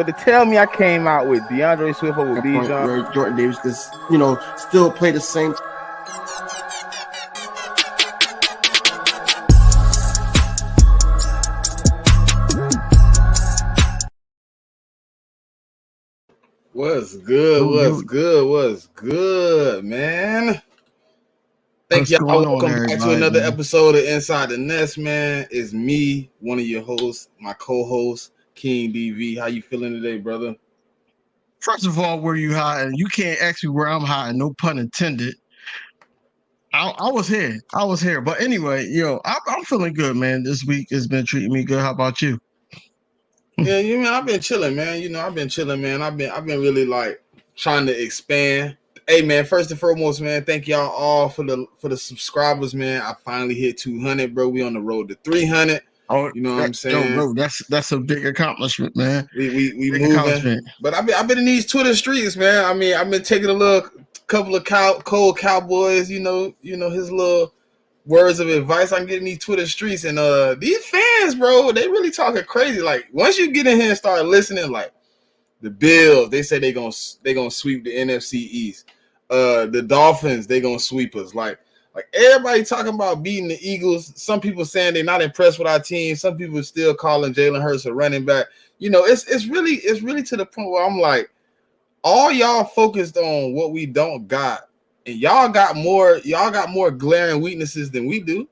But to tell me I came out with DeAndre Swift over That point Bijan. where Jordan Davis could, still play the same. What's good, man? Thank y'all. Welcome back to another episode of Inside the Nest, man. It's me, one of your hosts, my co-host, kingDv. How you feeling today, brother? First of all, where you hiding? You can't ask me where I'm hiding. No pun intended. I was here. But anyway, I'm feeling good, man. This week has been treating me good. How about you? Yeah, I've been chilling, man. I've been chilling, man. I've been really like trying to expand. Hey, man, first and foremost, man, thank y'all all for the subscribers, man. I finally hit 200, bro. We on the road to 300. Oh, you know what I'm saying? Bro, that's a big accomplishment, man. We moving. But I've been in these Twitter streets, man. I mean, I've been taking a couple of cold cowboys, his little words of advice. I'm getting these Twitter streets, and these fans, bro, they really talking crazy. Like, once you get in here and start listening, like the Bills, they say they gonna sweep the NFC East. The Dolphins, they gonna sweep us. Like everybody talking about beating the Eagles. Some people saying they're not impressed with our team. Some people still calling Jalen Hurts a running back. It's really to the point where I'm like, all y'all focused on what we don't got, and y'all got more glaring weaknesses than we do.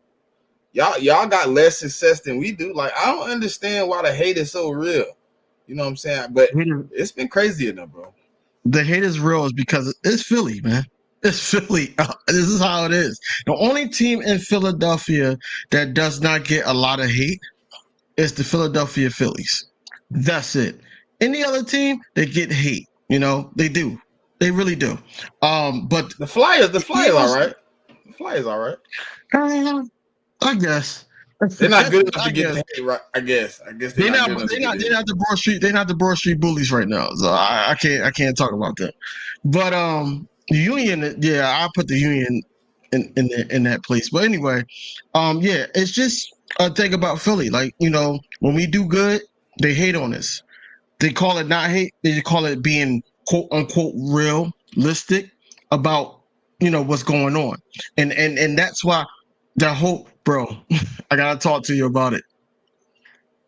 Y'all got less success than we do. Like, I don't understand why the hate is so real. You know what I'm saying? But it's been crazy enough, bro. The hate is real is because it's Philly, man. It's Philly. This is how it is. The only team in Philadelphia that does not get a lot of hate is the Philadelphia Phillies. That's it. Any other team, they get hate. They do. They really do. But the Flyers all right. The Flyers all right. I guess. They're not good enough to get the hate, right? I guess they're not the Broad Street. They're not the Broad Street bullies right now. So I can't talk about them. But Union, yeah, I put the Union in that place. But anyway, it's just a thing about Philly. Like, when we do good, they hate on us. They call it not hate. They just call it being quote unquote realistic about what's going on, and that's why that whole bro. I gotta talk to you about it.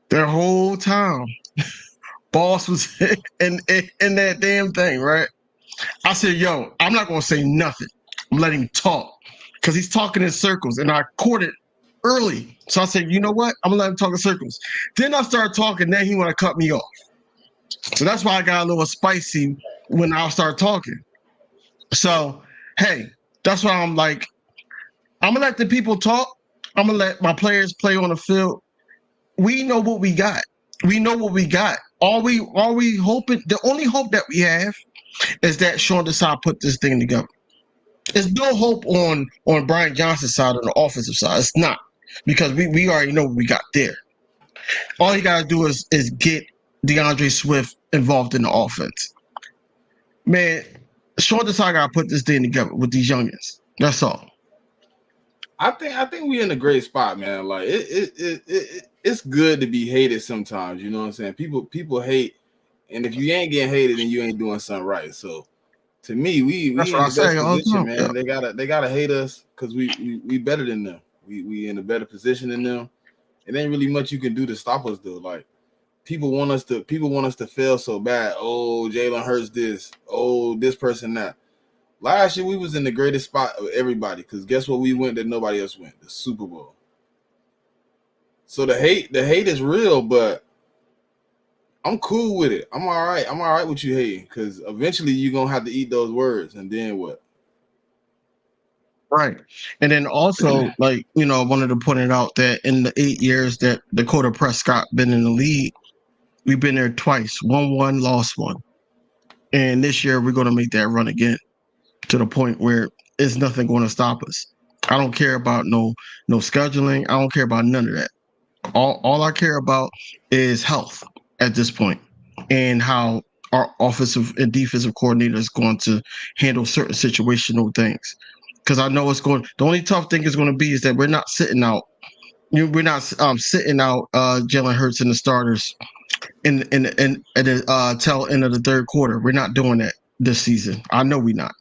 Their whole time, boss was in that damn thing, right? I said, yo, I'm not gonna say nothing. I'm letting him talk because he's talking in circles, and I caught it early. So I said, you know what? I'm gonna let him talk in circles. Then I started talking. Then he want to cut me off. So that's why I got a little spicy when I start talking. So hey, that's why I'm like, I'm gonna let the people talk. I'm gonna let my players play on the field. We know what we got. All we hoping, the only hope that we have is that Sean Desai put this thing together. There's no hope on Brian Johnson's side, on the offensive side. It's not, because we already know what we got there. All you gotta do is get DeAndre Swift involved in the offense. Man, Sean Desai gotta put this thing together with these youngins. That's all. I think we're in a great spot, man. Like, it's good to be hated sometimes. You know what I'm saying? People hate, and if you ain't getting hated, then you ain't doing something right. So, to me, we in the best position, man. Yeah. They gotta hate us because we better than them. We in a better position than them. It ain't really much you can do to stop us, though. Like, people want us to fail so bad. Oh, Jalen Hurts this. Oh, this person that. Last year, we was in the greatest spot of everybody, because guess what we went that nobody else went? The Super Bowl. So the hate is real, but I'm cool with it. I'm all right. I'm all right with you hating, because eventually you're going to have to eat those words, and then what? Right. And then also, like, I wanted to point it out that in the 8 years that Dakota Prescott been in the league, we've been there twice. Won, lost one. And this year, we're going to make that run again, to the point where it's nothing going to stop us. I don't care about no scheduling. I don't care about none of that. All I care about is health at this point, and how our offensive and defensive coordinator is going to handle certain situational things. Because I know the only tough thing is going to be is that we're not sitting out. We're not sitting out Jalen Hurts and the starters at the tail end of the third quarter. We're not doing that this season. I know we're not.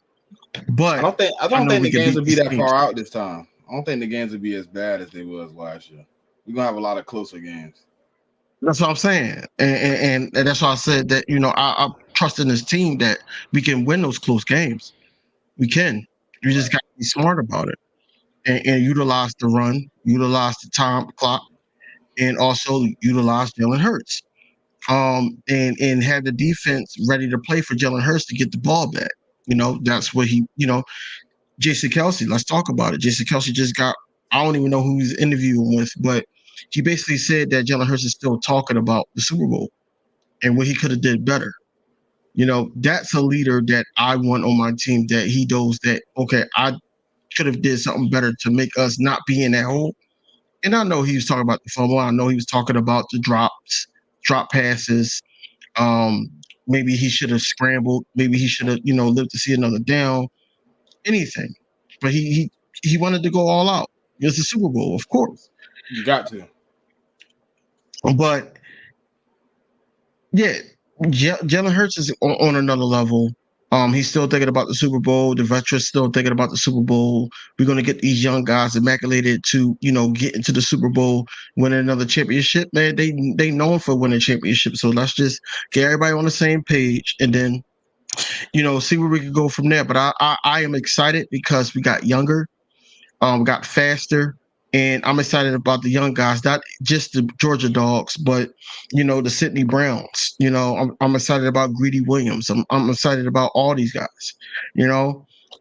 But I don't think know the we can games beat will be these that teams. far out this time. I don't think the games will be as bad as they was last year. We're gonna have a lot of closer games. That's what I'm saying, and that's why I said that I trust in this team that we can win those close games. We can. We just got to be smart about it and utilize the run, utilize the time clock, and also utilize Jalen Hurts. And have the defense ready to play for Jalen Hurts to get the ball back. That's what he. Jason Kelce. Let's talk about it. Jason Kelce just got. I don't even know who he's interviewing with, but he basically said that Jalen Hurts is still talking about the Super Bowl and what he could have did better. That's a leader that I want on my team, that he knows that, okay, I could have did something better to make us not be in that hole. And I know he was talking about the fumble. I know he was talking about the drop passes. Maybe he should have scrambled. Maybe he should have, lived to see another down. Anything. But he wanted to go all out. It's the Super Bowl, of course. You got to. But yeah, Jalen Hurts is on another level. He's still thinking about the Super Bowl. The veterans still thinking about the Super Bowl. We're gonna get these young guys immaculated to, get into the Super Bowl, win another championship. Man, they known for winning championships. So let's just get everybody on the same page, and then, see where we can go from there. But I am excited because we got younger, got faster. And I'm excited about the young guys, not just the Georgia Dogs, but the Sydney Browns. I'm excited about Greedy Williams. I'm excited about all these guys. A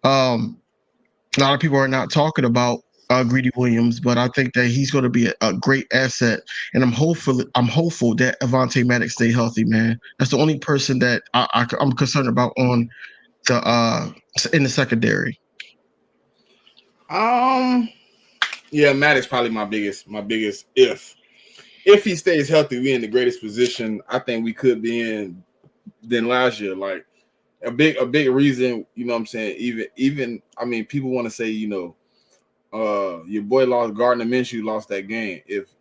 lot of people are not talking about Greedy Williams, but I think that he's going to be a great asset. And I'm hopeful that Avonte Maddox stay healthy, man. That's the only person that I'm concerned about on the in the secondary. Yeah, Maddox probably my biggest if he stays healthy, we in the greatest position I think we could be in than last year. Like a big reason, what I'm saying, even I mean, people want to say, your boy lost, Gardner Minshew lost that game. If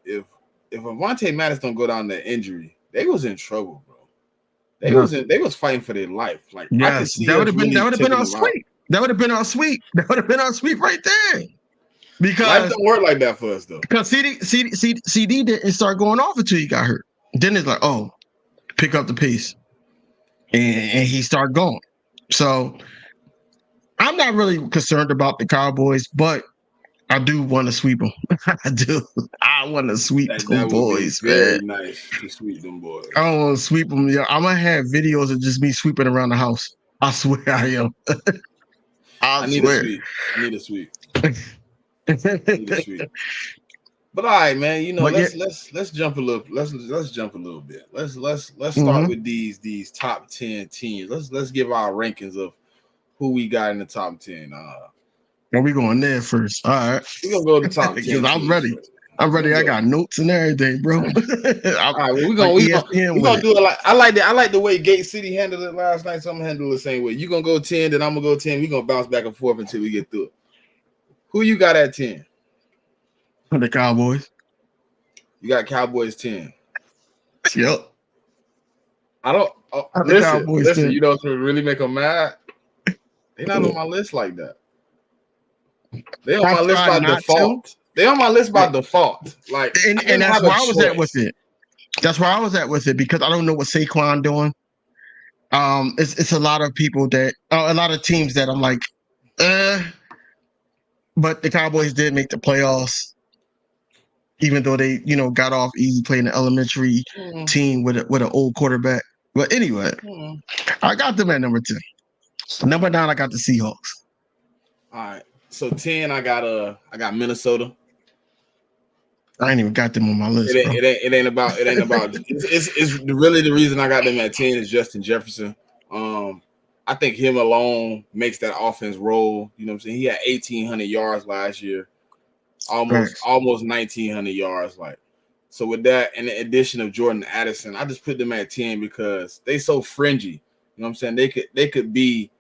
Avonte Maddox don't go down that injury, they was in trouble, bro. They was fighting for their life. Like, yes, I could see that would have been our sweep. That would have been our sweep. That would have been our sweep right there. Because life don't work like that for us, though. Because CD didn't start going off until he got hurt. Then it's like, oh, pick up the pace, and he started going. So I'm not really concerned about the Cowboys, but I do want to sweep them. I do. I want to sweep them boys, man. Very man. nice to sweep them boys. I want to sweep them. Yeah, I'm gonna have videos of just me sweeping around the house. I swear I am. I swear. I need a sweep. But all right, man. Let's jump a little. Let's jump a little bit. Let's start with these top 10 teams. Let's give our rankings of who we got in the top 10. Are we going there first? All right. We're gonna go to the top 10. Because I'm ready. First. I'm ready. I got notes and everything, bro. All right, well, we're gonna do it like I like the way Gate City handled it last night, so I'm gonna handle it the same way. You're gonna go 10, then I'm gonna go 10. We're gonna bounce back and forth until we get through it. Who you got at 10? The Cowboys. You got Cowboys 10. Yep. I don't listen, you know, to really make them mad. They're not on my list like that. They're on my list by default. They're on my list by default. Like, and that's where I was at with it. That's where I was at with it because I don't know what Saquon doing. It's a lot of people that a lot of teams that I'm like, but the Cowboys did make the playoffs, even though they, got off easy playing an elementary team with an old quarterback. But anyway, I got them at number 10. Number 9, I got the Seahawks. All right. So 10, I got Minnesota. I ain't even got them on my list. It ain't about. It's really the reason I got them at 10 is Justin Jefferson. I think him alone makes that offense roll. You know what I'm saying? He had 1,800 yards last year, almost 1,900 yards. Like, so with that and the addition of Jordan Addison, I just put them at 10 because they so fringy. You know what I'm saying? They could be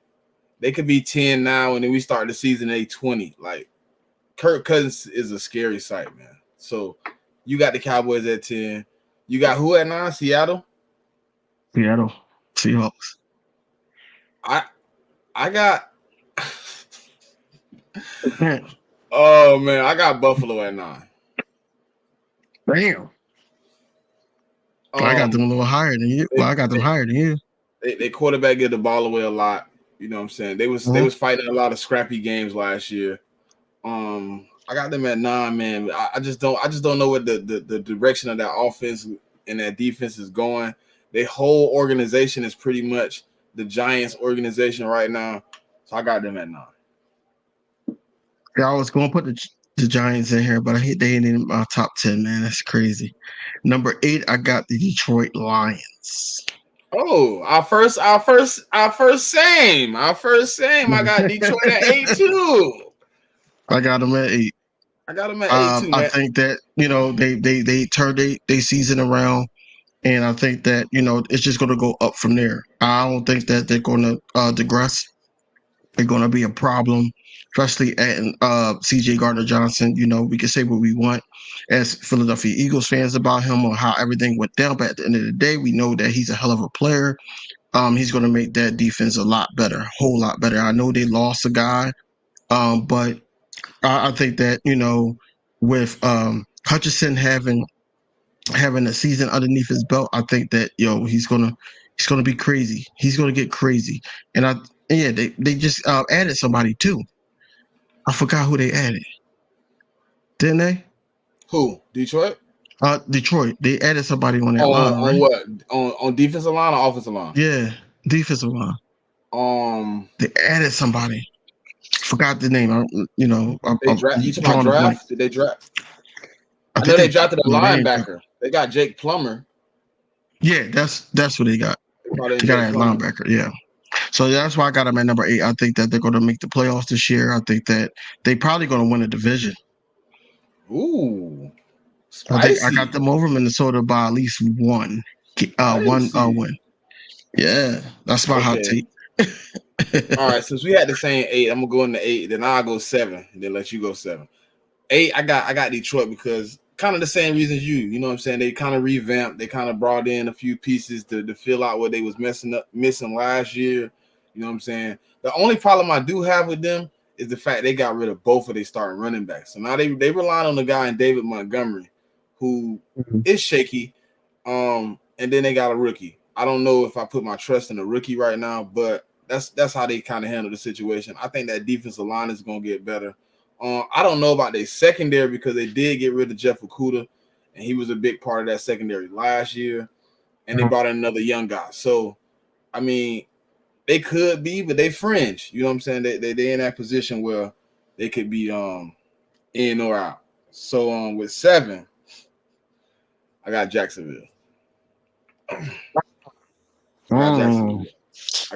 10 now, and then we start the season at 20. Like, Kirk Cousins is a scary sight, man. So you got the Cowboys at 10. You got who at 9? Seattle? Seattle Seahawks. I got. Man. Oh man, I got Buffalo at 9. Damn. I got them a little higher than you. Well, I got them higher than you. They quarterback get the ball away a lot. You know what I'm saying? They was fighting a lot of scrappy games last year. I got them at 9, man. I just don't know what the direction of that offense and that defense is going. Their whole organization is pretty much the Giants organization right now. So I got them at 9. Yeah, I was going to put the Giants in here, but I hate they ain't in my top 10, man. That's crazy. Number 8, I got the Detroit Lions. Oh, our first same. I got Detroit at 8 too. I got them at 8. I got them at 8 too, man. I think that they turned they season around, and I think that it's just going to go up from there. I don't think that they're going to digress. They're going to be a problem, especially adding C.J. Gardner-Johnson. We can say what we want as Philadelphia Eagles fans about him or how everything went down, but at the end of the day, we know that he's a hell of a player. He's going to make that defense a lot better, a whole lot better. I know they lost a guy, but I think that with Hutchinson having a season underneath his belt, I think that he's gonna be crazy. He's gonna get crazy, and they just added somebody too. I forgot who they added. Didn't they? Who? Detroit? Detroit. They added somebody on that line. On right? what? On defensive line or offensive line? Yeah, defensive line. They added somebody. Forgot the name. You talking about draft? Did they draft? I know they drafted a linebacker. They got Jake Plummer. Yeah, that's what they got. They got a linebacker. Yeah. So that's why I got them at number 8. I think that they're going to make the playoffs this year. I think that they probably going to win a division. Ooh, spicy. I got them over Minnesota by at least one win. Yeah, that's my hot take. All right, since we had the same 8, I'm gonna go into 8. Then I'll go 7, and then let you go 7. 8, I got Detroit because kind of the same reasons you. You know what I'm saying? They kind of revamped. They kind of brought in a few pieces to fill out what they was missing last year. You know what I'm saying? The only problem I do have with them is the fact they got rid of both of their starting running backs. So now they rely on the guy in David Montgomery, who is shaky. And then they got a rookie. I don't know if I put my trust in a rookie right now, but that's how they kind of handle the situation. I think that defensive line is gonna get better. I don't know about their secondary because they did get rid of Jeff Okudah, and he was a big part of that secondary last year. And they brought in another young guy. So, I mean, they could be, but they fringe. You know what I'm saying? They in that position where they could be in or out. So with 7, I got Jacksonville.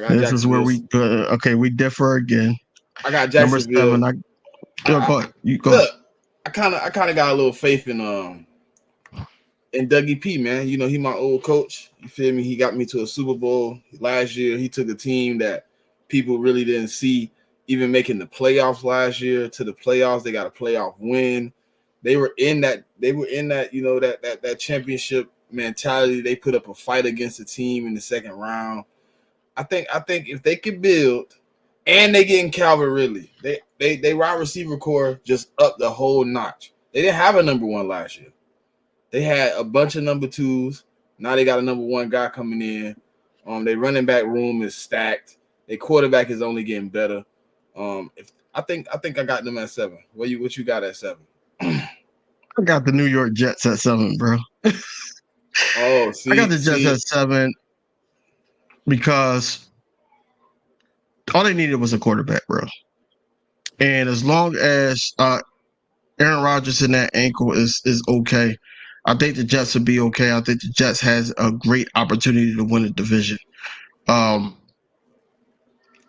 This is where we differ again. I got Jacksonville. Number 7. Go ahead. You go. Look, I kind of got a little faith in Dougie P, man. He my old coach. You feel me? He got me to a Super Bowl last year. He took a team that people really didn't see even making the playoffs last year to the playoffs. They got a playoff win. They were in that. That championship mentality. They put up a fight against the team in the second round. I think if they could build, and they getting Calvin Ridley, they wide receiver core just up the whole notch. They didn't have a number 1 last year. They had a bunch of number 2s. Now they got a number 1 guy coming in. Their running back room is stacked. Their quarterback is only getting better. I think I got them at 7. What you got at 7? I got the New York Jets at 7, bro. Oh, see, I got the Jets at 7 because all they needed was a quarterback, bro. And as long as Aaron Rodgers in that ankle is okay, I think the Jets will be okay. I think the Jets has a great opportunity to win a division. Along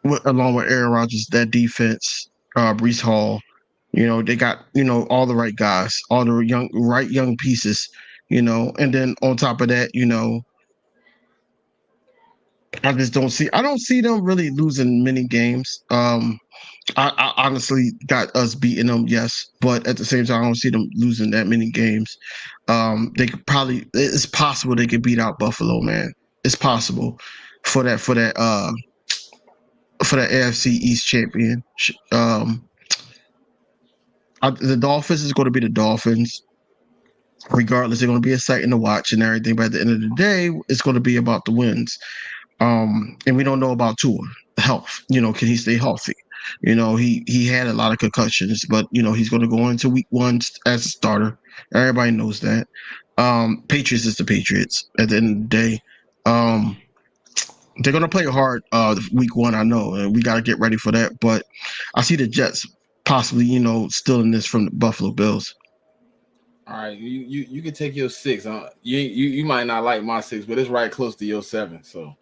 with Aaron Rodgers, that defense, Breece Hall, they got all the right guys, all the young pieces, and then on top of that, I don't see them really losing many games. I honestly got us beating them, yes, but at the same time, I don't see them losing that many games. They could it's possible they could beat out Buffalo, man. it's possible for that AFC East champion. The Dolphins is going to be the Dolphins. Regardless, they're going to be exciting to watch and everything. But at the end of the day, it's going to be about the wins. And we don't know about Tua health. Can he stay healthy? He had a lot of concussions, but he's going to go into week 1 as a starter. Everybody knows that. Patriots is the Patriots at the end of the day. They're going to play hard week 1, I know, and we got to get ready for that. But I see the Jets possibly, still in this from the Buffalo Bills. All right, you can take your 6. You might not like my 6, but it's right close to your 7. So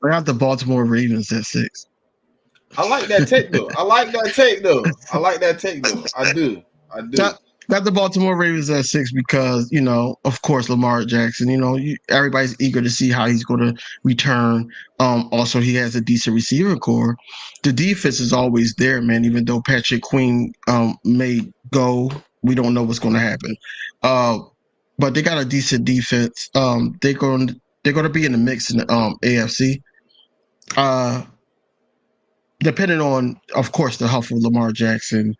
I got the Baltimore Ravens at 6. I like that take though. I do. Got the Baltimore Ravens at 6 because, of course, Lamar Jackson, everybody's eager to see how he's going to return. Also, he has a decent receiver core. The defense is always there, man, even though Patrick Queen may go. We don't know what's going to happen. But they got a decent defense. They're going to be in the mix in the AFC. Depending on, of course, the health of Lamar Jackson.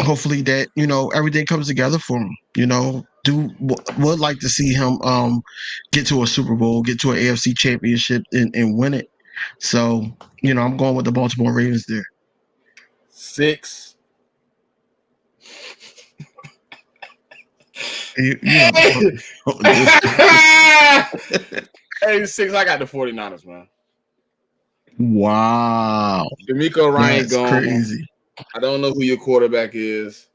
Hopefully that everything comes together for him. Would like to see him get to a Super Bowl, get to an AFC championship and win it. So I'm going with the Baltimore Ravens there. 6. Hey, 6. I got the 49ers, man. Wow, D'Amico Ryan's gone. Crazy. I don't know who your quarterback is.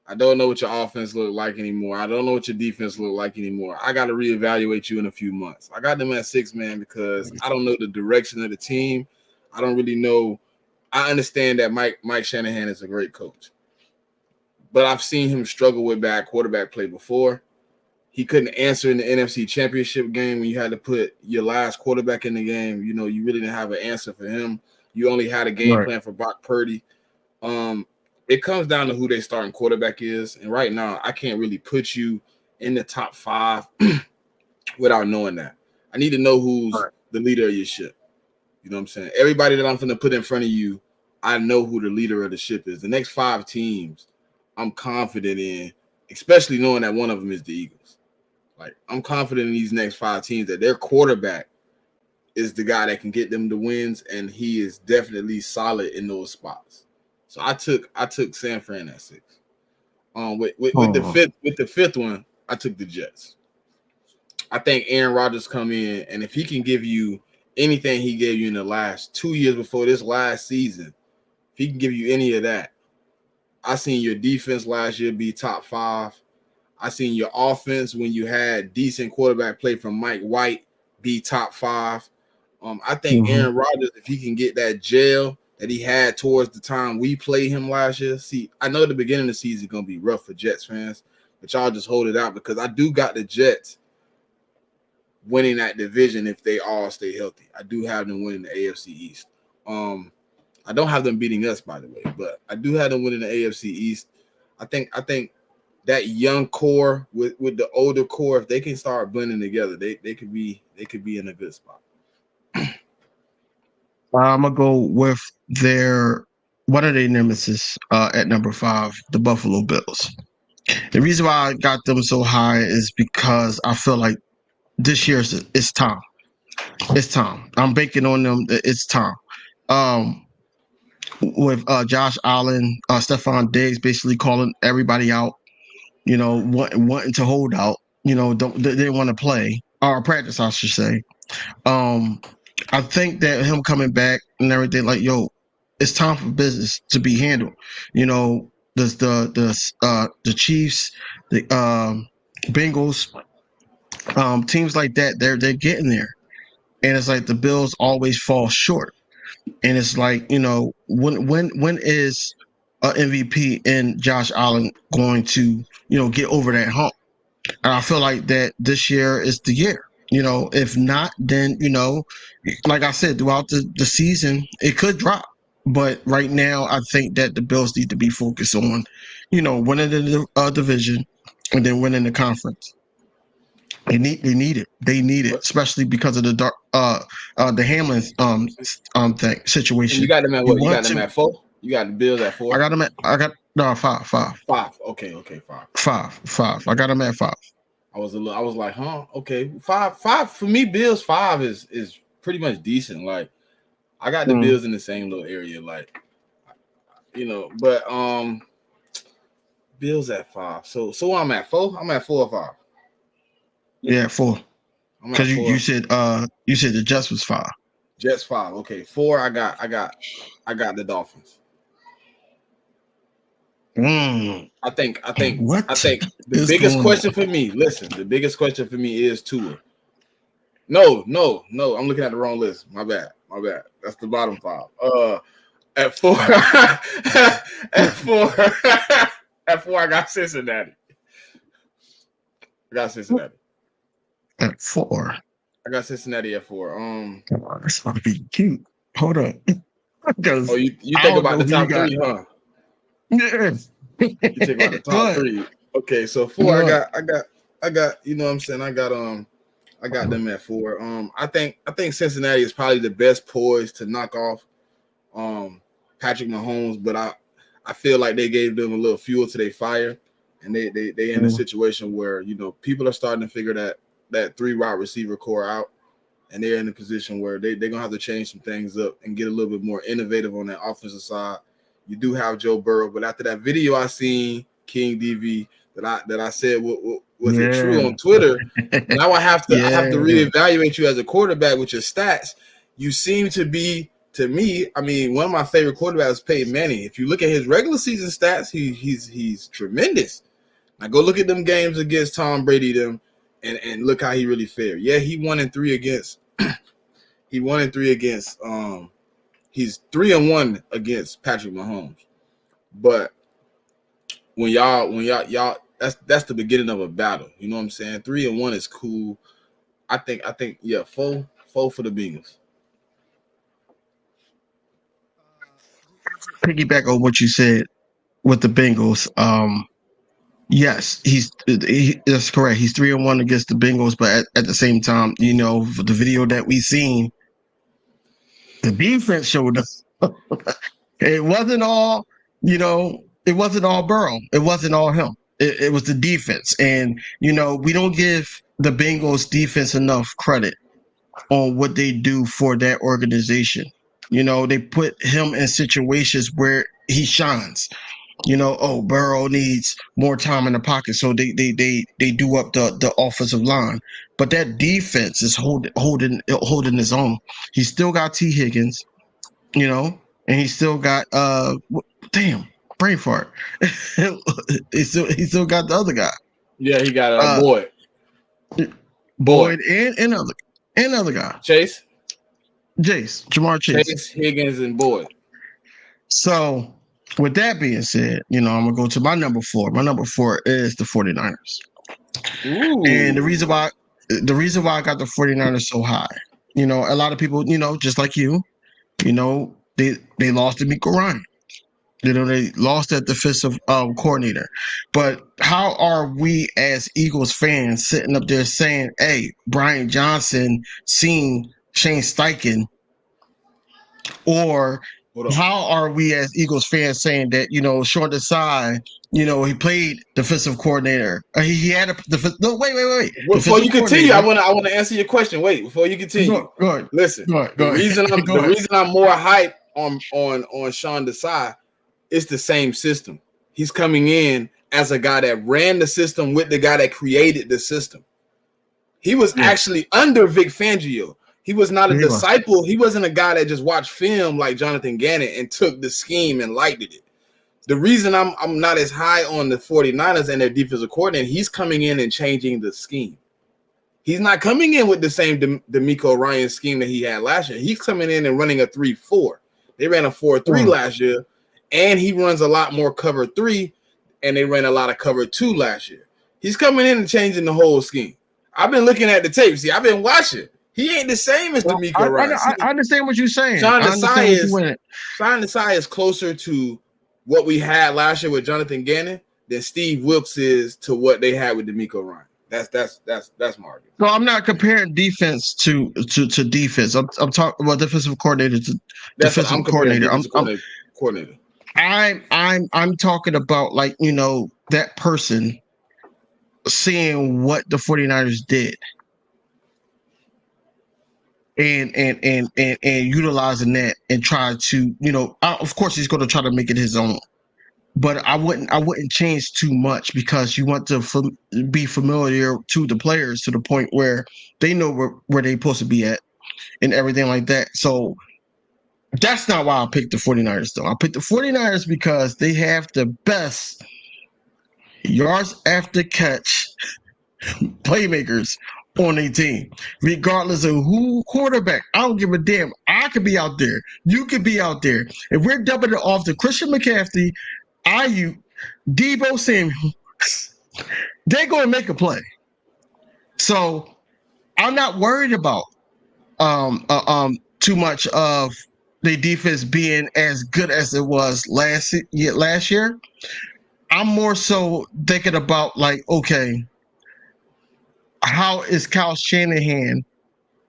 I don't know what your offense look like anymore. I don't know what your defense look like anymore. I got to reevaluate you in a few months. I got them at 6, man, because I don't know the direction of the team. I don't really know. I understand that Mike Shanahan is a great coach, but I've seen him struggle with bad quarterback play before. He couldn't answer in the NFC Championship game when you had to put your last quarterback in the game. You really didn't have an answer for him. You only had a game plan for Brock Purdy. It comes down to who their starting quarterback is. And right now, I can't really put you in the top 5 without knowing that. I need to know who's the leader of your ship. You know what I'm saying? Everybody that I'm going to put in front of you, I know who the leader of the ship is. The next 5 teams, I'm confident in, especially knowing that one of them is the Eagles. Like, I'm confident in these next 5 teams that their quarterback is the guy that can get them the wins, and he is definitely solid in those spots. So I took San Fran at 6. With the fifth one, I took the Jets. I think Aaron Rodgers come in, and if he can give you anything he gave you in the last 2 years before this last season, if he can give you any of that, I seen your defense last year be top 5. I seen your offense when you had decent quarterback play from Mike White be top 5. I think Aaron Rodgers, if he can get that gel that he had towards the time we played him last year. See, I know the beginning of the season is going to be rough for Jets fans, but y'all just hold it out because I do got the Jets winning that division if they all stay healthy. I do have them winning the AFC East. I don't have them beating us, by the way, but I do have them winning the AFC East. I think that young core with the older core, if they can start blending together, they could be in a good spot. I'm gonna go with one of their nemesis at number 5, the Buffalo Bills. The reason why I got them so high is because I feel like this year it's time. It's time. I'm banking on them. It's time. With Josh Allen, Stephon Diggs basically calling everybody out, wanting to hold out, they didn't want to play or practice, I should say. I think that him coming back and everything, like, it's time for business to be handled. The Chiefs, the Bengals, teams like that, they're getting there, and it's like the Bills always fall short. And it's like, when is an MVP in Josh Allen going to, get over that hump? And I feel like that this year is the year. If not, then, like I said, throughout the season, it could drop. But right now, I think that the Bills need to be focused on, winning the division, and then winning the conference. They need it. They need it, especially because of the Hamlin thing situation. And you got them at what? You got them to, at 4? You got the Bills at 4? I got no 5. 5. Okay, 5. 5. I got them at 5. I was like, huh? Okay, 5 for me. Bills 5 is pretty much decent. Like, I got the Bills in the same little area, like, you know. But Bills at 5. So I'm at 4. I'm at 4 or 5. Yeah, 4. Because you said the Jets was 5. Jets 5. Okay, 4. I got the Dolphins. I think the biggest question for me. Listen, the biggest question for me is Tua. No. I'm looking at the wrong list. My bad. That's the bottom 5. At 4, at 4, I got Cincinnati. At 4. I got Cincinnati at 4. That's gonna be cute. Hold on. Oh, you think about the top 3, huh? Yeah. You think about the top 3. Okay, so 4. I got. You know what I'm saying? I got them at 4. I think Cincinnati is probably the best poised to knock off Patrick Mahomes, but I feel like they gave them a little fuel to their fire, and they in a situation where, you know, people are starting to figure that 3 wide receiver core out, and they're in a position where they're gonna have to change some things up and get a little bit more innovative on that offensive side. You do have Joe Burrow, but after that video I seen, kingDv, that I said was it true on Twitter, now I have to reevaluate you as a quarterback with your stats. You seem to be, to me, I mean, one of my favorite quarterbacks is Peyton Manning. If you look at his regular season stats, he's tremendous. Now go look at them games against Tom Brady, and look how he really fared. Yeah, he won in 3 against. He's 3-1 against Patrick Mahomes. But when y'all, that's the beginning of a battle. You know what I'm saying? 3-1 is cool. I think, yeah, 4 for the Bengals. Piggyback on what you said with the Bengals. Yes, that's correct. He's 3-1 against the Bengals, but at the same time, you know, for the video that we seen, the defense showed us. It wasn't all, you know, it wasn't all Burrow. It wasn't all him. It was the defense. And, you know, we don't give the Bengals defense enough credit on what they do for that organization. You know, they put him in situations where he shines. You know, Burrow needs more time in the pocket, so they do up the offensive line. But that defense is holding his own. He's still got T. Higgins, you know, and he still got brain fart. he still got the other guy. Yeah, he got Boyd and other guy. Jamar Chase, Higgins, and Boyd. So with that being said, you know, I'm going to go to my number 4. My number 4 is the 49ers. Ooh. And the reason why I got the 49ers so high, you know, a lot of people, you know, just like you know, they lost to Miko Ryan. You know, they lost that defensive coordinator. But how are we as Eagles fans sitting up there saying, hey, Brian Johnson seen Shane Steichen, or how are we as Eagles fans saying that, you know, Sean Desai, you know, he played defensive coordinator. He had a no. Wait. Before you continue, I want to answer your question. Wait, before you continue, go ahead. Listen, the reason I'm more hyped on Sean Desai, it's the same system. He's coming in as a guy that ran the system with the guy that created the system. He was actually under Vic Fangio. He was not a disciple. He wasn't a guy that just watched film like Jonathan Gannon and took the scheme and liked it. The reason I'm not as high on the 49ers and their defensive coordinator, he's coming in and changing the scheme. He's not coming in with the same D'Amico Ryan scheme that he had last year. He's coming in and running a 3-4. They ran a 4-3 last year, and he runs a lot more cover 3, and they ran a lot of cover 2 last year. He's coming in and changing the whole scheme. I've been looking at the tape. See, I've been watching. He ain't the same as D'Amico Ryan. I understand what you're saying. Sean Desai is closer to what we had last year with Jonathan Gannon than Steve Wilkes is to what they had with D'Amico Ryan. That's my argument. So I'm not comparing defense to defense. I'm talking about defensive coordinator to defensive coordinator. Coordinator. I'm talking about, like, you know, that person seeing what the 49ers did and utilizing that and try to, you know, of course he's going to try to make it his own. But I wouldn't change too much, because you want to be familiar to the players to the point where they know where they're supposed to be at and everything like that. So that's not why I picked the 49ers, though. I picked the 49ers because they have the best yards after catch playmakers on a team, regardless of who quarterback. I don't give a damn. I could be out there. You could be out there. If we're dumping it off to Christian McCaffrey, Ayuk, Deebo Samuel, they're going to make a play. So I'm not worried about too much of the defense being as good as it was last year. I'm more so thinking about, like, okay, how is Kyle Shanahan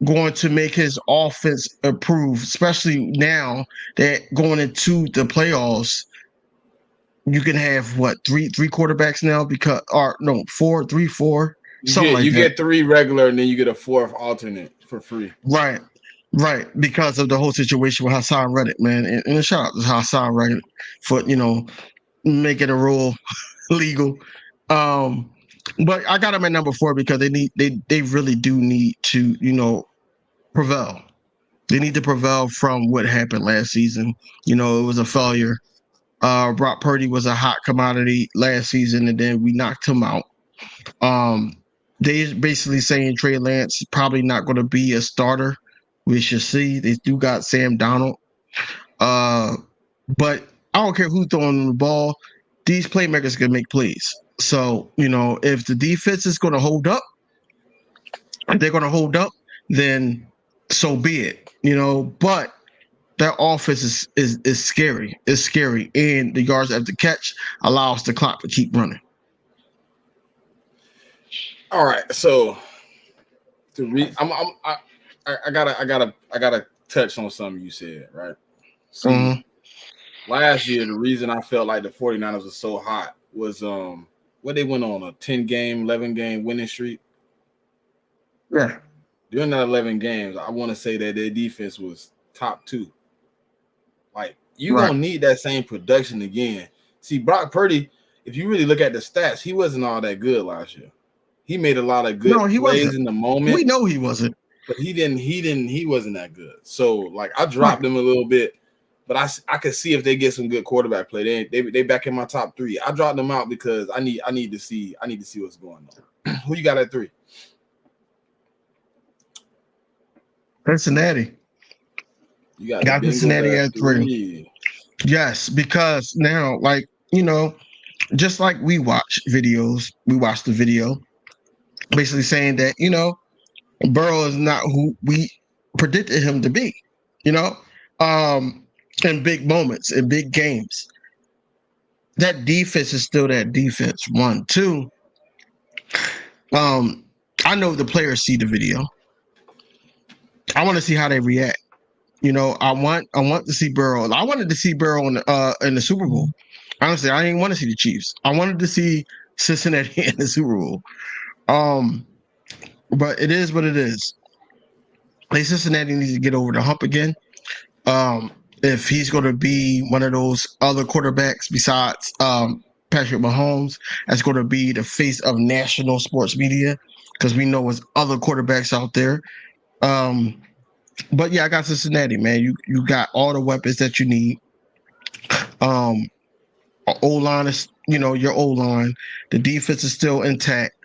going to make his offense improve, especially now that going into the playoffs, you can have what, three quarterbacks now, because, or no, four. You get 3 regular, and then you get a 4th alternate for free. Right, because of the whole situation with Hassan Reddick, man, and a shout out to Hassan Reddick for, you know, making a rule legal. But I got him at number 4 because they really do need to, you know, prevail. They need to prevail from what happened last season. You know, it was a failure. Brock Purdy was a hot commodity last season, and then we knocked him out. They basically saying Trey Lance is probably not going to be a starter. We should see. They do got Sam Donald. But I don't care who's throwing the ball. These playmakers can make plays. So, you know, if the defense is going to hold up, then so be it. You know, but that offense is scary. It's scary, and the yards after catch allows the clock to keep running. All right, so I gotta touch on something you said, right? So last year, the reason I felt like the 49ers were so hot was what they went on a 10-game, 11-game winning streak. Yeah. During that 11 games, I want to say that their defense was top 2. Like, you're going to need that same production again. See, Brock Purdy, if you really look at the stats, he wasn't all that good last year. He made a lot of good plays in the moment. We know he wasn't. But he wasn't that good. So, like, I dropped him a little bit, but I could see if they get some good quarterback play. They back in my top 3. I dropped them out because I need to see what's going on. Who you got at 3? Cincinnati. You got Cincinnati at 3. Yes, because now, like, you know, just like we watch videos, we watch the video basically saying that, you know, Burrow is not who we predicted him to be, you know, in big moments, in big games. That defense is still that defense. 1, 2. I know the players see the video. I want to see how they react. You know, I want to see Burrow. I wanted to see Burrow in the Super Bowl. Honestly, I didn't want to see the Chiefs. I wanted to see Cincinnati in the Super Bowl. But it is what it is. Like, Cincinnati needs to get over the hump again. If he's going to be one of those other quarterbacks besides Patrick Mahomes, that's going to be the face of national sports media, because we know there's other quarterbacks out there. But yeah, I got Cincinnati, man. You got all the weapons that you need. O-line is, you know, your O-line. The defense is still intact.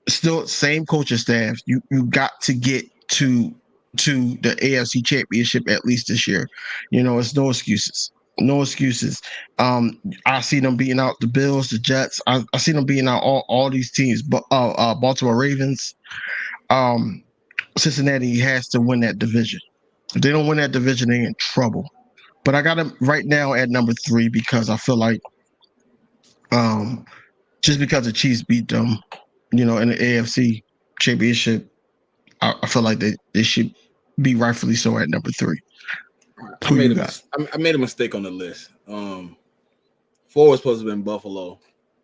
Still same coaching staff. You got to get to the AFC Championship at least this year. You know, it's no excuses. No excuses. I see them beating out the Bills, the Jets. I see them beating out all these teams. But Baltimore Ravens. Cincinnati has to win that division. If they don't win that division, they're in trouble. But I got them right now at number 3 because I feel like Just because the Chiefs beat them, in the AFC Championship, I feel like they should be rightfully so at number 3. I made a mistake on the list. 4 was supposed to have been Buffalo,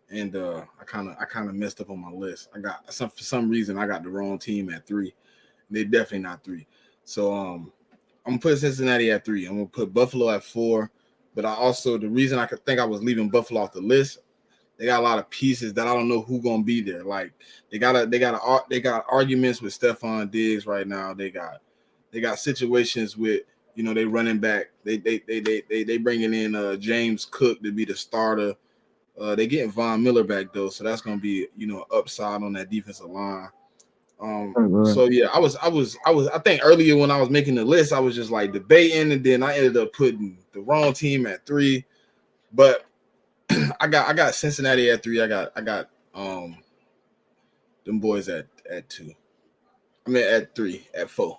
and I kind of messed up on my list. I got for some reason I got the wrong team at 3. They're definitely not 3. So I'm gonna put Cincinnati at 3. I'm gonna put Buffalo at 4. But the reason I could think I was leaving Buffalo off the list, they got a lot of pieces that I don't know who gonna be there. Like they got arguments with Stephon Diggs right now. They got situations with they running back. They bringing in James Cook to be the starter. They getting Von Miller back though, so that's gonna be upside on that defensive line. So yeah, I think earlier when I was making the list, I was just like debating, and then I ended up putting the wrong team at 3. But I got Cincinnati at 3. I got them boys at 2. I mean at 3, at 4.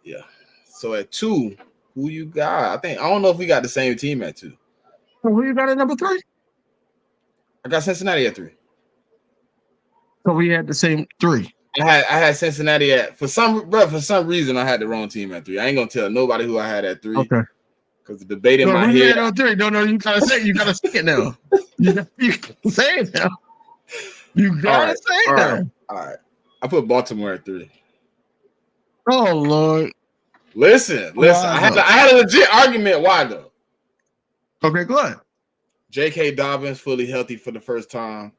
Yeah. So at 2, who you got? I don't know if we got the same team at 2. Who you got at number 3? I got Cincinnati at 3. So we had the same 3. I had Cincinnati at for some reason I had the wrong team at 3. I ain't gonna tell nobody who I had at 3. Okay. Because the debate in my head. On 3. No, you gotta say it now. You gotta say it now. You gotta say it now. All right. I put Baltimore at 3. Oh Lord. Listen. I had a legit argument. Why though? Okay, go ahead. J.K. Dobbins fully healthy for the first time.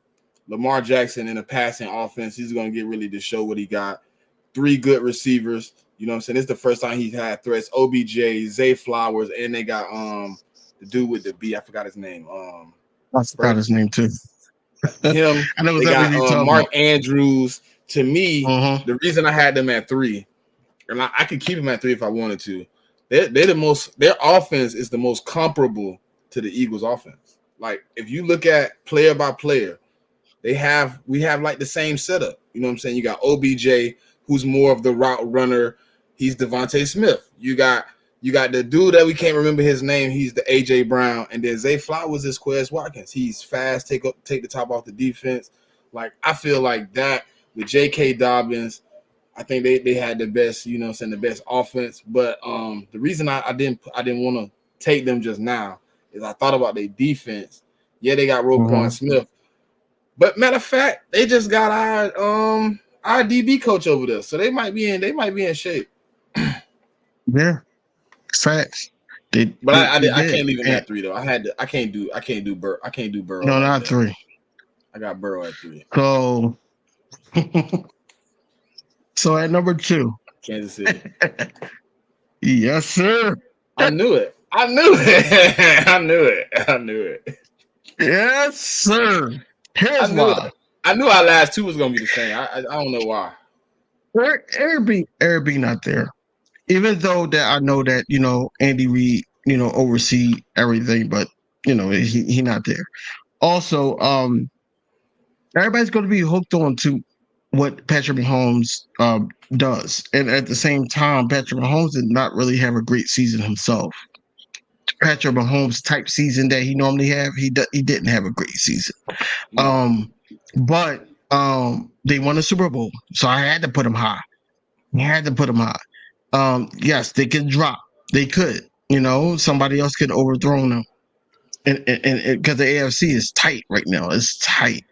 Lamar Jackson in a passing offense. He's going to get ready to show what he got. 3 good receivers. You know what I'm saying? It's the first time he's had threats. OBJ, Zay Flowers, and they got the dude with the B. I forgot his name. I forgot his name too. Him. I know they got Mark Andrews. To me, the reason I had them at 3, and I could keep them at 3 if I wanted to. They're the most. Their offense is the most comparable to the Eagles' offense. Like if you look at player by player, we have like the same setup. You know what I'm saying? You got OBJ, who's more of the route runner. He's Devontae Smith. You got the dude that we can't remember his name. He's the AJ Brown, and then Zay Flowers is Quez Watkins. He's fast, take the top off the defense. Like I feel like that with J.K. Dobbins, I think they had the best, the best offense. But the reason I didn't want to take them just now is I thought about their defense. Yeah, they got Roquan Smith. But matter of fact, they just got our DB coach over there, so they might be in shape. Yeah, facts. I can't leave him at 3 though. I can't do Burrow. No, not 3. I got Burrow at 3. So at number 2, Kansas City. Yes, sir. I knew it. Yes, sir. Here's why. I knew our last 2 was gonna be the same. I don't know why. Eric B not there. Even though that I know that Andy Reid oversee everything, but he not there. Also, everybody's going to be hooked on to what Patrick Mahomes does, and at the same time, Patrick Mahomes did not really have a great season himself. Patrick Mahomes type season that he normally have, he didn't have a great season. But they won the Super Bowl, so I had to put him high. Yes, they could drop. They could. Somebody else could overthrow them, and because the AFC is tight right now, it's tight.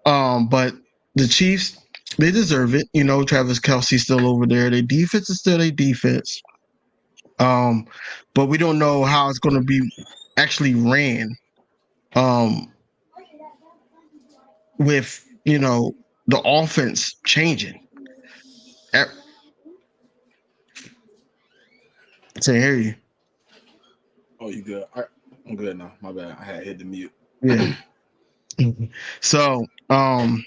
But the Chiefs, they deserve it. Travis Kelce's still over there. Their defense is still their defense. But we don't know how it's going to be actually ran. With the offense changing. I can't hear you. Oh, you good? I'm good now. My bad. I had hit the mute. Yeah. So, I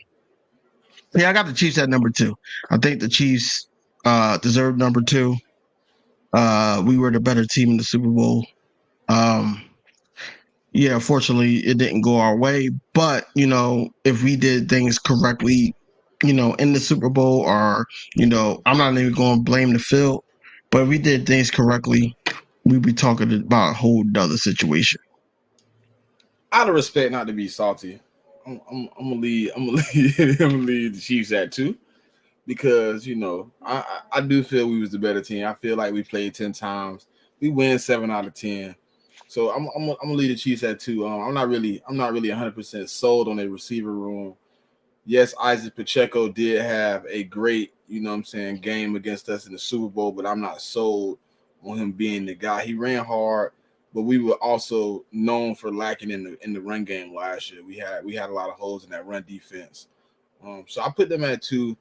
got the Chiefs at number 2. I think the Chiefs deserve number 2. We were the better team in the Super Bowl. Yeah, fortunately, it didn't go our way. But, if we did things correctly, in the Super Bowl, or, I'm not even going to blame the field, but if we did things correctly, we'd be talking about a whole other situation. Out of respect, not to be salty, I'm gonna lead. I'm gonna lead. I'm gonna lead the Chiefs at 2 because I do feel we was the better team. I feel like we played 10 times. We win 7 out of 10. So I'm gonna lead the Chiefs at 2. I'm not really 100% sold on a receiver room. Yes, Isaac Pacheco did have a great, game against us in the Super Bowl, but I'm not sold on him being the guy. He ran hard, but we were also known for lacking in the run game last year. We had a lot of holes in that run defense. So I put them at 2.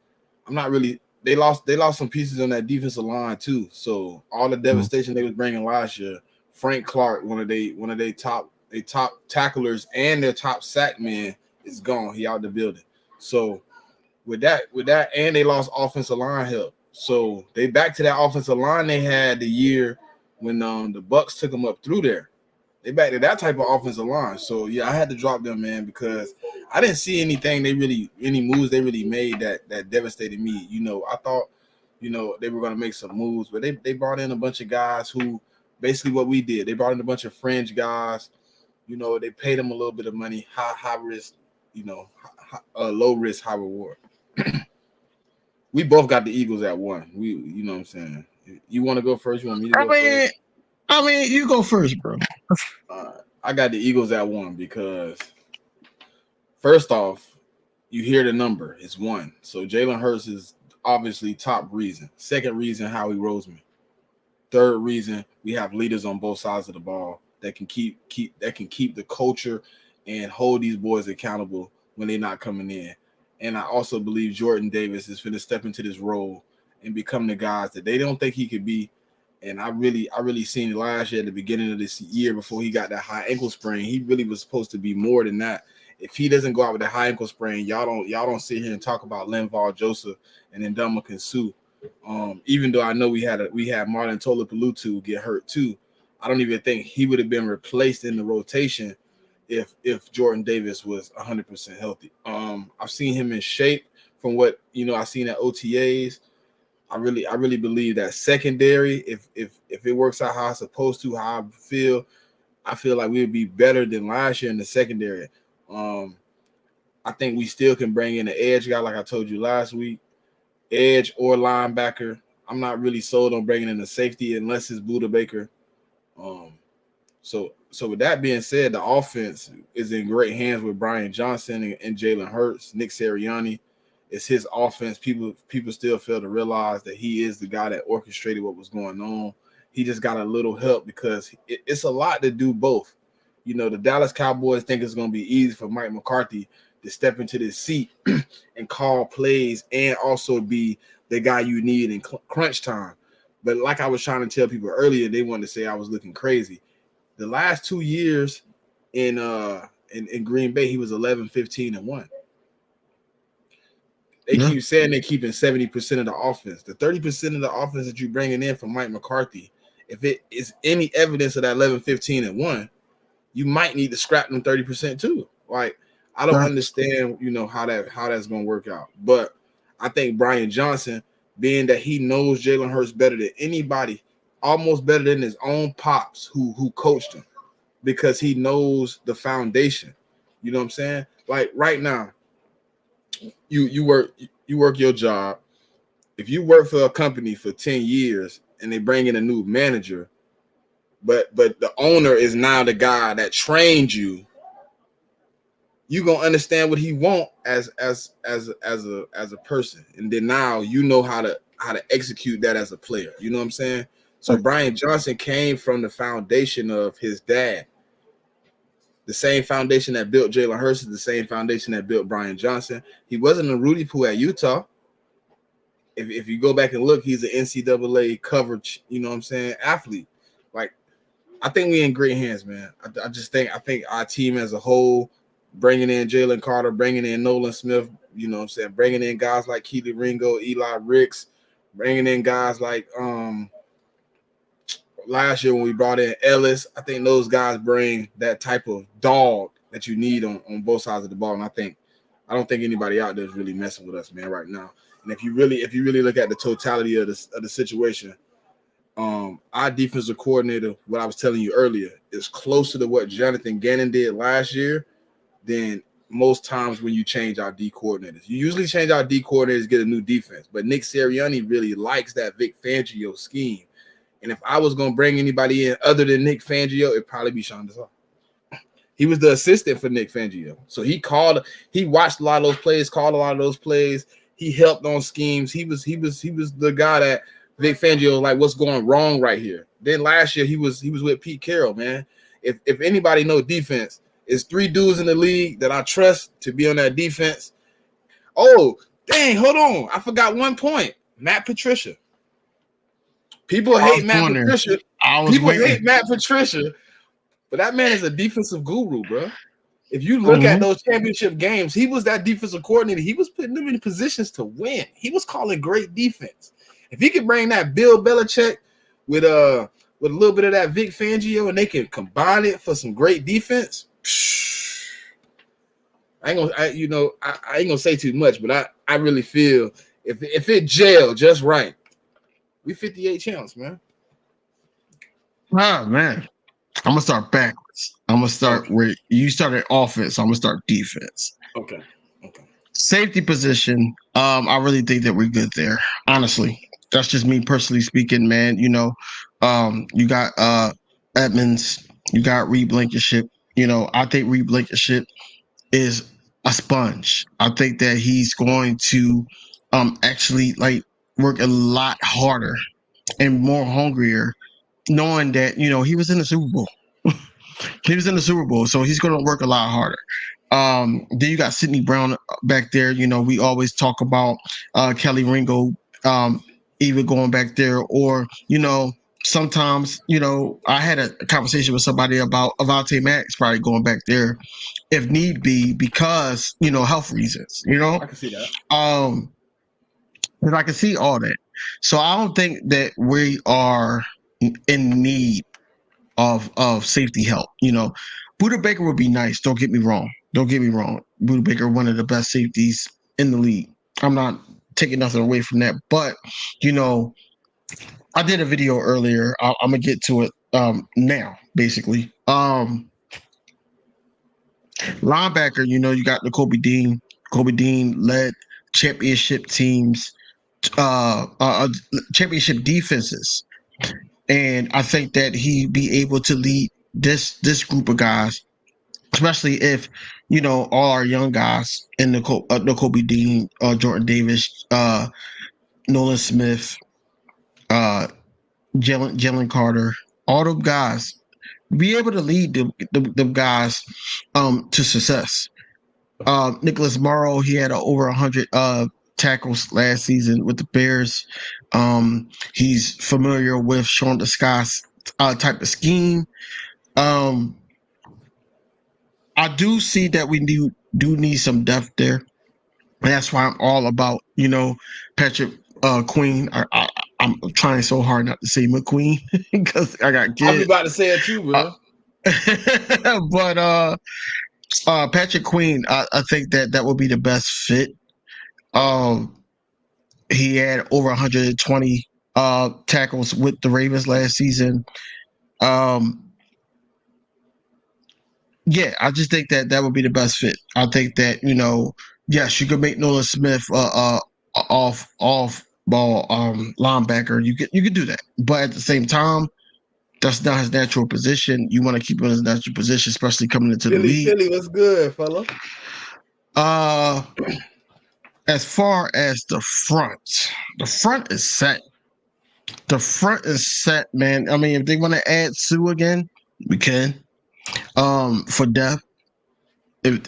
I'm not really. They lost some pieces on that defensive line too. So all the devastation they was bringing last year, Frank Clark, one of they top tacklers and their top sack man is gone. He out the building. So with that, and they lost offensive line help. So they back to that offensive line they had the year when the Bucks took them up through there. They back to that type of offensive line. So yeah, I had to drop them, man, because I didn't see any moves they really made that devastated me. I thought, they were gonna make some moves, but they brought in a bunch of guys who basically what we did. They brought in a bunch of fringe guys. They paid them a little bit of money, high risk, low risk, high reward. We both got the Eagles at 1. You know what I'm saying? You want to go first? You want me to go first? I mean, you go first, bro. I got the Eagles at 1 because first off, you hear the number. It's 1. So Jalen Hurts is obviously top reason. Second reason, Howie Roseman. Third reason, we have leaders on both sides of the ball that can keep the culture and hold these boys accountable when they're not coming in. And I also believe Jordan Davis is going to step into this role and become the guys that they don't think he could be. And I really seen last year at the beginning of this year before he got that high ankle sprain, he really was supposed to be more than that. If he doesn't go out with a high ankle sprain, y'all don't sit here and talk about Linval Joseph and then Ndamukong Suh. Even though I know we had Marlon Tolopolutu get hurt too, I don't even think he would have been replaced in the rotation if Jordan Davis was 100% healthy. I've seen him in shape from what I've seen at OTAs. I really believe that secondary, if it works out how it's supposed to, how I feel like we would be better than last year in the secondary. I think we still can bring in an edge guy, like I told you last week, edge or linebacker. I'm not really sold on bringing in a safety unless it's Buda Baker. So with that being said, the offense is in great hands with Brian Johnson and Jalen Hurts. Nick Sirianni, it's his offense. People still fail to realize that he is the guy that orchestrated what was going on. He just got a little help because it's a lot to do both. The Dallas Cowboys think it's going to be easy for Mike McCarthy to step into this seat and call plays and also be the guy you need in crunch time. But like I was trying to tell people earlier, they wanted to say I was looking crazy. The last 2 years in Green Bay, he was 11-15-1. They keep saying they're keeping 70% of the offense. The 30% of the offense that you're bringing in from Mike McCarthy, if it is any evidence of that 11-15-1, you might need to scrap them 30% too. Like, I don't understand, how that's going to work out. But I think Brian Johnson, being that he knows Jalen Hurts better than anybody, almost better than his own pops who coached him, because he knows the foundation. You know what I'm saying? Like right now, you work your job. If you work for a company for 10 years and they bring in a new manager, but the owner is now the guy that trained you, you're gonna understand what he want as a person. And then now you know how to execute that as a player. You know what I'm saying? So Brian Johnson came from the foundation of his dad. The same foundation that built Jalen Hurts is the same foundation that built Brian Johnson. He wasn't a Rudy Poo at Utah. If you go back and look, he's an NCAA coverage, athlete. Like, I think we're in great hands, man. I think our team as a whole, bringing in Jalen Carter, bringing in Nolan Smith, bringing in guys like Keely Ringo, Eli Ricks, bringing in guys like last year when we brought in Ellis. I think those guys bring that type of dog that you need on both sides of the ball. And I don't think anybody out there is really messing with us, man, right now. And if you really look at the totality of the situation, our defensive coordinator, what I was telling you earlier, is closer to what Jonathan Gannon did last year than most times when you change our D coordinators. You usually change our D coordinators, get a new defense, but Nick Sirianni really likes that Vic Fangio scheme. And if I was going to bring anybody in other than Nick Fangio, it'd probably be Sean Desai. He was the assistant for Nick Fangio. So he watched a lot of those plays, called a lot of those plays. He helped on schemes. He was the guy that Vic Fangio like, what's going wrong right here. Then last year he was with Pete Carroll, man. If anybody knows defense, it's 3 dudes in the league that I trust to be on that defense. Oh, dang, hold on. I forgot one point. Matt Patricia. People hate Matt Patricia. People hate Matt Patricia, but that man is a defensive guru, bro. If you look at those championship games, he was that defensive coordinator. He was putting them in positions to win. He was calling great defense. If he could bring that Bill Belichick with a little bit of that Vic Fangio, and they can combine it for some great defense, I ain't gonna say too much, but I really feel if it gel just right, we 58 champs, man. Oh man, I'm gonna start backwards. I'm gonna start where you started offense. I'm gonna start defense. Okay. Safety position. I really think that we're good there. Honestly, that's just me personally speaking, man. You got Edmonds, you got Reed Blankenship. I think Reed Blankenship is a sponge. I think that he's going to actually like work a lot harder and more hungrier, knowing that he was in the Super Bowl. He was in the Super Bowl, so he's going to work a lot harder. Then you got Sidney Brown back there. We always talk about Kelly Ringo even going back there, or sometimes I had a conversation with somebody about Avonte Maddox probably going back there if need be, because health reasons. I can see that. And I can see all that. So I don't think that we are in need of safety help. Buda Baker would be nice. Don't get me wrong. Buda Baker, one of the best safeties in the league. I'm not taking nothing away from that, but I did a video earlier. I'm gonna get to it now. Basically, linebacker. You got Kobe Dean. Kobe Dean led championship teams, championship defenses. And I think that he'd be able to lead this group of guys, especially if all our young guys in the Kobe Dean, Jordan Davis, Nolan Smith, Jalen Carter, all those guys, be able to lead them guys to success. Nicholas Morrow, he had over 100 tackles last season with the Bears. He's familiar with Sean Desai's type of scheme. I do see that we do need some depth there. And that's why I'm all about, Patrick Queen. I'm trying so hard not to say McQueen because I got kids. I was about to say it too, bro. But Patrick Queen, I think that would be the best fit. He had over 120 tackles with the Ravens last season. Yeah, I just think that would be the best fit. I think that yes, you could make Nolan Smith off ball linebacker. You could do that, but at the same time, that's not his natural position. You want to keep him in his natural position, especially coming into the league. Philly, what's good, fella? As far as the front is set. The front is set, man. I mean, if they want to add Sue again, we can. For depth, if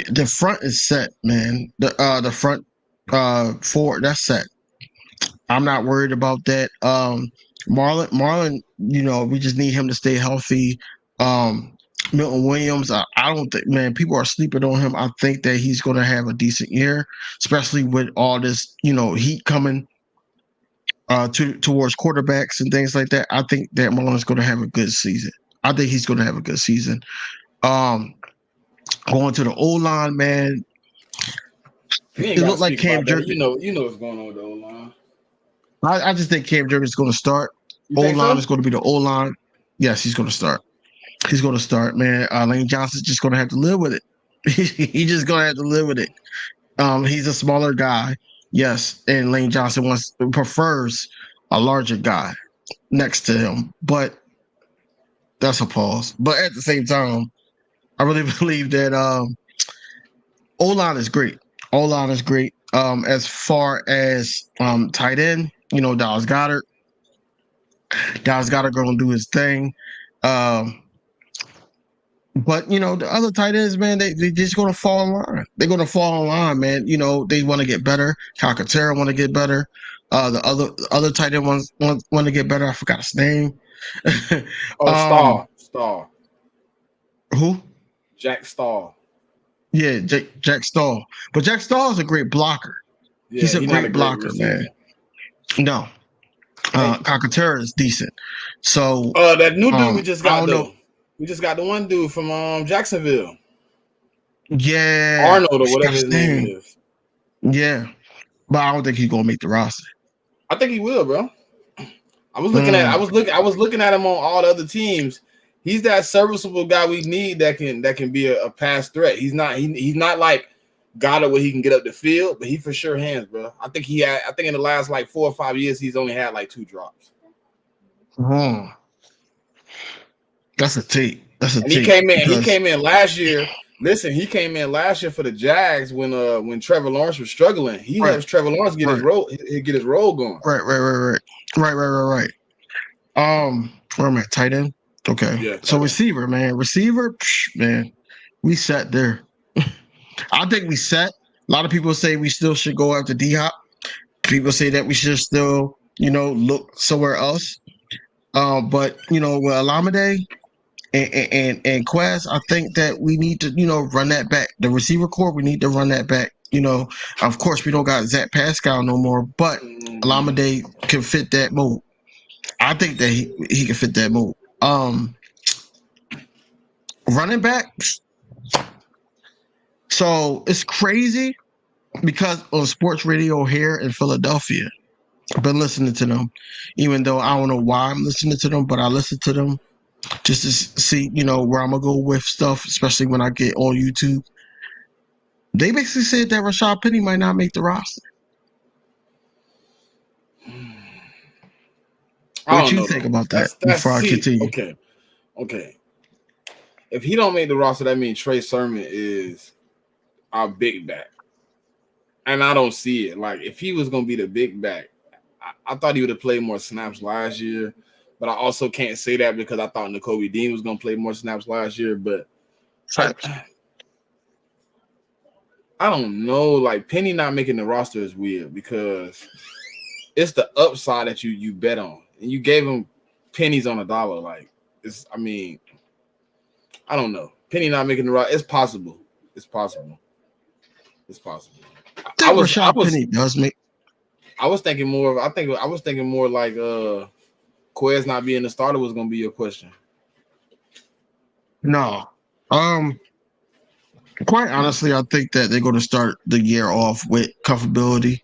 the front is set, man. The front four, that's set. I'm not worried about that. Marlon, we just need him to stay healthy. Milton Williams, I don't think, man, people are sleeping on him. I think that he's going to have a decent year, especially with all this, heat coming towards quarterbacks and things like that. I think that Marlon's going to have a good season. Going to the O-line, man. It looked like Cam Jerkins. You know what's going on with the O-line. I just think Cam Jerkins is going to start. O-line is going to be the O-line. Yes, he's going to start. He's going to start, man. Lane Johnson's just going to have to live with it. He's just going to have to live with it. He's a smaller guy, yes, and Lane Johnson prefers a larger guy next to him. But that's a pause. But at the same time, I really believe that O-line is great. O-line is great. As far as tight end, Dallas Goedert. Dallas Goedert going to do his thing. But the other tight ends, man, they just gonna fall in line. They're gonna fall in line, man. They want to get better. Calcaterra want to get better. The other tight end want to get better. I forgot his name. Stahl. Who? Jack Stahl. Yeah, Jack Stahl. But Jack Stahl is a great blocker. Yeah, he's a great blocker, man. No. Calcaterra is decent. So that new dude we just got though. We just got the one dude from Jacksonville. Yeah. Arnold or whatever his name is. Yeah. But I don't think he's gonna make the roster. I think he will, bro. I was looking at him on all the other teams. He's that serviceable guy we need that can be a pass threat. He's not like Goddard where he can get up the field, but he for sure hands, bro. I think in the last like 4 or 5 years he's only had like 2 drops. That's a tape. He came in last year. Listen, he came in last year for the Jags when Trevor Lawrence was struggling. He helps Trevor Lawrence get his role going. Right. Where am I? Tight end. Okay. Yeah. So receiver, man. Man. We set there. I think we set. A lot of people say we still should go after D-Hop. People say that we should still, look somewhere else. But with Olamide and Quez, I think that we need to, run that back. The receiver core, we need to run that back. Of course, we don't got Zach Pascal no more, but Olamide can fit that mold. I think that he can fit that mold. Running back. So it's crazy because on sports radio here in Philadelphia, I've been listening to them, even though I don't know why I'm listening to them, but I listen to them just to see, where I'm going to go with stuff, especially when I get on YouTube. They basically said that Rashad Penny might not make the roster. What do you think about that before I continue? Okay. If he don't make the roster, that means Trey Sermon is our big back. And I don't see it. Like, if he was going to be the big back, I thought he would have played more snaps last year. But I also can't say that because I thought Nakobe Dean was going to play more snaps last year. But I don't know. Like, Penny not making the roster is weird because it's the upside that you bet on. And you gave him pennies on a dollar. Like, I don't know. Penny not making the roster. It's possible. I was thinking more like Quez not being the starter was going to be your question. No. Quite honestly, I think that they're going to start the year off with comfortability.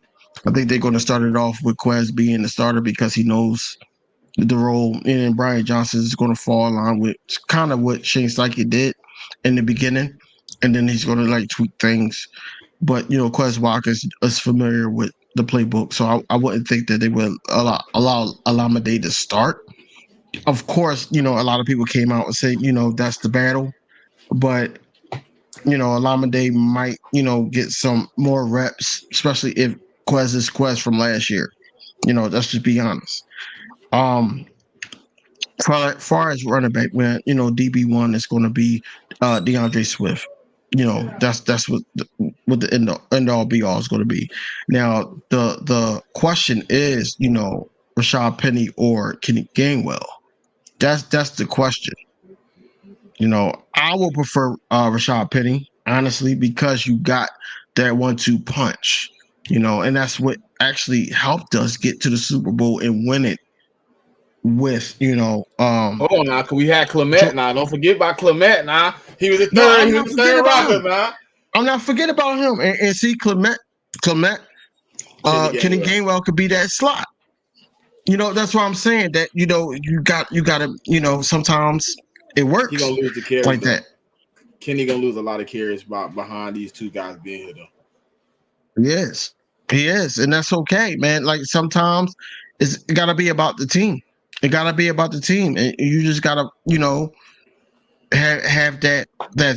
I think they're going to start it off with Quez being the starter because he knows the role, and Brian Johnson is going to fall in line with kind of what Shane Steichen did in the beginning, and then he's going to tweak things. But Quez Walker is familiar with the playbook, so I wouldn't think that they would allow Olamide to start. Of course, a lot of people came out and said that's the battle, but Olamide might get some more reps, especially if Quez is Quez from last year. Let's just be honest. Far as running back, man, DB1 is going to be DeAndre Swift. That's what the end all be all is going to be. Now the question is, Rashad Penny or Kenny Gainwell. That's the question. I will prefer Rashad Penny, honestly, because you got that 1-2 punch. And that's what actually helped us get to the Super Bowl and win it. With hold on now, cause we had Clement now. Don't forget about Clement now. He was a third. He was the third rocker now. I'm not forgetting about him. And see Clement. Kenny Gainwell could be that slot. That's why I'm saying that. You gotta. Sometimes it works. He gonna lose the carries like though. that. Kenny gonna lose a lot of carries behind these two guys being here though. Yes, he is, and that's okay, man. Like sometimes it gotta be about the team. It gotta be about the team, and you just gotta, have that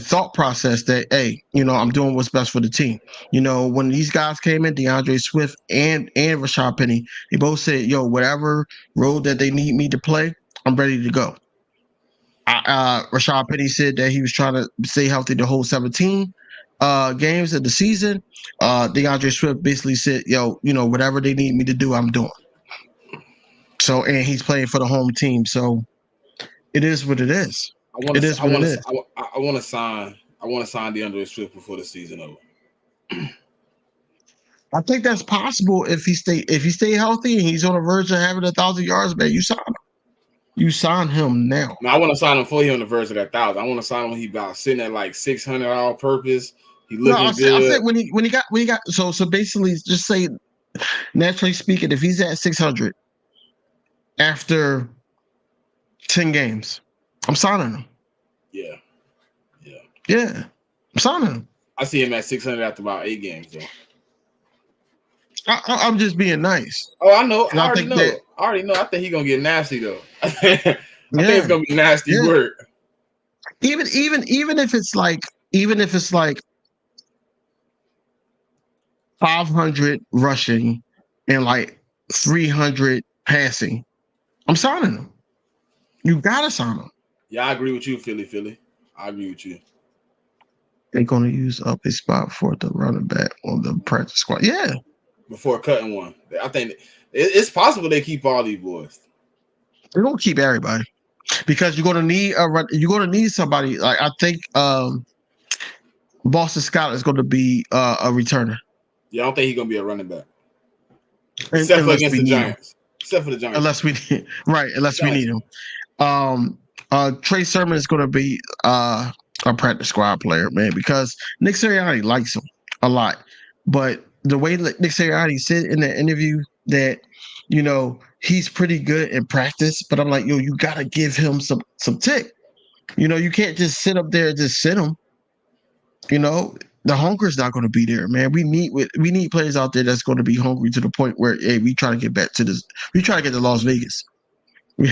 thought process that, hey, I'm doing what's best for the team. When these guys came in, DeAndre Swift and Rashad Penny, they both said, yo, whatever role that they need me to play, I'm ready to go. Rashad Penny said that he was trying to stay healthy the whole 17 games of the season. DeAndre Swift basically said, yo, whatever they need me to do, I'm doing. So, and he's playing for the home team. So it is what it is. I want to sign DeAndre Swift before the season over. I think that's possible if he stay healthy and he's on the verge of having 1,000 yards, man. You sign him. You sign him now. No, I want to sign him before he on the verge of that 1,000. I want to sign him when he about sitting at like 600 all purpose. He looking good. I said when he got so basically just say, naturally speaking, if he's at 600 after 10 games, I'm signing him. Yeah, I'm signing him. I see him at 600 after about 8 games though. I'm just being nice. Oh, I know. I already know. I think he's gonna get nasty though. I think it's gonna be nasty work. Even if it's like 500 rushing and like 300 passing, I'm signing him. You gotta sign him. Yeah, I agree with you, Philly. I agree with you. They're gonna use up a spot for the running back on the practice squad. Yeah. Before cutting one, I think it's possible they keep all these boys. They're gonna keep everybody because you're gonna need somebody. Like I think Boston Scott is gonna be a returner. Yeah, I don't think he's gonna be a running back. Except for against the Giants. Except for the Giants. Unless we need him. Trey Sermon is gonna be a practice squad player, man, because Nick Sirianni likes him a lot, but the way Nick Sirianni said in the interview that, he's pretty good in practice, but I'm like, yo, you got to give him some tick. You can't just sit up there and just sit him. The hunger's not going to be there, man. We need players out there that's going to be hungry to the point where, hey, we try to get back to this. We try to get to Las Vegas.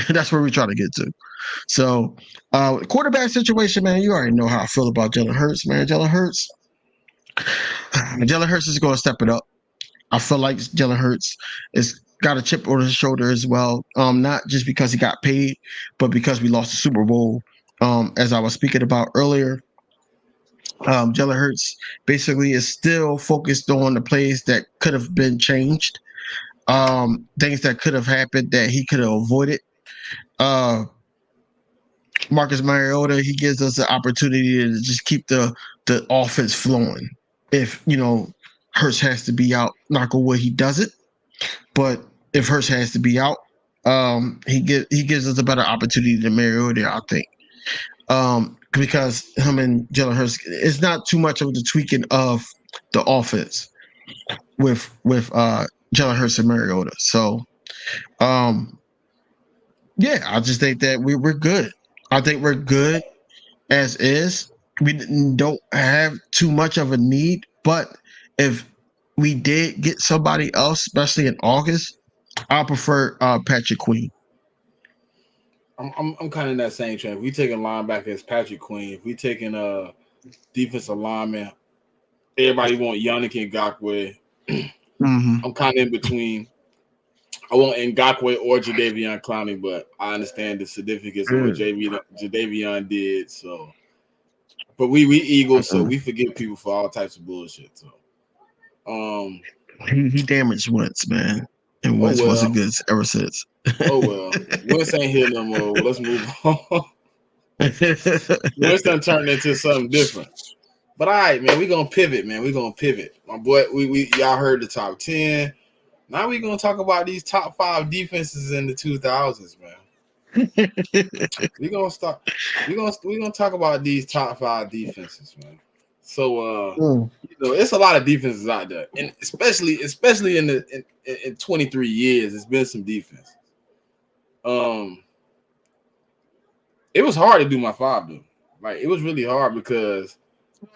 That's where we're trying to get to. So, quarterback situation, man, you already know how I feel about Jalen Hurts, man. Jalen Hurts is going to step it up. I feel like Jalen Hurts is got a chip on his shoulder as well. Not just because he got paid, but because we lost the Super Bowl. As I was speaking about earlier, Jalen Hurts basically is still focused on the plays that could have been changed, things that could have happened that he could have avoided. Marcus Mariota, he gives us the opportunity to just keep the offense flowing. If Hurts has to be out, knock on wood, he does it. But if Hurts has to be out, he gives us a better opportunity than Mariota, I think. Because him and Jalen Hurts, it's not too much of the tweaking of the offense with Jalen Hurts and Mariota. So, I just think that we're good. I think we're good as is. We don't have too much of a need, but if we did get somebody else, especially in August, I prefer Patrick Queen. I'm kind of in that same trend. If we taking linebacker as Patrick Queen, if we taking defensive lineman, everybody want Yannick Ngakoue. I'm kind of in between. I want Ngakoue or Jadeveon Clowney, but I understand the significance of what Jadeveon did. So, but we Eagles, so we forgive people for all types of bullshit. So, he damaged Wentz, man, and Wentz wasn't good ever since. Oh well, Wentz ain't here no more. Let's move on. Wentz done turned into something different. But all right, man, we gonna pivot, man. We gonna pivot, my boy. We y'all heard the top 10. Now we gonna talk about these top 5 defenses in the 2000s, man. we gonna talk about these top 5 defenses, man. So it's a lot of defenses out there, and especially in 23 years, it's been some defense. It was hard to do my 5 though. Like it was really hard because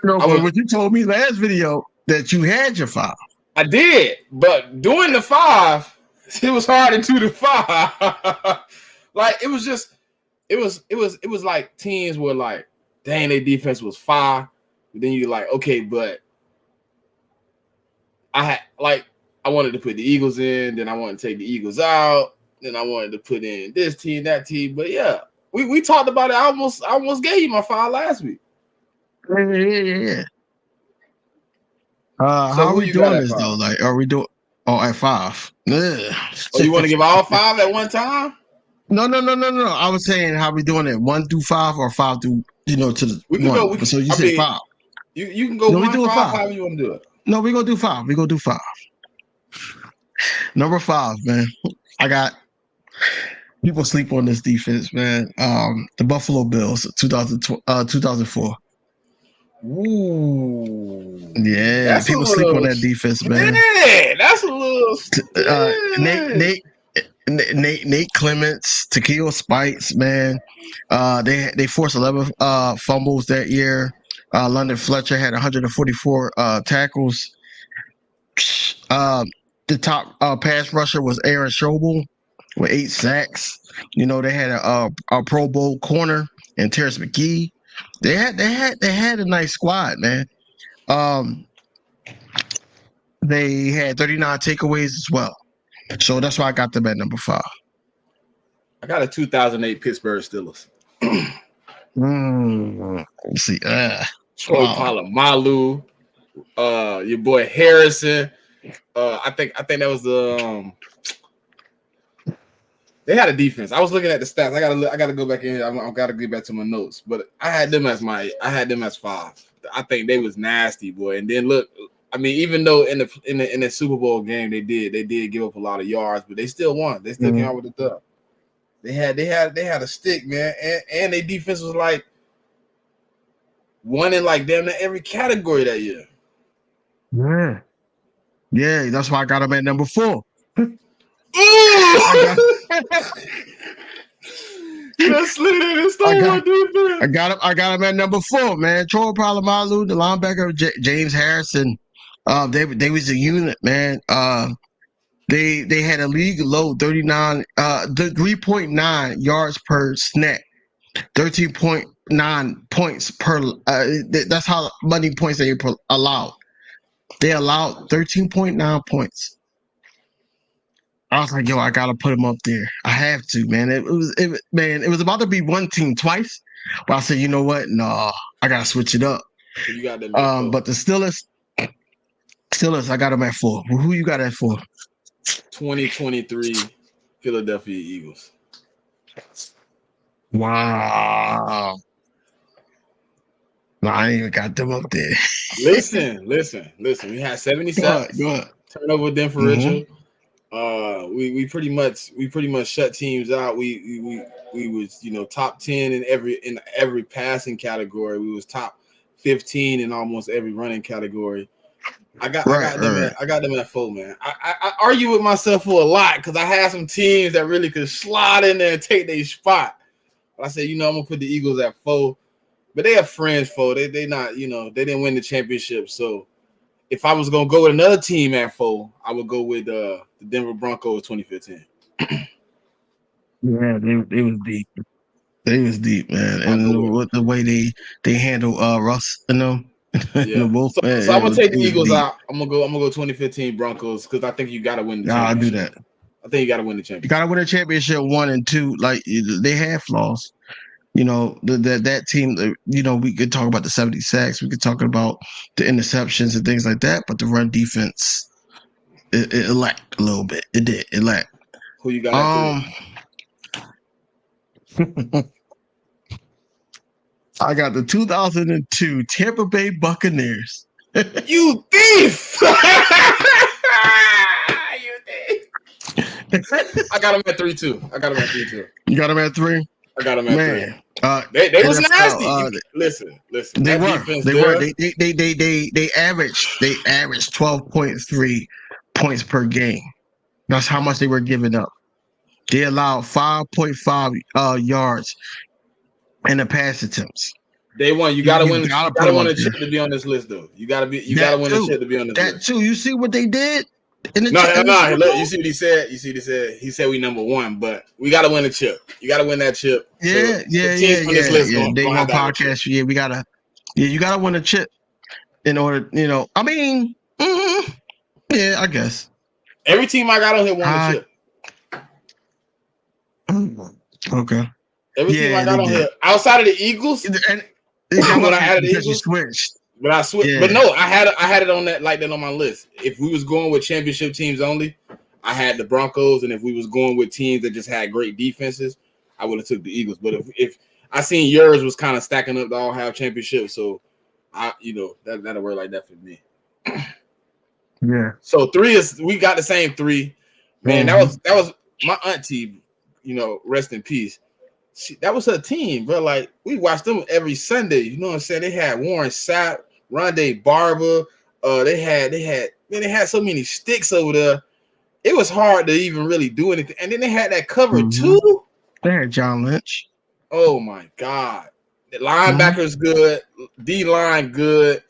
what you told me last video that you had your 5. I did, but doing the 5, it was hard to do the 5. Like it was just, it was like teams were like, dang, their defense was 5. But then you're like, okay, but I wanted to put the Eagles in, then I wanted to take the Eagles out, then I wanted to put in this team, that team. But yeah, we talked about it. I almost gave you my 5 last week. Yeah. How are we doing this though? Like, are we doing at 5? Oh, you want to give all 5 at one time? No. I was saying how we doing it 1 through 5 or 5 through to the we can 1. Go. So you said 5. You can go 1 5. However you want to do it. No, we gonna do 5. We gonna do 5. Number 5, man. I got people sleep on this defense, man. The Buffalo Bills, 2004. Ooh. Yeah, that's people sleep on that defense, man. Yeah, that's a little. Nate Clements, Takeo Spikes, man. They forced 11 fumbles that year. London Fletcher had 144 tackles. The top pass rusher was Aaron Schobel with 8 sacks. You know, they had a Pro Bowl corner and Terrence McGee. They had a nice squad, man. They had 39 takeaways as well. So that's why I got them at number 5. I got a 2008 Pittsburgh Steelers. Let's see. Troy Polamalu, your boy Harrison. I think that was the. They had a defense. I was looking at the stats. I gotta go back in. I gotta get back to my notes. But I had them as 5. I think they was nasty, boy. And then look, I mean, even though in the Super Bowl game they did give up a lot of yards, but they still won. They still came out with the dub. They had a stick, man, and their defense was like won in like damn near every category that year. Yeah, that's why I got them at number 4. I got him at number 4, man. Troy Polamalu, the linebacker, James Harrison. They was a unit, man. They had a league low 3.9 yards per snap, 13.9 points per. That's how many points they allowed. They allowed 13.9 points. I was like, yo, I gotta put him up there. I have to, man. It was about to be one team twice, but I said, you know what? No, I gotta switch it up. You got them but the Steelers, I got them at 4. Who you got at 4? 2023 Philadelphia Eagles. Wow. No, I ain't even got them up there. Listen. We had 70 sacks. Turnover differential. We pretty much shut teams out. We was top 10 in every passing category. We was top 15 in almost every running category. I got them at 4, man. I argue with myself for a lot because I had some teams that really could slide in there and take their spot. But I said, I'm gonna put the Eagles at 4. But they have friends 4. They not, they didn't win the championship. So if I was gonna go with another team at 4, I would go with the Denver Broncos 2015. Yeah, they was deep. They was deep, man. And with the way they handle Russ, Yeah. So I'm gonna take the Eagles out. I'm gonna go 2015 Broncos because I think you gotta win the championship. I'll do that. I think you gotta win the championship. You gotta win a championship 1 and 2. Like they have flaws. That team, we could talk about the 70 sacks. We could talk about the interceptions and things like that. But the run defense, it lacked a little bit. It did. It lacked. Who you got? I got the 2002 Tampa Bay Buccaneers. You thief! You thief! I got them at 3 too. You got them at 3? I got them at 3. They was nasty. Listen. They were. They averaged 12.3 points per game. That's how much they were giving up. They allowed 5.5 yards in the pass attempts. Day one, you gotta win. You put gotta them win up a chip there. to be on this list, though. You gotta That win a too. chip to be on this That list. too. You see what they did in the No, Super look, Bowl? you see what he said. You see what he said. He said we number one, but we gotta win a chip. You gotta win that chip. Yeah, So the teams on this list gonna Day one have to have a chip. podcast. Yeah, you gotta win a chip in order. I mean, yeah, I guess. Every team I got on here won a chip. Okay. Every team I got on here, outside of the Eagles, And when I added the because you Eagles, switched. but I switched. Yeah. But no, I had it on that on my list. If we was going with championship teams only, I had the Broncos, and if we was going with teams that just had great defenses, I would have took the Eagles. But if I seen yours was kind of stacking up to all have championships, so that'll work like that for me. Yeah. So we got the same 3. Man, that was my auntie. Rest in peace. That was her team, bro. Like, we watched them every Sunday. You know what I'm saying? They had Warren Sapp, Rondé Barber. They had so many sticks over there. It was hard to even really do anything. And then they had that cover too. They had John Lynch. Oh my God. The linebackers good. D line good.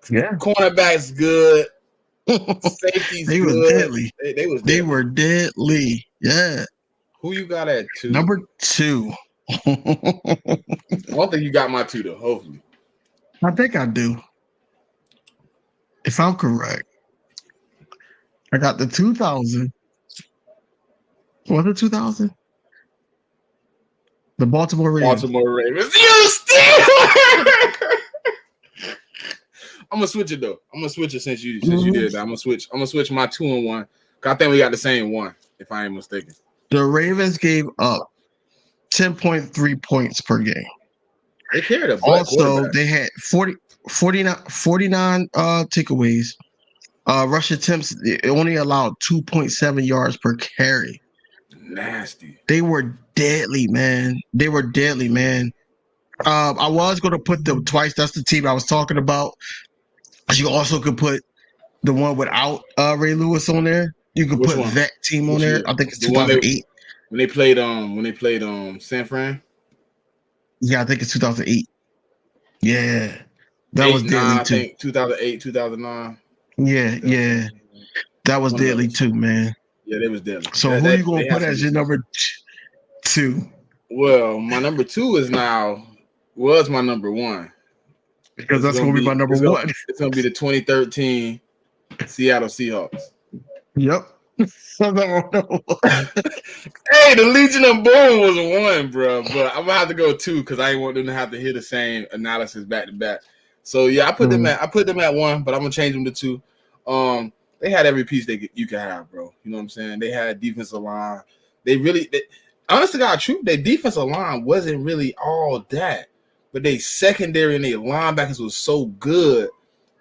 Yeah. Cornerbacks good. Safeties they good. Was deadly. They were deadly. Yeah. Who you got at 2? Number 2. I don't think you got my 2 though. Hopefully. I think I do. If I'm correct. I got the 2000. Was it 2000? The Baltimore Ravens. You still. I'm gonna switch it though. I'm gonna switch it since you did that. I'm gonna switch my 2 and 1. I think we got the same one, if I ain't mistaken. The Ravens gave up 10.3 points per game. They carried a Also, they had 49 takeaways. Rush attempts, they only allowed 2.7 yards per carry. Nasty. They were deadly, man. I was going to put them twice. That's the team I was talking about. You also could put the one without Ray Lewis on there. You could put that team on there. I think it's 2008. When they played San Fran? Yeah, I think it's 2008. Yeah. That was deadly too. I think 2008, 2009. Yeah. That was deadly too, man. Yeah, they was deadly. So who you gonna put as your number 2? Well, my number 2 was my number 1. Because that's gonna be my number 1. It's gonna be the 2013 Seattle Seahawks. Yep. Hey, the Legion of Boom was 1, bro. But I'm gonna have to go 2 because I ain't want them to have to hear the same analysis back to back. So yeah, I put them at 1, but I'm gonna change them to 2. They had every piece you could have, bro. You know what I'm saying? They had defensive line. Honestly, God, true. Their defensive line wasn't really all that, but they secondary and their linebackers was so good.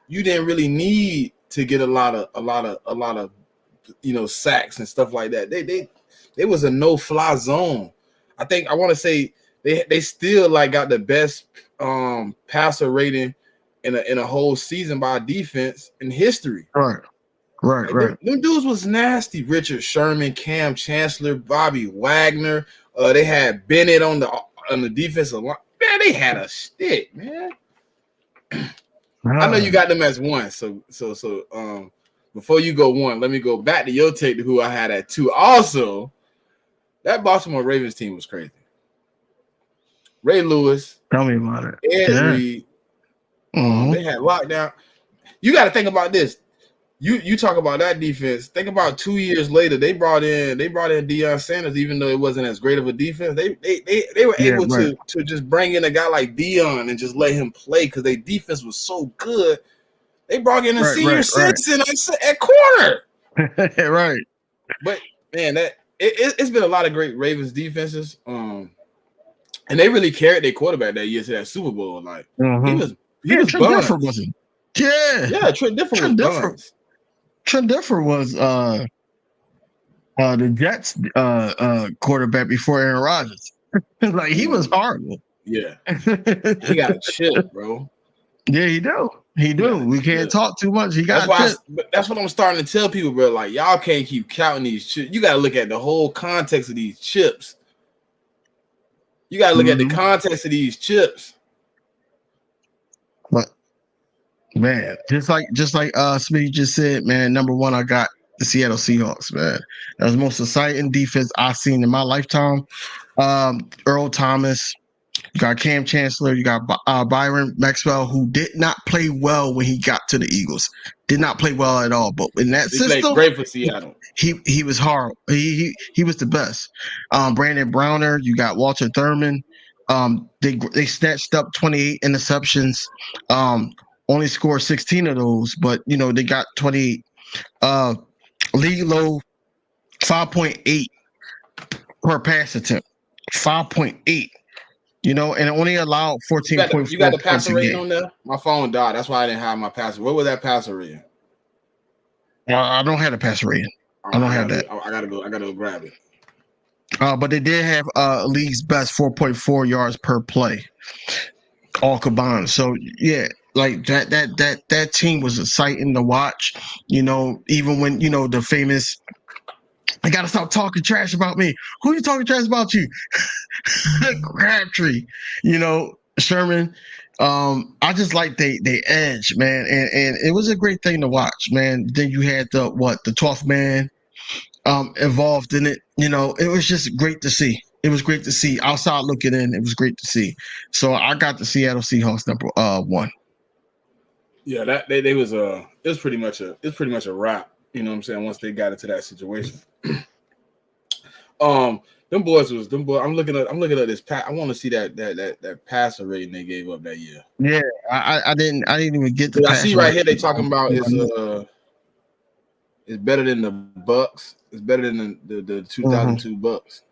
You didn't really need to get a lot of sacks and stuff like that. They was a no-fly zone. I want to say they still got the best passer rating in a whole season by defense in history. Right. Them dudes was nasty. Richard Sherman, Cam Chancellor, Bobby Wagner. They had Bennett on the defensive line. Man, they had a stick, man. I know you got them as 1. So before you go 1, let me go back to your take to who I had at 2. Also, that Baltimore Ravens team was crazy. Ray Lewis. Tell me about it. Ed Reed. They had lockdown. You got to think about this. You talk about that defense. Think about 2 years later, they brought in Deion Sanders, even though it wasn't as great of a defense. They were able to just bring in a guy like Deion and just let him play because their defense was so good. They brought in a senior citizen at corner. Right. But man, it's been a lot of great Ravens defenses. And they really carried their quarterback that year to that Super Bowl. Like he was Trent Difford wasn't. Yeah, Trent Difford was Trent Difford was the Jets quarterback before Aaron Rodgers. He was horrible. Yeah. He got a chip, bro. Yeah, he do. He do. We can't talk too much. He got that's what I'm starting to tell people, bro. Like, y'all can't keep counting these chips. You got to look at the whole context of these chips. You got to look at the context of these chips. But man, just like Smitty just said, man. Number one, I got the Seattle Seahawks. Man, that was the most exciting defense I've seen in my lifetime. Earl Thomas. You got Cam Chancellor. You got Byron Maxwell, who did not play well when he got to the Eagles. Did not play well at all. But in that system, played great for Seattle. He was horrible. He was the best. Brandon Browner. You got Walter Thurman. They snatched up 28 interceptions. Only scored 16 of those, but they got 28. League low 5.8 per pass attempt. 5.8. And only allowed 14.4. You got the passer rating on there? My phone died. That's why I didn't have my passer. What was that passer rating? I don't have the passer rating. I don't have that. I gotta go grab it. But they did have league's best 4.4 yards per play, all combined. So yeah, like that team was exciting to watch. Even when the famous. I gotta stop talking trash about me. Who are you talking trash about you? Crabtree, Sherman. I just like they edge, man, and it was a great thing to watch, man. Then you had the 12th man involved in it. It was just great to see. It was great to see. Outside looking in, it was great to see. So I got the Seattle Seahawks number 1. Yeah, that it was pretty much a wrap. You know what I'm saying? Once they got into that situation. Them boys. I'm looking at this I want to see that passer rating they gave up that year. Yeah, I didn't even get the I see right here they talking about it's better than the Bucks. It's better than the 2002 Bucks.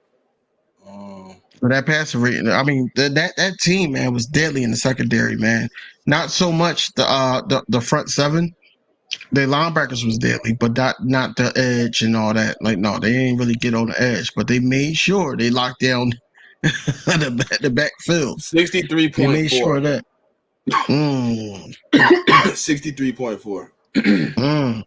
That passer rating, I mean, that team, man, was deadly in the secondary, man. Not so much the front seven. Their linebackers was deadly, but not the edge and all that. Like, no, they didn't really get on the edge, but they made sure they locked down the backfield. 63.4. They made sure of that. 63.4.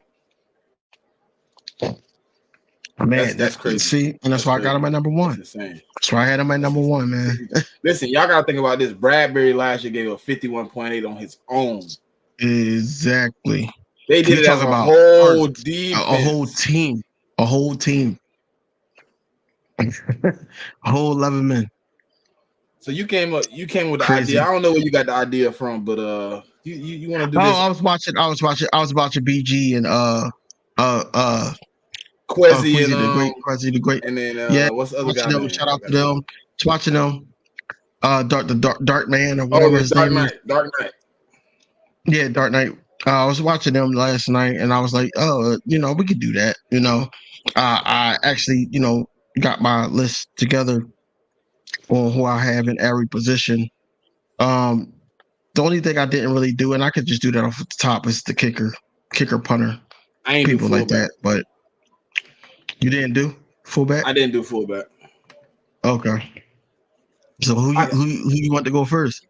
Man, that's crazy. See, and that's why crazy. I got him at number 1. That's insane. That's why I had him at number 1, man. Listen, y'all gotta think about this. Bradbury last year gave a 51.8 on his own. Exactly. They did it as a whole defense. A whole team. A whole team. A whole 11 men. So you came with the idea. I don't know where you got the idea from, but you want to do this? I was watching BG and Quezzy the great. And then what's the other guy? Shout out to them. Just watching them. Dark Man or whatever his name is. Dark Knight. Yeah, Dark Knight. I was watching them last night, and I was like, "Oh, we could do that." I actually, got my list together on who I have in every position. The only thing I didn't really do, and I could just do that off the top, is the kicker, punter, I ain't people like that. But you didn't do fullback. I didn't do fullback. Okay. So who you want to go first?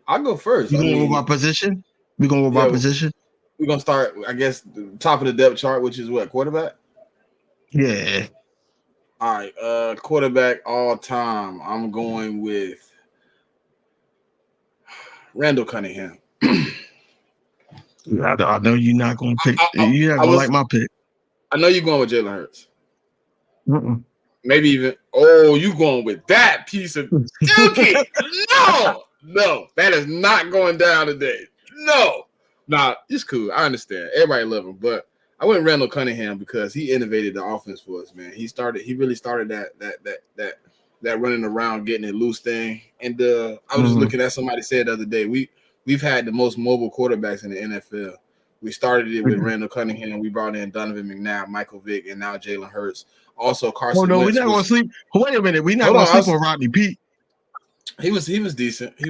I'll go first. You gonna go by position? We gonna go by position? We're gonna start, I guess, the top of the depth chart, which is what, quarterback? Yeah. All right. Quarterback all time. I'm going with Randall Cunningham. I know you're not gonna pick. You're not gonna like my pick. I know you're going with Jalen Hurts. Maybe even. Oh, you going with that piece of dookie? No, that is not going down today. No, nah, it's cool. I understand. Everybody love him, but I went Randall Cunningham because he innovated the offense for us, man. He really started that running around, getting it loose thing. And I was just looking at somebody said the other day, we've had the most mobile quarterbacks in the NFL. We started it with Randall Cunningham. We brought in Donovan McNabb, Michael Vick, and now Jalen Hurts. Also, Carson. Oh no, we're not gonna sleep. Wait a minute, we're not gonna sleep on Rodney Peete. He was decent. He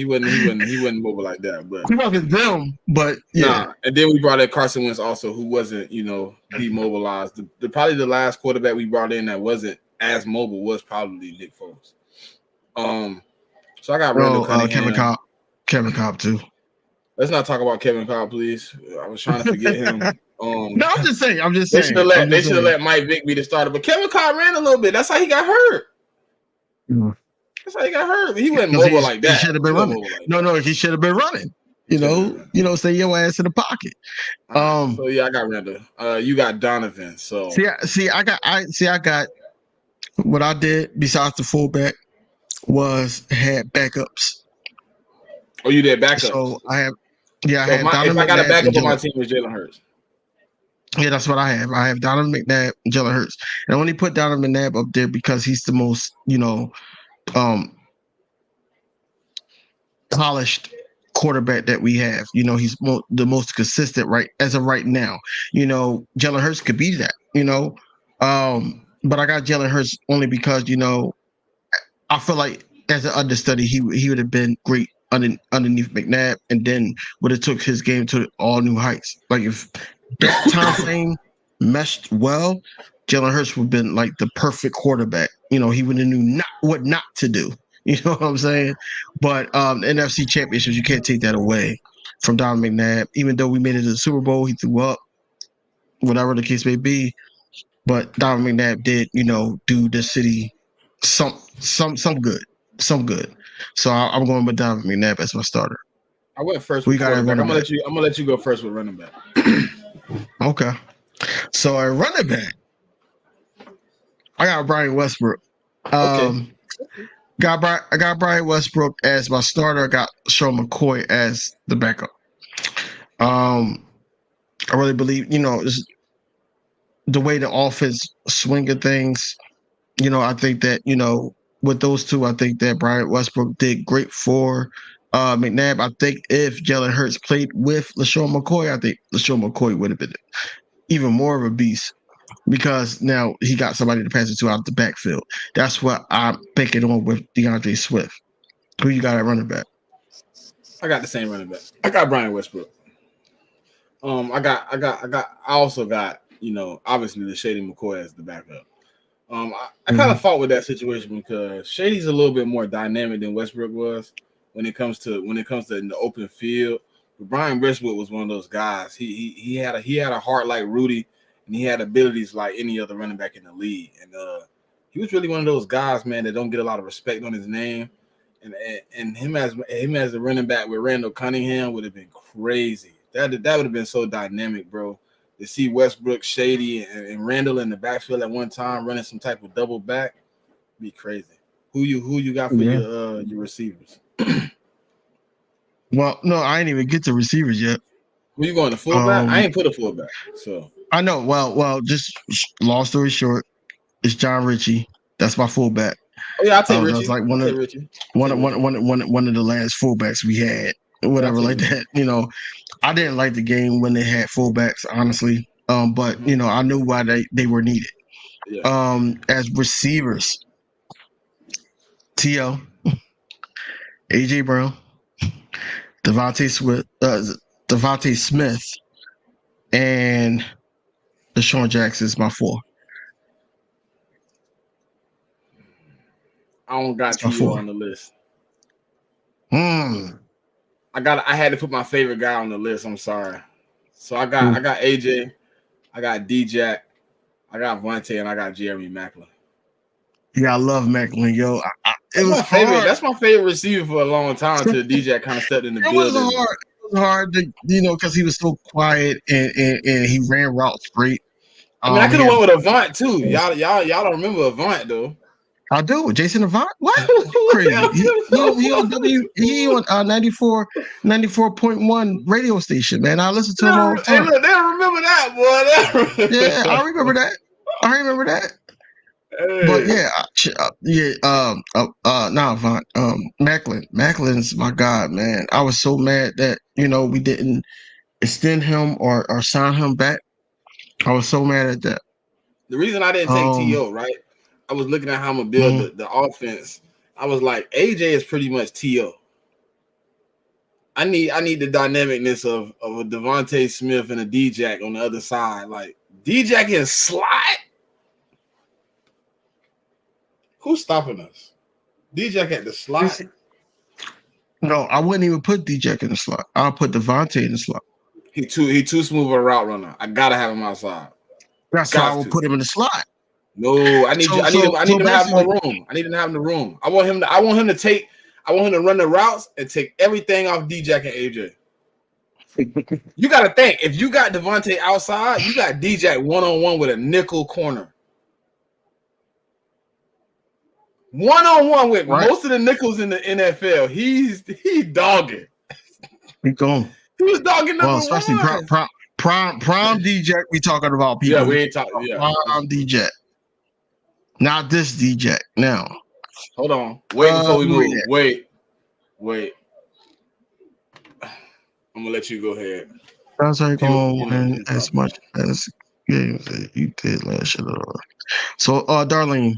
wasn't mobile like that, but he wasn't them. But yeah. Nah. And then we brought in Carson Wentz also, who wasn't demobilized. Probably the last quarterback we brought in that wasn't as mobile was probably Nick Foles. So I got Randall Cunningham. Kevin Cobb too. Let's not talk about Kevin Cobb, please. I was trying to forget him. No, I'm just saying. They should have let Mike Vick be the starter, but Kevin Cobb ran a little bit. That's how he got hurt. That's how he got hurt. He wasn't mobile like that. He should have been running. No, he should have been running. Stay your ass in the pocket. So yeah, I got Randall. You got Donovan. So I got what I did besides the fullback was had backups. Oh, you did backups. So I had if I got a backup on my team, it's Jalen Hurts. Yeah, that's what I have. I have Donovan McNabb and Jalen Hurts. And I only put Donovan McNabb up there because he's the most, polished quarterback that we have. He's the most consistent as of right now. Jalen Hurts could be that, but I got Jalen Hurts only because, I feel like as an understudy, he would have been great underneath McNabb, and then would have took his game to all new heights. Like if that time frame meshed well, Jalen Hurts would have been like the perfect quarterback. He would have knew what not to do. You know what I'm saying? But NFC championships, you can't take that away from Donovan McNabb. Even though we made it to the Super Bowl, he threw up, whatever the case may be. But Donovan McNabb did, do the city some good. So I'm going with Donovan McNabb as my starter. I went first with quarterback. I'm gonna let you go first with running back. Okay. So at running back, I got Brian Westbrook. I got Brian Westbrook as my starter. I got Sean McCoy as the backup. I really believe, the way the offense swinging things, I think that, with those two, I think that Brian Westbrook did great for McNabb. I think if Jalen Hurts played with LaShawn McCoy, I think LaShawn McCoy would have been even more of a beast because now he got somebody to pass it to out the backfield. That's what I'm thinking on with DeAndre Swift. Who you got at running back? I got the same running back. I got Brian Westbrook. I also got, obviously the Shady McCoy as the backup. I kind of fought with that situation because Shady's a little bit more dynamic than Westbrook was when it comes to in the open field. But Brian Westbrook was one of those guys. He had a heart like Rudy, and he had abilities like any other running back in the league. And he was really one of those guys, man, that don't get a lot of respect on his name. And him as a running back with Randall Cunningham would have been crazy. That would have been so dynamic, bro. To see Westbrook, Shady, and Randall in the backfield at one time running some type of double back, be crazy. Who you got for your receivers? Well, no, I ain't even get to receivers yet. Who you going to fullback? I ain't put a fullback, so I know. Well, just long story short, it's John Ritchie. That's my fullback. Oh yeah, I'll take Ritchie. That's like one of the last fullbacks we had, whatever like that. I didn't like the game when they had fullbacks, honestly. But I knew why they were needed. Yeah. As receivers, T.O., A.J. Brown, Devontae Smith, and Deshaun Jackson is my 4. I don't got T.O. on the list. I had to put my favorite guy on the list. I'm sorry. So I got AJ, I got D-Jack, I got Vontae, and I got Jeremy Maclin. Yeah, I love Maclin, yo. That's my favorite receiver for a long time until D-Jack kind of stepped in the building. It was hard to, because he was so quiet and he ran routes great. I mean, I could have went with Avant too. Y'all don't remember Avant though. I do. Jason Avant? What? Crazy. He on 94.1 radio station, man. I listen to him all the time. Hey, look, they don't remember that, boy. Yeah, I remember that. Hey. But Avant. Macklin's my God, man. I was so mad that, we didn't extend him or sign him back. I was so mad at that. The reason I didn't take T.O., right? I was looking at how I'm gonna build the offense. I was like, AJ is pretty much T.O. I need the dynamicness of a Devontae Smith and a D-Jack on the other side. Like D-Jack can slide. Who's stopping us? D-Jack at the slide. No, I wouldn't even put DJ in the slot. I'll put Devontae in the slot. He too smooth of a route runner. I gotta have him outside. That's why I will put him in the slot. No, I need him to have more room. I need him to have the room. I want him to run the routes and take everything off D-Jack and AJ. You got to think, if you got Devontae outside, you got D-Jack one-on-one with a nickel corner. One-on-one with most of the nickels in the NFL. He's dogging. Keep going. He was dogging number especially one. Prime D-Jack, we talking about people. Yeah, we ain't talking. Yeah. Prime D-Jack. Not this D-Jack. Now. Hold on. Wait before we move. Wait. I'm gonna let you go ahead. Sounds like going win as much as games that you did last year. So, Darlene,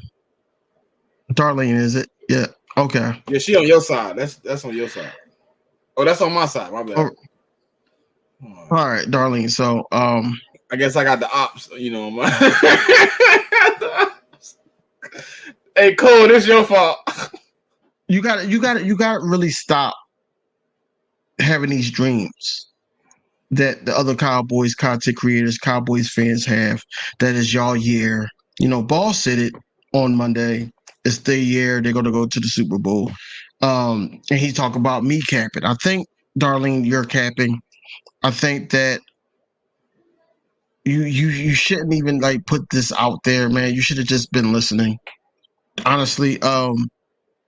is it? Yeah. Okay. Yeah, she on your side. That's on your side. Oh, that's on my side. My bad. All right, Darlene. So, I guess I got the ops. You know, my. Hey, Cole, this your fault. You got to really stop having these dreams that the other Cowboys content creators, Cowboys fans have. That is y'all year. You know, Ball said it on Monday. It's their year. They're going to go to the Super Bowl. And he talked about me capping. I think, Darlene, you're capping. I think that you shouldn't even like put this out there, man. You should have just been listening. Honestly, I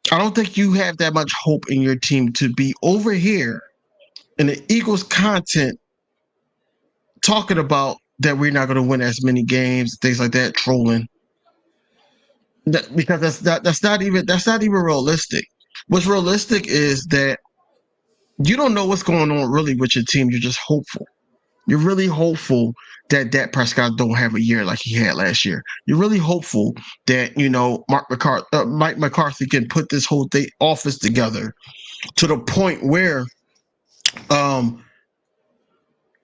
don't think you have that much hope in your team to be over here in the Eagles content talking about that we're not going to win as many games, things like that, trolling. Because that's not even realistic. What's realistic is that you don't know what's going on really with your team. You're just hopeful. You're really hopeful that Dak Prescott don't have a year like he had last year. You're really hopeful that, you know, Mike McCarthy can put this whole office together to the point where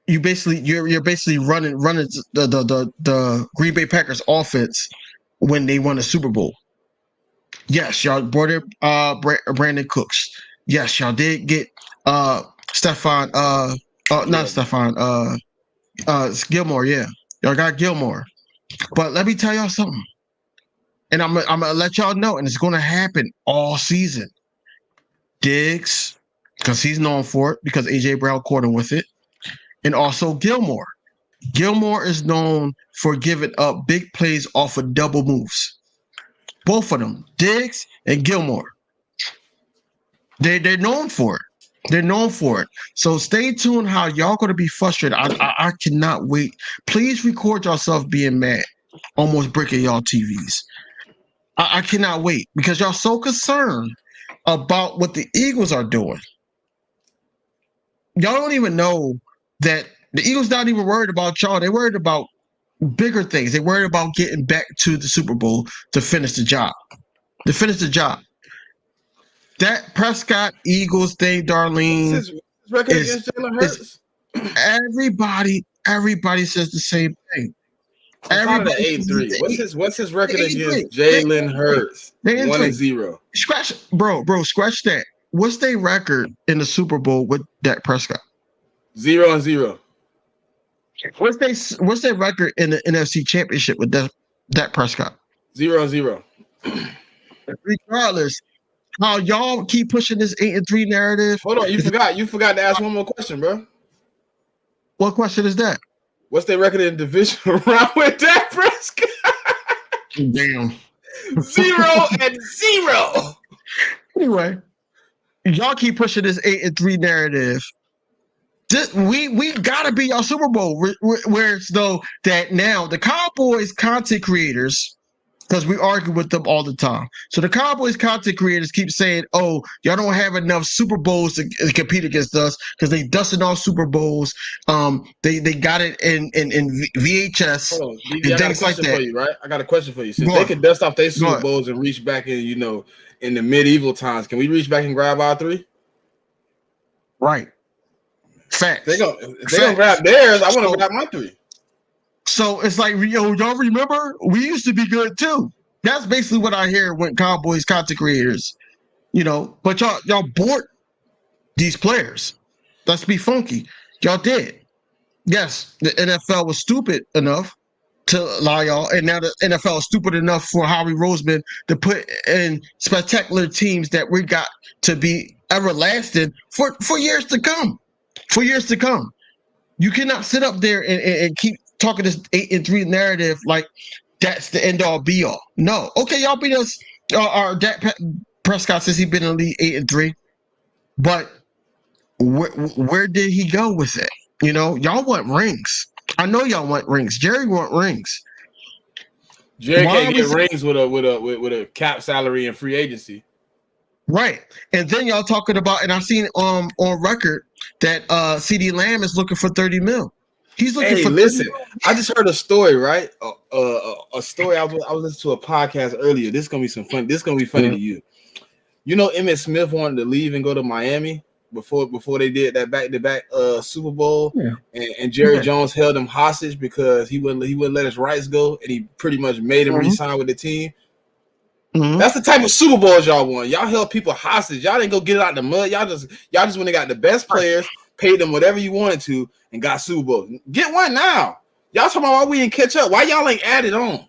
you're basically running the Green Bay Packers offense when they won a Super Bowl. Yes, y'all brought in Brandon Cooks. Yes, y'all did get Gilmore, yeah. Y'all got Gilmore. But let me tell y'all something. And I'm gonna let y'all know, and it's gonna happen all season. Diggs, because he's known for it, because AJ Brown caught him with it. And also Gilmore. Gilmore is known for giving up big plays off of double moves. Both of them, Diggs and Gilmore. They're known for it. They're known for it. So stay tuned how y'all going to be frustrated. I cannot wait. Please record yourself being mad, almost breaking y'all TVs. I cannot wait because y'all so concerned about what the Eagles are doing. Y'all don't even know that the Eagles not even worried about y'all. They're worried about bigger things. They're worried about getting back to the Super Bowl to finish the job. That Prescott Eagles thing, Darlene. What's his record against Jalen Hurts? Everybody says the same thing. Everybody 8-3. What's his record against Jalen Hurts? 1-0. Scratch that. What's their record in the Super Bowl with Dak Prescott? 0-0. What's their record in the NFC Championship with Dak Prescott? 0-0. Regardless, how y'all keep pushing this 8-3 narrative. Hold on, you forgot to ask one more question, bro. What question is that? What's their record in division round with Dak Prescott? Damn. 0-0. Anyway, y'all keep pushing this 8-3 narrative. We gotta be our Super Bowl. Where it's though that now the Cowboys content creators, because we argue with them all the time. So the Cowboys content creators keep saying, "Oh, y'all don't have enough Super Bowls to compete against us because they dusted off Super Bowls. They got it in VHS and things like that." For you, right? I got a question for you. Since they can dust off their Super Bowls and reach back in, in the medieval times, can we reach back and grab our 3? Right. Facts. If they gonna grab theirs, I want to grab my 3. So it's like, y'all remember? We used to be good too. That's basically what I hear when Cowboys content creators, but y'all bored. these players. Let's be funky. Y'all did. Yes, the NFL was stupid enough to allow y'all, and now the NFL is stupid enough for Howie Roseman to put in spectacular teams that we got to be everlasting for years to come. For years to come. You cannot sit up there and keep talking this 8-3 narrative like that's the end all be all. No. Okay, y'all beat us. Dak Prescott says he's been in the league 8-3, but where did he go with it? You know, y'all want rings. I know y'all want rings. Jerry want rings. Jerry can't get rings with a cap salary and free agency. Right. And then y'all talking about, and I've seen on record that CD Lamb is looking for $30 million. He's looking for. Listen, I just heard a story, right? A story. I was listening to a podcast earlier. This is gonna be some fun. This is gonna be funny to you. You know, Emmitt Smith wanted to leave and go to Miami before they did that back-to-back Super Bowl, and Jerry Jones held him hostage because he wouldn't let his rights go, and he pretty much made him re-sign with the team. That's the type of Super Bowls y'all won. Y'all held people hostage. Y'all didn't go get it out the mud. Y'all just went and got the best players, paid them whatever you wanted to, and got Super Bowl. Get one now. Y'all talking about why we didn't catch up? Why y'all ain't added on?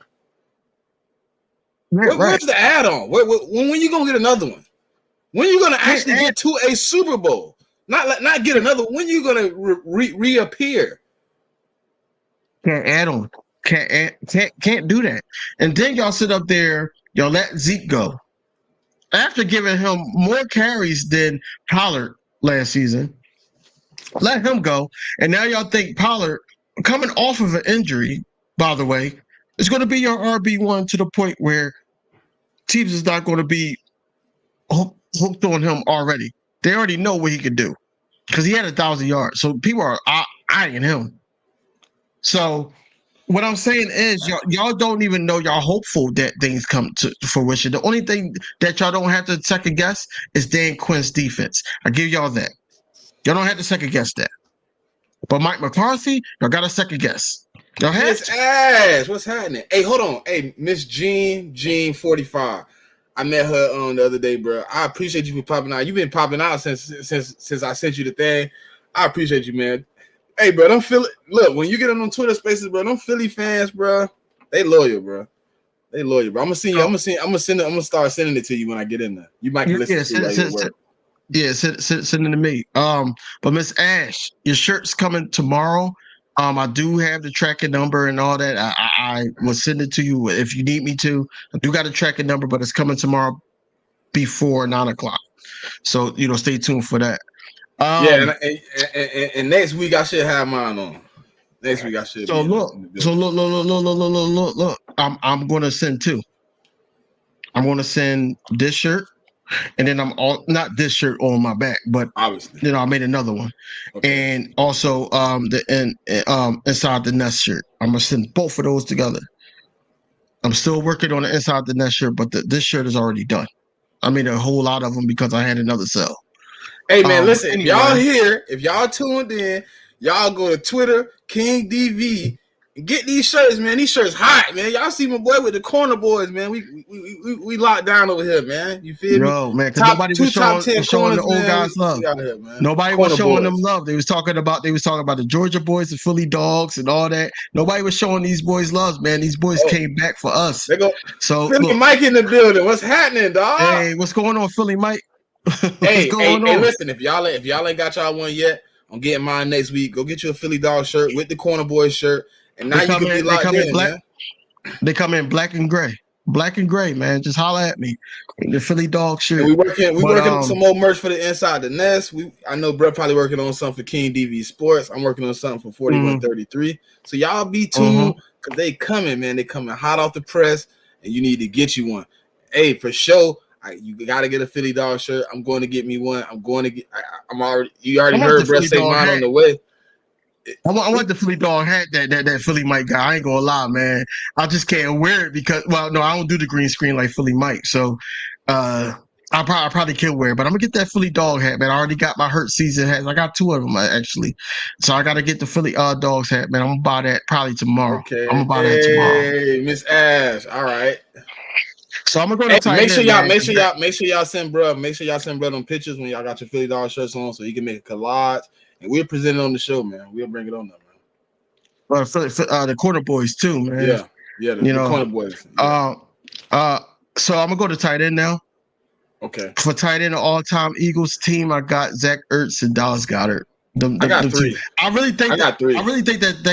Where's the add-on? When you gonna get another one? When you gonna actually get to a Super Bowl? Not get another. When you gonna reappear? Can't add on. Can't do that. And then y'all sit up there. Y'all let Zeke go after giving him more carries than Pollard last season. Let him go, and now y'all think Pollard, coming off of an injury, by the way, is going to be your RB1 to the point where teams is not going to be hooked on him already. They already know what he could do because he had 1,000 yards. So people are eyeing him. So what I'm saying is y'all don't even know y'all hopeful that things come to fruition. The only thing that y'all don't have to second guess is Dan Quinn's defense. I give y'all that. Y'all don't have to second guess that. But Mike McCarthy, y'all got to second guess. Y'all have Miss Ash, what's happening? Hey, hold on. Hey, Miss Jean 45. I met her on the other day, bro. I appreciate you for popping out. You've been popping out since I sent you the thing. I appreciate you, man. Hey, bro, look, when you get on them Twitter spaces, bro, them Philly fans, bro, they loyal, bro. They loyal, bro. I'm gonna start sending it to you when I get in there. You might listen to it. Yeah, send it to me. But Miss Ash, your shirt's coming tomorrow. I do have the tracking number and all that. I will send it to you if you need me to. I do got a tracking number, but it's coming tomorrow before 9:00. So stay tuned for that. And next week I should have mine on. Next week I should. So look. I'm gonna send two. I'm gonna send this shirt, and then not this shirt on my back, but obviously, I made another one, and also the inside the nest shirt. I'm gonna send both of those together. I'm still working on the inside the nest shirt, but this shirt is already done. I made a whole lot of them because I had another sell. Hey man, listen, anyway, y'all here, if y'all tuned in, y'all go to Twitter, kingDv, and get these shirts, man. These shirts hot, man. Y'all see my boy with the corner boys, man. We locked down over here, man. You feel me? Yo, man, because nobody was showing the old guys love. Here, nobody was showing them love. They was talking about the Georgia boys, the Philly dogs, and all that. Nobody was showing these boys love, man. These boys came back for us. They go. So Philly Mike in the building. What's happening, dog? Hey, what's going on, Philly Mike? Hey, listen, if y'all ain't got y'all one yet, I'm getting mine next week. Go get you a Philly dog shirt with the corner boys shirt, and now you can be locked in, man. They come in black and gray, man. Just holler at me. The Philly dog shirt. And we working on some more merch for the inside the nest. I know Brett probably working on something for kingDv Sports. I'm working on something for 4133. So y'all be tuned because they coming, man. They coming hot off the press, and you need to get you one. Hey, for sure. You got to get a Philly dog shirt. I'm going to get me one. You already heard Brett say mine on the way. I want the Philly dog hat that Philly Mike got. I ain't gonna lie, man. I just can't wear it because, I don't do the green screen like Philly Mike. So I probably can wear it, but I'm gonna get that Philly dog hat, man. I already got my hurt season hats. I got 2 of them actually. So I got to get the Philly dogs hat, man. I'm gonna buy that probably tomorrow. Okay. I'm gonna buy that tomorrow. Hey, Miss Ash. All right. So I'm gonna go to tight make end. sure y'all send bro them pictures when y'all got your Philly Dog shirts on, so you can make a collage, and we'll present it on the show, man. We'll bring it on there, man. Well, the Corner Boys too, man. Yeah, the Corner Boys. Yeah. So I'm gonna go to tight end now. Okay. For tight end, all-time Eagles team, I got Zach Ertz and Dallas Goedert. I got three. I really think that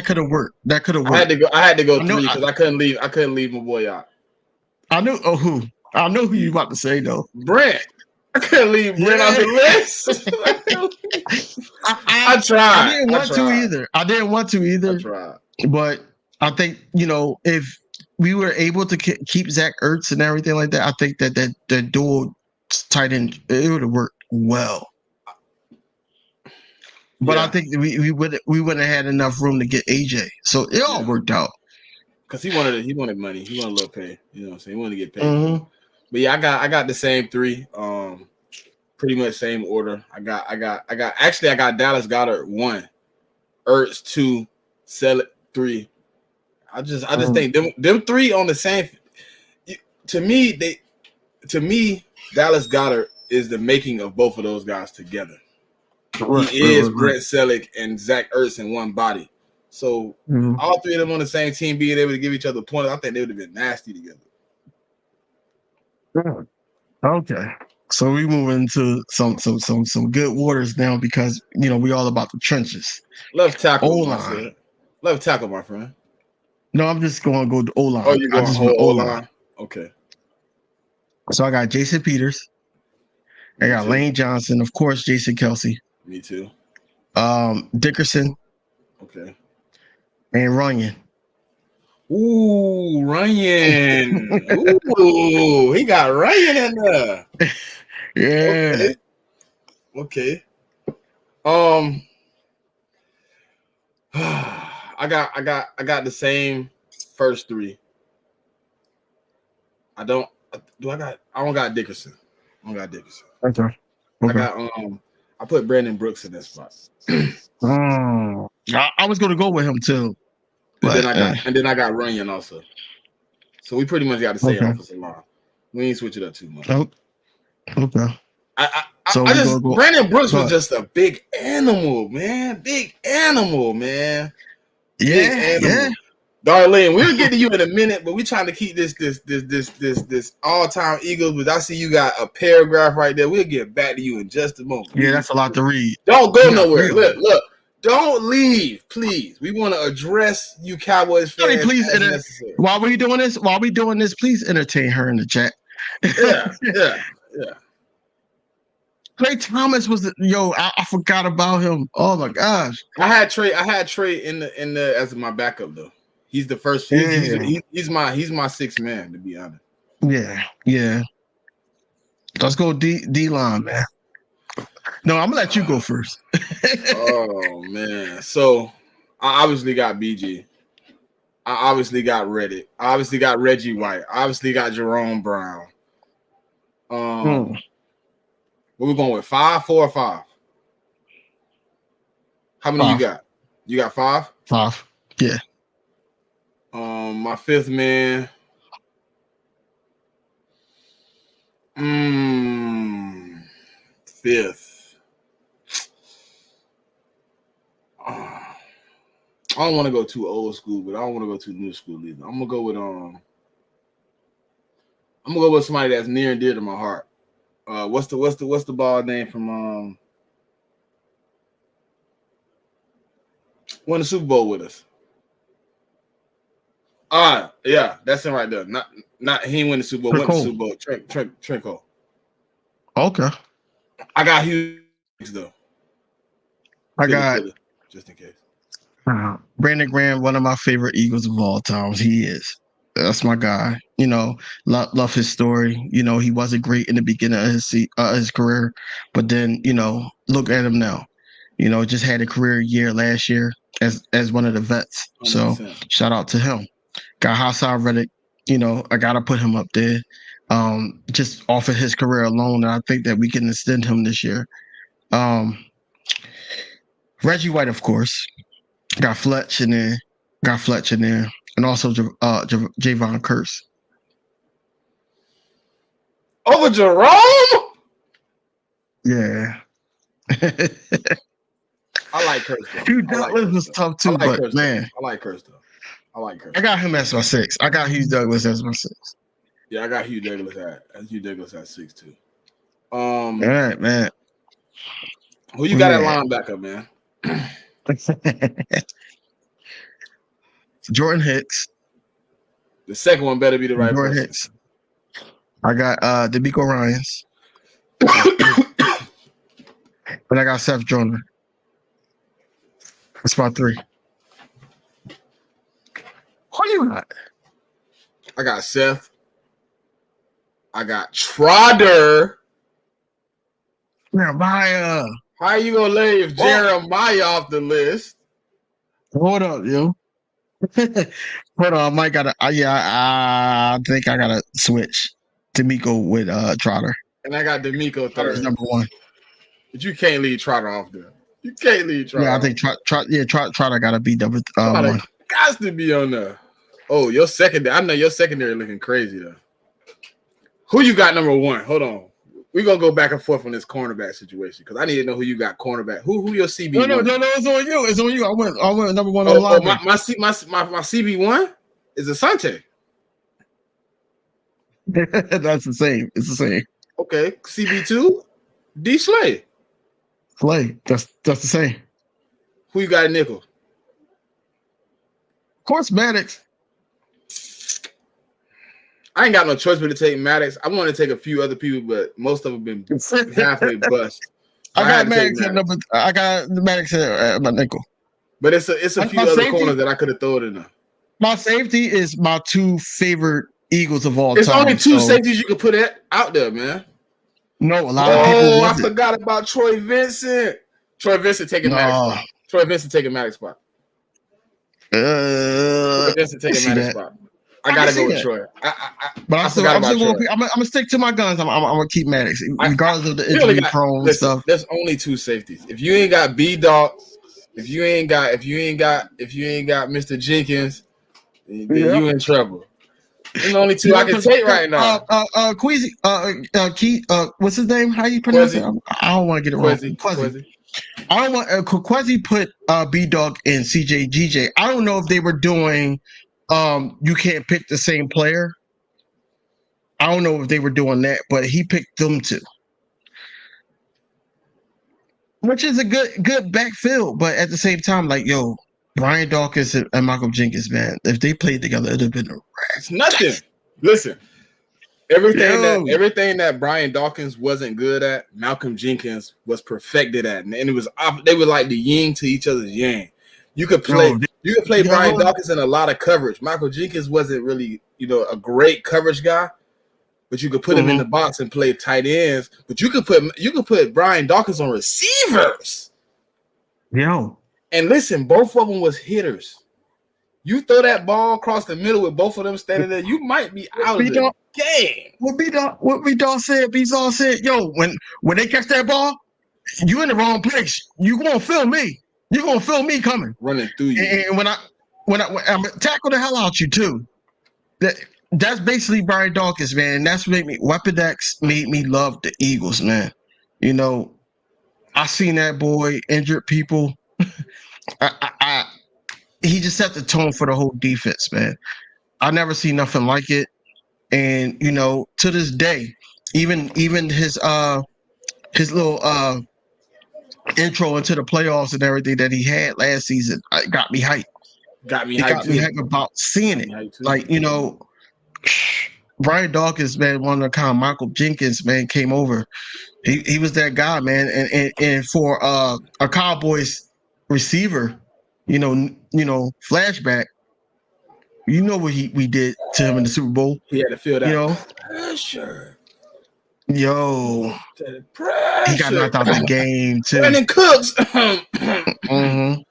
could have worked. That could have worked. I had to go three because I couldn't leave my boy out. I knew who you about to say though. Brent. I couldn't leave Brent on the list. I tried. I didn't want to either. I tried. But I think, if we were able to keep Zach Ertz and everything like that, I think that dual tight end, it would have worked well. But I think we wouldn't have had enough room to get AJ. So it all worked out. Because he wanted money. He wanted a little pay. You know what I'm saying? He wanted to get paid. Mm-hmm. But yeah, I got the same three. Pretty much same order. I got Dallas Goedert 1, Ertz 2, Selleck 3. I just think them three on the same. To me, Dallas Goedert is the making of both of those guys together. He is Brent Selleck and Zach Ertz in one body. So all three of them on the same team being able to give each other points, I think they would have been nasty together. Okay. So we move into some good waters now because we all about the trenches. Left tackle, my friend. No, I'm just going to go to O-line. Oh, you're going whole O-line? Okay. So I got Jason Peters. I got Lane Johnson, of course, Jason Kelsey. Me too. Dickerson. Okay. And Runyon. Ooh, Runyon. Ooh, he got Runyon in there. Yeah. Okay. I got the same first three. I don't got Dickerson. I don't got Dickerson. Okay. I got I put Brandon Brooks in that spot. I was gonna go with him too. And then I got Runyon also. So we pretty much got the same offensive line. We ain't switch it up too much. Oh, okay. Brandon Brooks was just a big animal, man. Big animal, man. Yeah. Darlene, we'll get to you in a minute, but we're trying to keep this all-time Eagles. But I see you got a paragraph right there. We'll get back to you in just a moment. Yeah, that's a lot to read. Don't go nowhere. Look. Don't leave, please. We want to address you Cowboys fans. Please, while we doing this, please entertain her in the chat. Yeah. Clay Thomas was I forgot about him. Oh my gosh. I had Trey in the as my backup though. He's the first. He's my sixth man, to be honest. Yeah. Let's go D line, man. No, I'm gonna let you go first. Oh man. So I obviously got BG. I obviously got Reddit. I obviously got Reggie White. I obviously got Jerome Brown. What we going with? 5, 4, or 5? How many you got? You got 5? 5. Yeah. My fifth man. Fifth. I don't want to go too old school, but I don't want to go too new school either. I'm gonna go with somebody that's near and dear to my heart. What's the ball name from won the Super Bowl with us? Yeah, that's him right there. Not he ain't win the Super Bowl. Won the Super Bowl. Trenko. Okay. I got Hughes though. I got just in case. Brandon Graham, one of my favorite Eagles of all times. He is. That's my guy. Love his story. He wasn't great in the beginning of his career, but then look at him now. Just had a career year last year as one of the vets. 100%. So shout out to him. Got Hassan Reddick. I gotta put him up there. Just off of his career alone, and I think that we can extend him this year. Reggie White, of course. Got Fletch in there, and also Javon Curse. Over Jerome? Yeah. I like Curse though. Hugh Douglas was tough too, but Curse, man. I like Curse though. I like Curse. I got him as my 6. I got Hugh Douglas as my 6. Yeah, I got Hugh Douglas at 6 too. All right, man. Who you got at linebacker, man? Jordan Hicks. The second one better be the right Jordan person. Hicks. I got DeMeco Ryans. And I got Seth Joyner. That's my 3. Who you got? I got Seth. I got Trotter. Jeremiah. How you gonna leave Jeremiah off the list? Hold up, yo. Hold on, I might gotta. I think I gotta switch DeMeco with Trotter. And I got DeMeco Trotter's third. number 1. But you can't leave Trotter off there. You can't leave Trotter. Yeah, I think Trotter gotta be number 1. Got to be on there. Oh, your secondary. I know your secondary looking crazy though. Who you got number 1? Hold on. We're gonna go back and forth on this cornerback situation because I need to know who you got cornerback. Who your CB? No, it's on you. It's on you. I went number 1 on the line. My CB1 is Asante. That's the same. It's the same. Okay, CB2, D Slay. Slay. That's the same. Who you got at nickel? Of course, Maddox. I ain't got no choice but to take Maddox. I want to take a few other people, but most of them been halfway bust. I got Maddox at number. I got Maddox at my nickel. But it's a few other corners that I could have thrown in there. My safety is my 2 favorite Eagles of all There's time. only 2 safeties you can put out there, man. No, a lot of people. I forgot about Troy Vincent. Troy Vincent taking Maddox spot. Troy Vincent taking Maddox spot. Troy Vincent taking Maddox spot. I gotta go with Troy. But I'm gonna stick to my guns. I'm gonna keep Maddox, regardless of the injury prone stuff. There's only 2 safeties. If you ain't got B-Dog, if you ain't got Mr. Jenkins, then you in trouble. There's only 2 I can take right now. Queasy, Keith, what's his name? How you pronounce it? I don't want to get it wrong. Quezzy. I don't want Quezzy put B-Dog and CJ GJ. I don't know if they were doing. You can't pick the same player. I don't know if they were doing that, but he picked them 2, which is a good backfield. But at the same time, like Brian Dawkins and Malcolm Jenkins, man, if they played together, it'd have been a wreck. It's nothing. Listen, everything that Brian Dawkins wasn't good at, Malcolm Jenkins was perfected at, and it was they were like the yin to each other's yang. You could play Brian Dawkins in a lot of coverage. Michael Jenkins wasn't really, a great coverage guy, but you could put him in the box and play tight ends. But you could put Brian Dawkins on receivers. And listen, both of them was hitters. You throw that ball across the middle with both of them standing there, you might be out of the game. What B-Dog said, B-Dog said, when they catch that ball, you in the wrong place. You gonna feel me. You're gonna feel me coming, running through you, and when I'm gonna tackle the hell out you too. That's basically Brian Dawkins, man. And that's what Weapon X made me love the Eagles, man. I seen that boy injured people. He just set the tone for the whole defense, man. I never seen nothing like it, and to this day, even his little intro into the playoffs and everything that he had last season got me hyped. Got me hyped about seeing it. Like, Brian Dawkins, man, one of the kind. Michael Jenkins, man, came over. He was that guy, man. And for a Cowboys receiver, flashback, what we did to him in the Super Bowl. He had to feel that pressure. He got knocked out the game too. Brandon Cooks. Mm-hmm.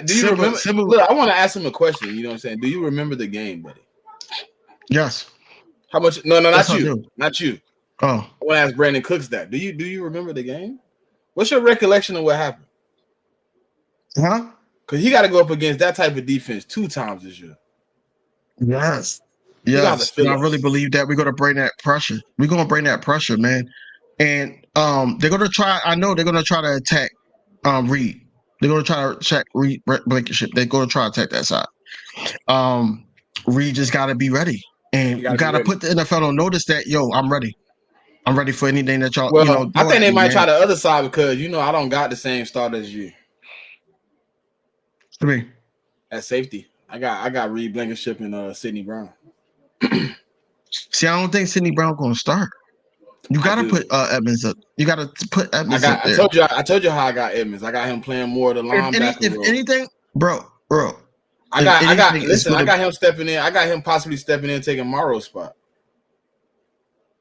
Do you remember? Look, I want to ask him a question. You know what I'm saying? Do you remember the game, buddy? Yes. How much? No, not you. Not you. Oh. I want to ask Brandon Cooks that. Do you remember the game? What's your recollection of what happened? Huh? Because he got to go up against that type of defense 2 times this year. Yes. Yes, and I really believe that we're going to bring that pressure. We're going to bring that pressure, man. And they're going to try. I know they're going to try to attack Reed. They're going to try to check Reed Blankenship. They're going to try to attack that side. Reed just got to be ready, and you got to put the NFL on notice that I'm ready. I'm ready for anything that y'all. Well, I think they might try the other side because I don't got the same start as you. To me, at safety, I got Reed Blankenship and Sidney Brown. See, I don't think Sidney Brown going to start. You got to put Edmonds up. You got to put Edmonds up there. I told you how I got Edmonds. I got him playing more of the linebacker role. If anything, bro. I got him stepping in. I got him possibly stepping in, taking Morrow's spot.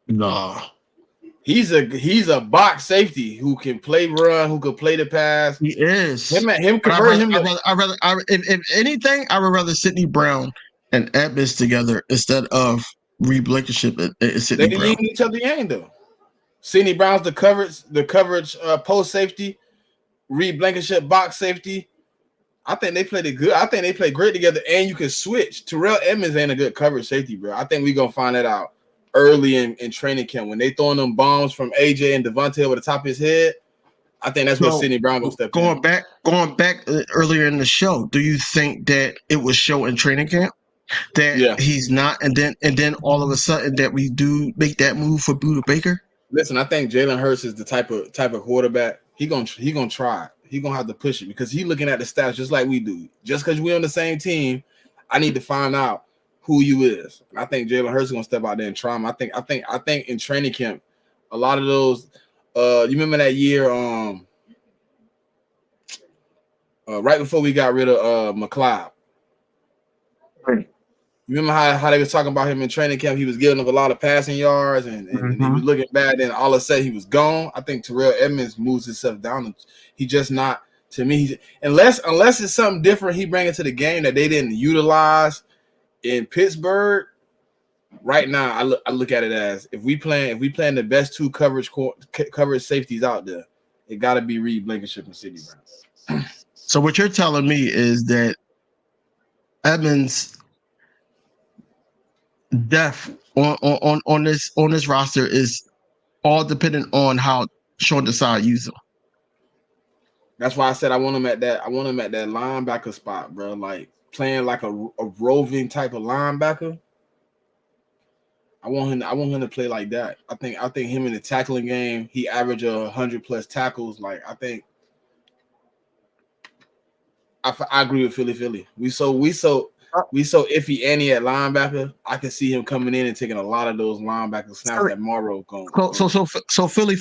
No. He's a box safety who can play run, who can play the pass. He is. Him convert him. If anything, I would rather Sidney Brown and Edmonds together instead of Reed Blankenship and Sidney Brown. They yin each other yang though. Sidney Brown's the coverage post safety. Reed Blankenship box safety. I think they played it good. I think they play great together, and you can switch. Terrell Edmonds ain't a good coverage safety, bro. I think we're gonna find that out early in training camp when they throwing them bombs from AJ and Devontae over the top of his head. I think that's where Sidney Brown gonna step in. Going back earlier in the show, do you think that it was show in training camp that he's not, and then all of a sudden that we do make that move for Budda Baker? Listen, I think Jalen Hurts is the type of quarterback. He gonna try it. He gonna have to push it because he's looking at the stats just like we do. Just because we're on the same team, I need to find out who you is. And I think Jalen Hurts is gonna step out there and try him. I think in training camp, a lot of those. You remember that year? Right before we got rid of McLeod. Right. You remember how they was talking about him in training camp? He was giving up a lot of passing yards and he was looking bad. Then all of a sudden he was gone. I think Terrell Edmonds moves himself down. He just not, to me, unless it's something different he bring into the game that they didn't utilize in Pittsburgh. Right now, I look at it as if we playing the best two coverage safeties out there, it got to be Reed Blankenship and Sidney Brown. So what you're telling me is that Edmonds' depth on this roster is all dependent on how Sean Desai use him. That's why I said I want him at that linebacker spot, bro. Like playing like a roving type of linebacker. I want him to play like that. I think him in the tackling game, he averaged 100+ tackles. Like I agree with Philly. We so iffy Annie at linebacker. I can see him coming in and taking a lot of those linebacker snaps that Morrow going. So Philly.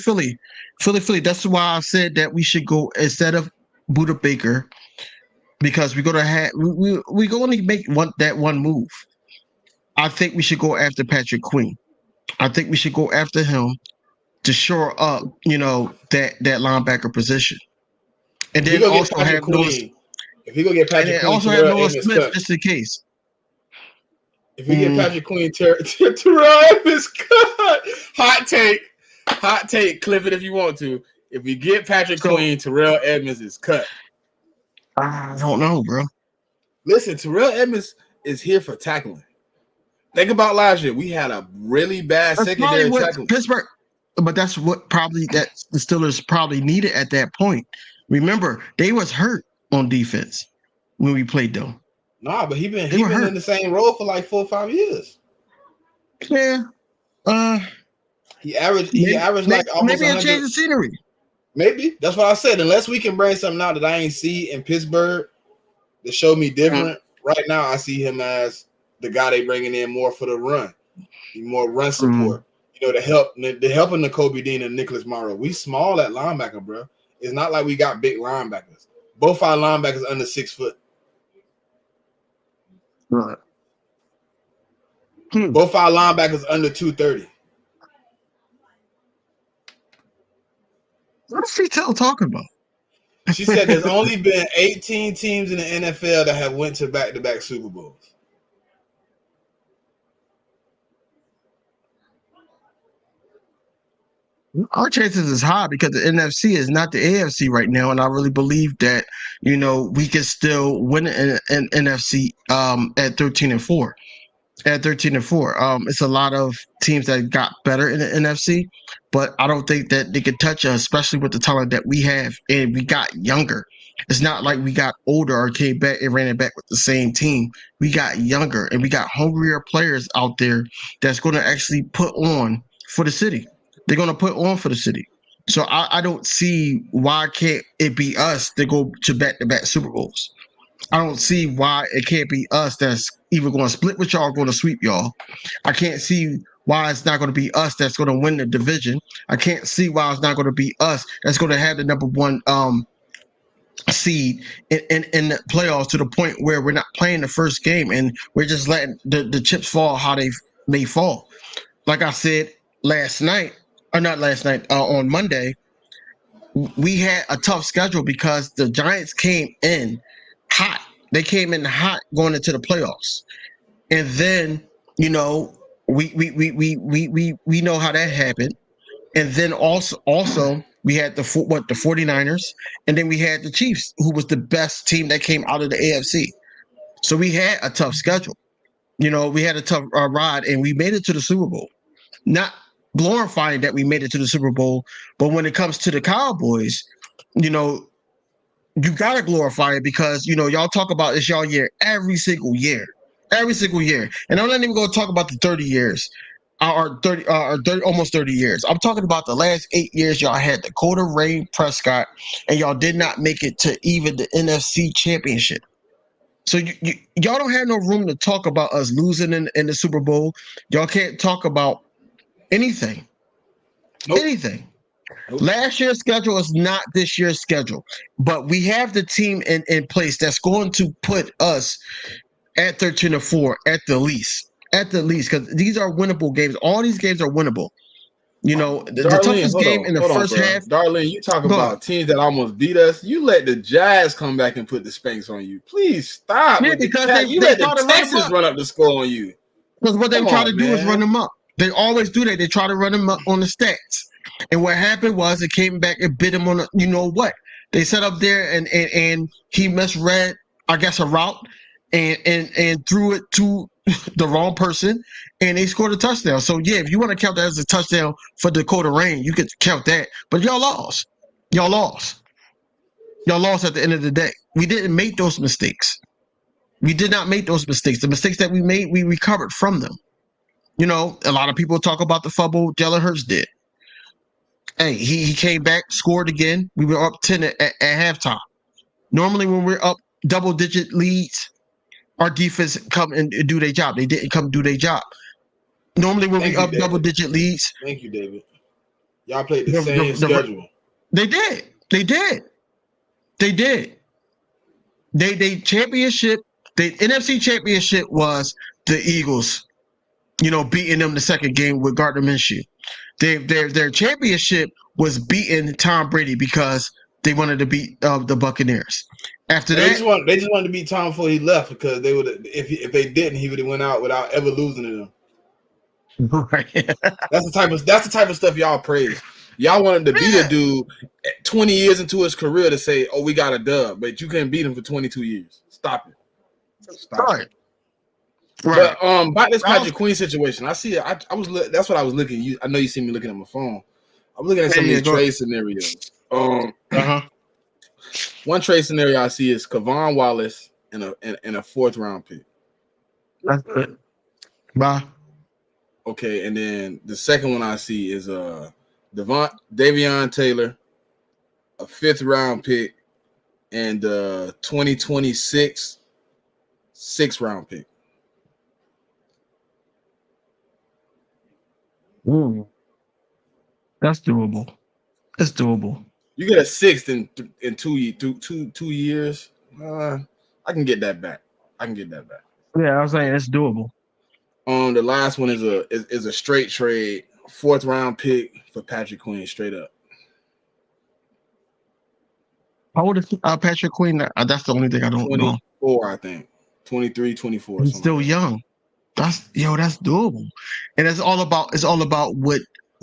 That's why I said that we should go instead of Budda Baker, because we're gonna have we only make one move. I think we should go after Patrick Queen. I think we should go after him to shore up, that linebacker position, and then also have Queen. If he gonna get Patrick Queen, also have Noah Smith just in case. If we get Patrick Queen, Terrell Edmonds cut. Hot take, clip it if you want to. If we get Patrick Queen, Terrell Edmonds is cut. I don't know, bro. Listen, Terrell Edmonds is here for tackling. Think about last year. We had a really bad secondary tackle. Pittsburgh, but that's what the Steelers probably needed at that point. Remember, they was hurt on defense when we played them. Nah, but he been in the same role for like 4 or 5 years. Yeah. He averaged like almost maybe a change of scenery. Maybe. That's what I said. Unless we can bring something out that I ain't see in Pittsburgh that showed me different. Right now, I see him as the guy they bringing in more for the run. More run support. To help helping Kobe Dean and Nicholas Morrow. We small at linebacker, bro. It's not like we got big linebackers. Both our linebackers under 6 foot. Right. Both our linebackers under 230. What is she talking about? She said there's only been 18 teams in the NFL that have went to back-to-back Super Bowls. Our chances is high because the NFC is not the AFC right now, and I really believe that we can still win an NFC at 13-4. at 13-4. It's a lot of teams that got better in the NFC, but I don't think that they could touch us, especially with the talent that we have, and we got younger. It's not like we got older or came back and ran it back with the same team. We got younger, and we got hungrier players out there that's going to actually put on for the city. They're going to put on for the city. So I don't see why can't it be us that go to back-to-back Super Bowls. I don't see why it can't be us that's either going to split with y'all or going to sweep y'all. I can't see why it's not going to be us that's going to win the division. I can't see why it's not going to be us that's going to have the number one seed in the playoffs to the point where we're not playing the first game and we're just letting the chips fall how they may fall. Like I said last night, or not last night, on Monday, we had a tough schedule because the Giants came in hot. They came in hot going into the playoffs, and then we know how that happened. And then also we had the 49ers, and then we had the Chiefs, who was the best team that came out of the AFC. So we had a tough schedule. We had a tough ride, and we made it to the Super Bowl. Not glorifying that we made it to the Super Bowl, but when it comes to the Cowboys, you gotta glorify it because y'all talk about it's y'all year every single year, and I'm not even going to talk about the 30 years, or 30, almost 30 years. I'm talking about the last 8 years. Y'all had Dakota Ray Prescott, and y'all did not make it to even the NFC Championship. So y'all don't have no room to talk about us losing in the Super Bowl. Y'all can't talk about anything. Nope. Anything. Nope. Last year's schedule is not this year's schedule, but we have the team in place that's going to put us at 13-4 at the least, because these are winnable games. All these games are winnable. The toughest game in the first half. Darlene, you talk about teams that almost beat us. You let the Jazz come back and put the spanks on you. Please stop. Yeah, because you let the Texans run up the score on you. Because what they try to do is run them up. They always do that. They try to run them up on the stats. And what happened was it came back and bit him on what? They set up there and he misread, I guess, a route and threw it to the wrong person, and they scored a touchdown. So yeah, if you want to count that as a touchdown for Dakota Rain, you could count that. But y'all lost. Y'all lost at the end of the day. We didn't make those mistakes. We did not make those mistakes. The mistakes that we made, we recovered from them. A lot of people talk about the fumble Jalen Hurts did. Hey, he came back, scored again. We were up 10 at halftime. Normally, when we're up double-digit leads, our defense come and do their job. They didn't come do their job. Normally, when we up double-digit leads. Thank you, David. Y'all played the same schedule. They did. They championship. The NFC championship was the Eagles, beating them the second game with Gardner Minshew. Their championship was beating Tom Brady because they wanted to beat the Buccaneers. After that, they just wanted to beat Tom before he left because they would if they didn't, he would have went out without ever losing to them. Right. That's the type of stuff y'all praise. Y'all wanted to beat a dude 20 years into his career to say, "Oh, we got a dub," but you couldn't beat him for 22 years. Stop it. Right. But about this Patrick Queen situation, I see it. That's what I was looking. I know you see me looking at my phone. I'm looking at some of these trade scenarios. One trade scenario I see is Kavon Wallace in a fourth round pick. That's good. Bye. Okay, and then the second one I see is Davion Taylor, a fifth round pick, and 2026 sixth round pick. That's doable. It's doable. You get a sixth in 2 years. I can get that back. Yeah, I was saying it's doable. The last one is a straight trade, fourth round pick for Patrick Queen, straight up. How old is Patrick Queen? That's the only thing I don't know. 24, I think. 23, 24. He's still young. That's doable. And it's all about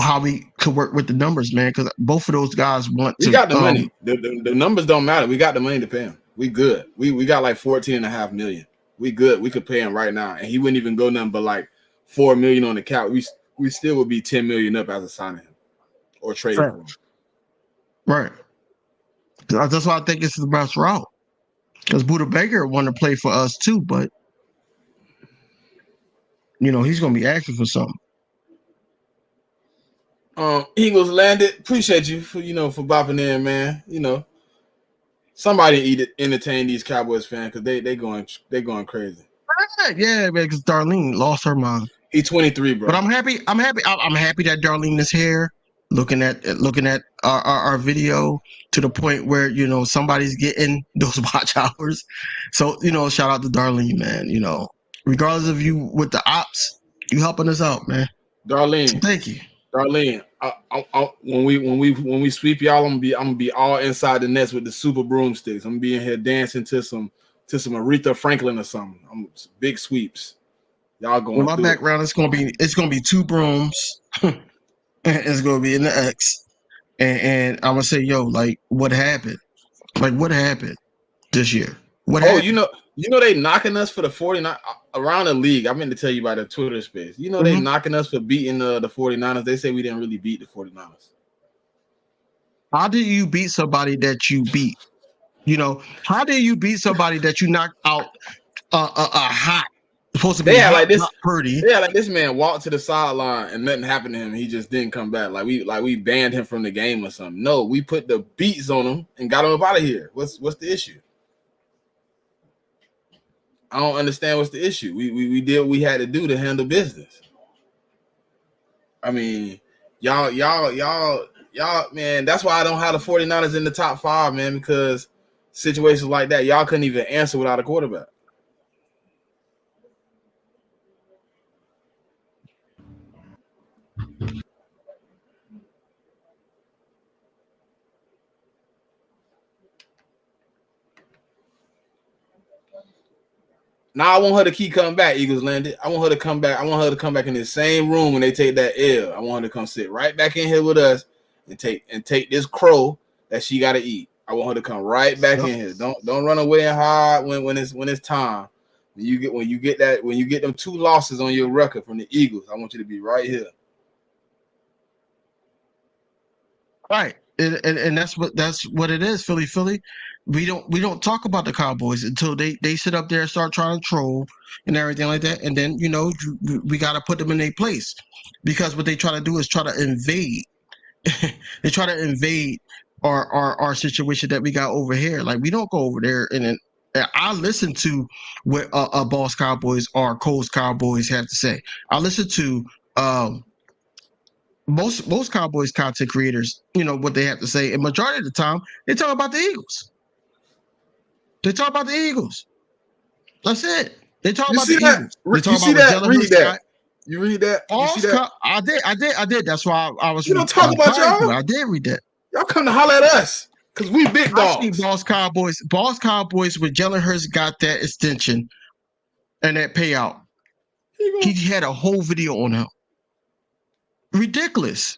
how we could work with the numbers, man, because both of those guys want to. We got the money. The numbers don't matter. We got the money to pay him. We good. We got like 14.5 million. We good. We could pay him right now, and he wouldn't even go nothing but like $4 million on the cap. We still would be $10 million up as a signing him or trading for him. Right. That's why I think it's the best route. Because Buda Baker wanted to play for us too, but he's gonna be asking for something. Eagles landed. Appreciate you for for bopping in, man. Somebody entertain these Cowboys fans because they going crazy. Yeah, man, because Darlene lost her mind. He's 23, bro. But I'm happy that Darlene is here, looking at our video to the point where somebody's getting those watch hours. So shout out to Darlene, man. Regardless of you with the ops, you helping us out, man. Darlene, so thank you. Darlene, when we sweep y'all, I'm gonna be all inside the nets with the super broomsticks. I'm gonna be in here dancing to some Aretha Franklin or something. Big sweeps. Y'all going. In my background, it's gonna be 2 brooms. It's gonna be in the X, and I'm gonna say, yo, like, what happened? Like, what happened this year? What happened? They knocking us for the 49 around the league. I meant to tell you about the Twitter space. They knocking us for beating the 49ers. They say we didn't really beat the 49ers. How do you beat somebody that you beat? How do you beat somebody that you knocked out a hot? Supposed to be like this. Purdy. Yeah, like this man walked to the sideline and nothing happened to him. He just didn't come back. Like we banned him from the game or something. No, we put the beats on him and got him up out of here. What's the issue? I don't understand what's the issue. We did what we had to do to handle business. I mean, y'all, man, that's why I don't have the 49ers in the top 5, man, because situations like that, y'all couldn't even answer without a quarterback. Now I want her to keep coming back, Eagles landed. I want her to come back. I want her to come back in the same room when they take that L. I want her to come sit right back in here with us and take this crow that she got to eat. I want her to come right back in here. Don't run away and hide when it's time. When you get them 2 losses on your record from the Eagles, I want you to be right here. Right. And that's what it is, Philly. We don't talk about the Cowboys until they sit up there and start trying to troll and everything like that, and then we got to put them in their place, because what they try to do is try to invade. They try to invade our situation that we got over here. Like, we don't go over there and I listen to what Boss Cowboys or Coles Cowboys have to say. I listen to most Cowboys content creators, what they have to say, and majority of the time they talk about the Eagles. That's it. They talk about the Eagles. They talk about read that. You read that? You see that? I did. That's why I was. You don't talk about y'all. I did read that. Y'all come to holler at us because we big dogs. I see Boss Cowboys when Jalen Hurts got that extension and that payout. He had a whole video on him. Ridiculous.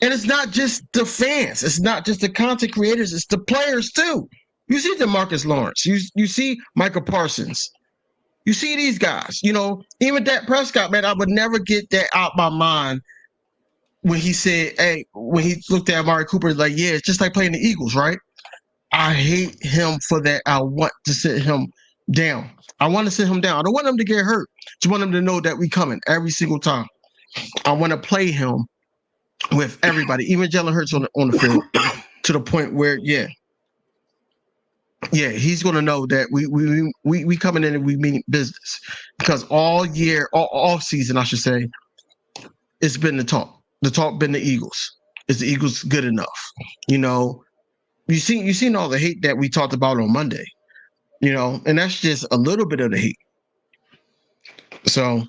And it's not just the fans. It's not just the content creators. It's the players too. You see DeMarcus Lawrence. You see Michael Parsons. You see these guys. Even Dak Prescott, man, I would never get that out my mind when he said, hey, when he looked at Amari Cooper, like, yeah, it's just like playing the Eagles, right? I hate him for that. I want to sit him down. I want to sit him down. I don't want him to get hurt. Just want him to know that we coming every single time. I want to play him with everybody, even Jalen Hurts on the field, to the point where, yeah, he's gonna know that we coming in and we mean business, because all year, all off season, I should say, it's been the talk. The talk been the Eagles. Is the Eagles good enough? You seen all the hate that we talked about on Monday, and that's just a little bit of the hate. So,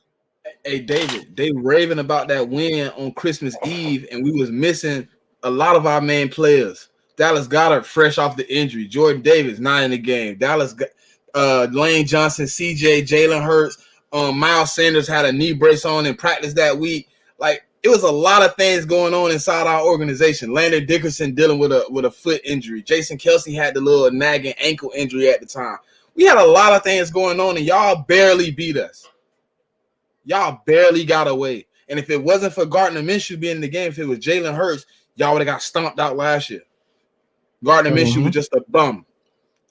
hey David, they raving about that win on Christmas Eve, and we was missing a lot of our main players. Dallas Goedert fresh off the injury. Jordan Davis not in the game. Lane Johnson, CJ, Jalen Hurts, Miles Sanders had a knee brace on in practice that week. Like, it was a lot of things going on inside our organization. Landon Dickerson dealing with a foot injury. Jason Kelsey had the little nagging ankle injury at the time. We had a lot of things going on, and y'all barely beat us. Y'all barely got away. And if it wasn't for Gardner Minshew being in the game, if it was Jalen Hurts, y'all would have got stomped out last year. Gardner Minshew was just a bum.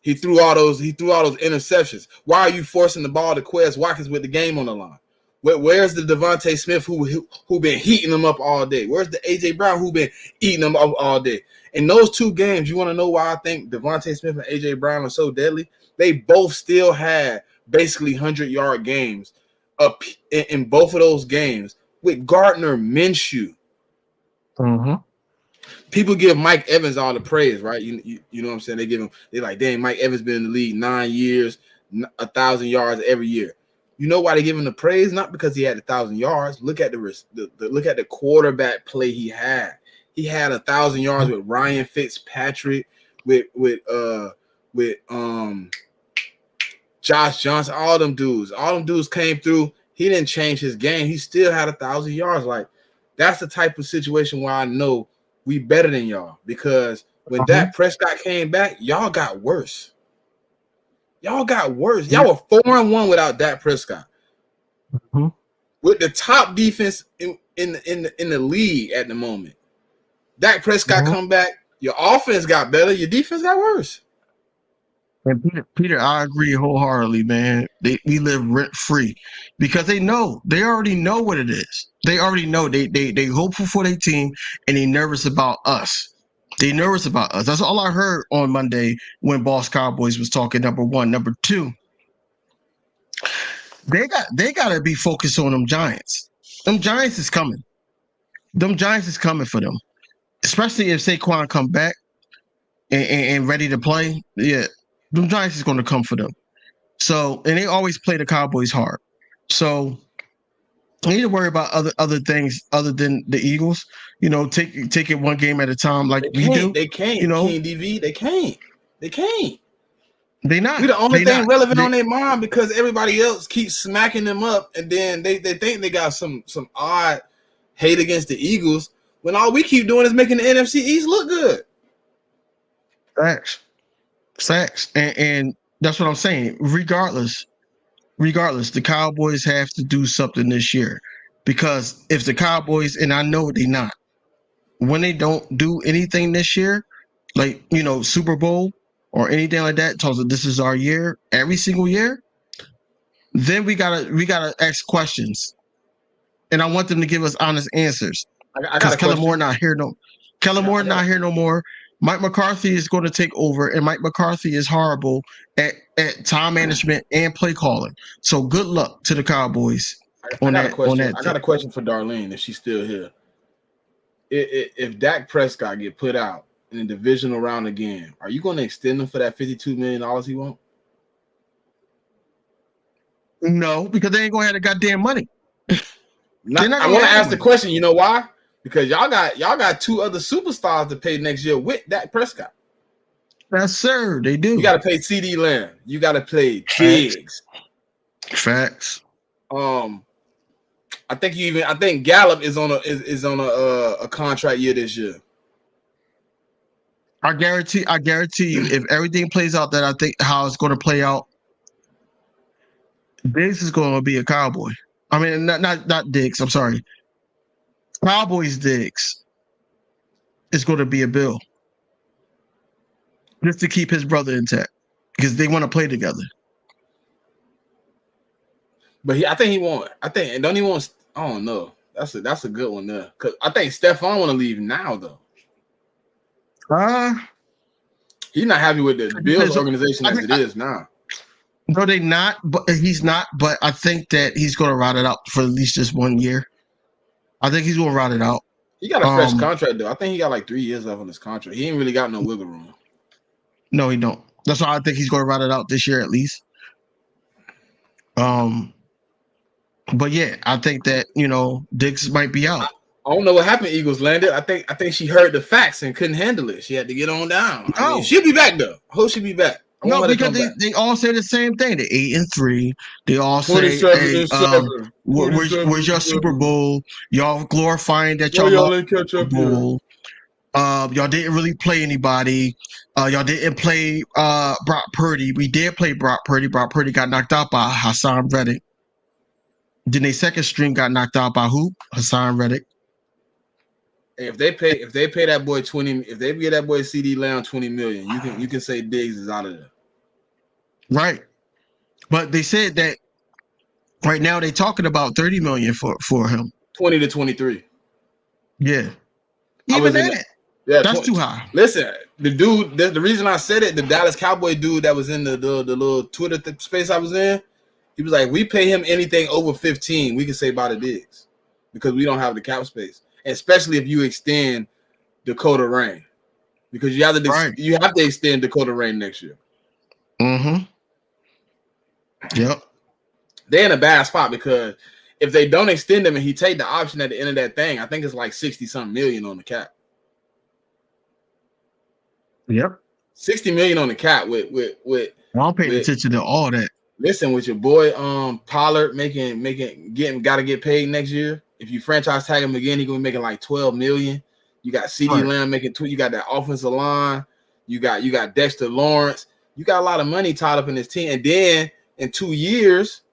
He threw all those interceptions. Why are you forcing the ball to Quez Watkins with the game on the line? Where's the Devontae Smith who been heating them up all day? Where's the AJ Brown who been eating them up all day? In those two games, you want to know why I think Devontae Smith and AJ Brown are so deadly? They both still had basically 100-yard games up in both of those games with Gardner Minshew. Mm-hmm. People give Mike Evans all the praise, right? You know what I'm saying? They're like, dang, Mike Evans been in the league 9 years, 1,000 yards every year. You know why they give him the praise? Not because he had 1,000 yards. Look at the quarterback play he had. He had 1,000 yards with Ryan Fitzpatrick, with Josh Johnson, all them dudes came through. He didn't change his game. He still had 1,000 yards. Like, that's the type of situation where I know we better than y'all, because when Dak Prescott came back, y'all got worse. Y'all got worse. Y'all were 4-1 without Dak Prescott. Mm-hmm. With the top defense in the league at the moment. Dak Prescott come back, your offense got better, your defense got worse. And Peter, I agree wholeheartedly, man. We live rent free because they already know what it is. They already know they hopeful for their team and they nervous about us. They nervous about us. That's all I heard on Monday when Boss Cowboys was talking. Number one, number two, they got to be focused on them Giants. Them Giants is coming. Them Giants is coming for them, especially if Saquon come back and ready to play. Yeah. Them Giants is going to come for them. So, and they always play the Cowboys hard. So, you need to worry about other things other than the Eagles. You know, take it one game at a time, like we do. They can't. You know, kingDv, they can't. They can't. They not. We the only thing relevant on their mind because everybody else keeps smacking them up, and then they think they got some odd hate against the Eagles when all we keep doing is making the NFC East look good. Facts. And that's what I'm saying. Regardless, the Cowboys have to do something this year, because if the Cowboys, and I know they not, when they don't do anything this year, like, you know, Super Bowl or anything like that, tells us this is our year every single year, then we gotta ask questions, and I want them to give us honest answers. Because Kellen Moore not here no more. Mike McCarthy is going to take over, and Mike McCarthy is horrible at time management and play calling. So good luck to the Cowboys. I got a question for Darlene if she's still here. If Dak Prescott get put out in the divisional round again, are you going to extend him for that $52 million he wants? No, because they ain't going to have the goddamn money. I want to ask the question. You know why? Because y'all got two other superstars to pay next year with Dak Prescott. Yes, sir. They do. You got to pay CD Lamb. You got to pay Diggs. Facts. I think Gallup is on a contract year this year. I guarantee you, if everything plays out that I think how it's going to play out, Diggs is going to be a Cowboy. I mean, not Diggs. I'm sorry. Cowboys Diggs is going to be a Bill, just to keep his brother intact, because they want to play together. But I think he won't. I don't know. That's a good one there. Cause I think Stephon want to leave now though. He's not happy with the Bills organization as it is now. No, they not. But he's not. But I think that he's going to ride it out for at least just 1 year. I think he's going to ride it out. He got a fresh contract though. I think he got like 3 years left on his contract. He ain't really got no wiggle room. No, he don't. That's why I think he's going to ride it out this year at least. But yeah, I think that, you know, Diggs might be out. I don't know what happened. Eagles landed. I think she heard the facts and couldn't handle it. She had to get on down. I mean, she'll be back though. I hope she'll be back. No, because they all say the same thing. They're 8-3. They all say, hey, where's your Super Bowl? Y'all glorifying that y'all ain't catch up Bowl. Y'all didn't really play anybody. Y'all didn't play Brock Purdy. We did play Brock Purdy. Brock Purdy got knocked out by Hassan Reddick. Then their second string got knocked out by who? Hassan Reddick. If they pay that boy 20, if they get that boy CD Lamb 20 million, you can say Diggs is out of there. Right. But they said that right now they're talking about 30 million for him. 20 to 23. Yeah. Even that. Yeah, that's too high. Listen, the dude, the reason I said it, the Dallas Cowboy dude that was in the little Twitter space I was in, he was like, we pay him anything over 15, we can say by the Diggs because we don't have the cap space, especially if you extend Dakota Rain, because you have to extend Dakota Rain next year. Mm-hmm. Yep. They're in a bad spot because if they don't extend him and he take the option at the end of that thing, I think it's like 60-something million on the cap. Yep. 60 million on the cap with I'm paying attention to all that. Listen, with your boy Pollard gotta get paid next year. If you franchise tag him again, he's gonna be making like 12 million. You got CD Lamb making 2, you got that offensive line, you got Dexter Lawrence, you got a lot of money tied up in this team. And then in 2 years,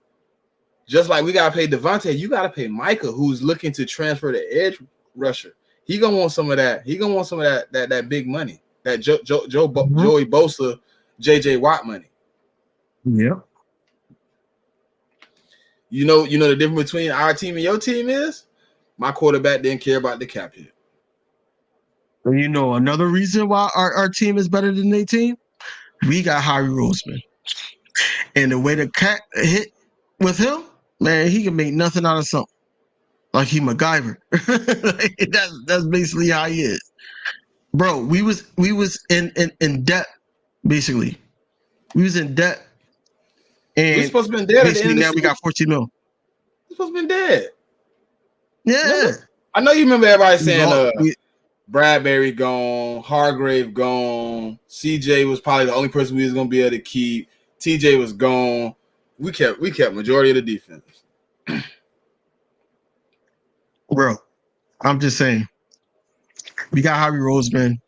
just like we gotta pay Devontae, you gotta pay Micah, who's looking to transfer to edge rusher. He gonna want some of that. He gonna want some of that big money. That Joey Bosa, JJ Watt money. Yep. You know the difference between our team and your team is my quarterback didn't care about the cap hit. And you know another reason why our team is better than their team? We got Harry Roseman. And the way the cap hit with him, man, he can make nothing out of something. Like he MacGyver. That's basically how he is. Bro, we was in debt, basically. We was in debt. And we supposed to be dead basically now we got 14 mil. We supposed to be dead. Yeah. Remember? I know you remember everybody saying Bradbury gone, Hargrave gone, CJ was probably the only person we was gonna be able to keep. TJ was gone. We kept majority of the defense. Bro, I'm just saying. We got Harvey Roseman.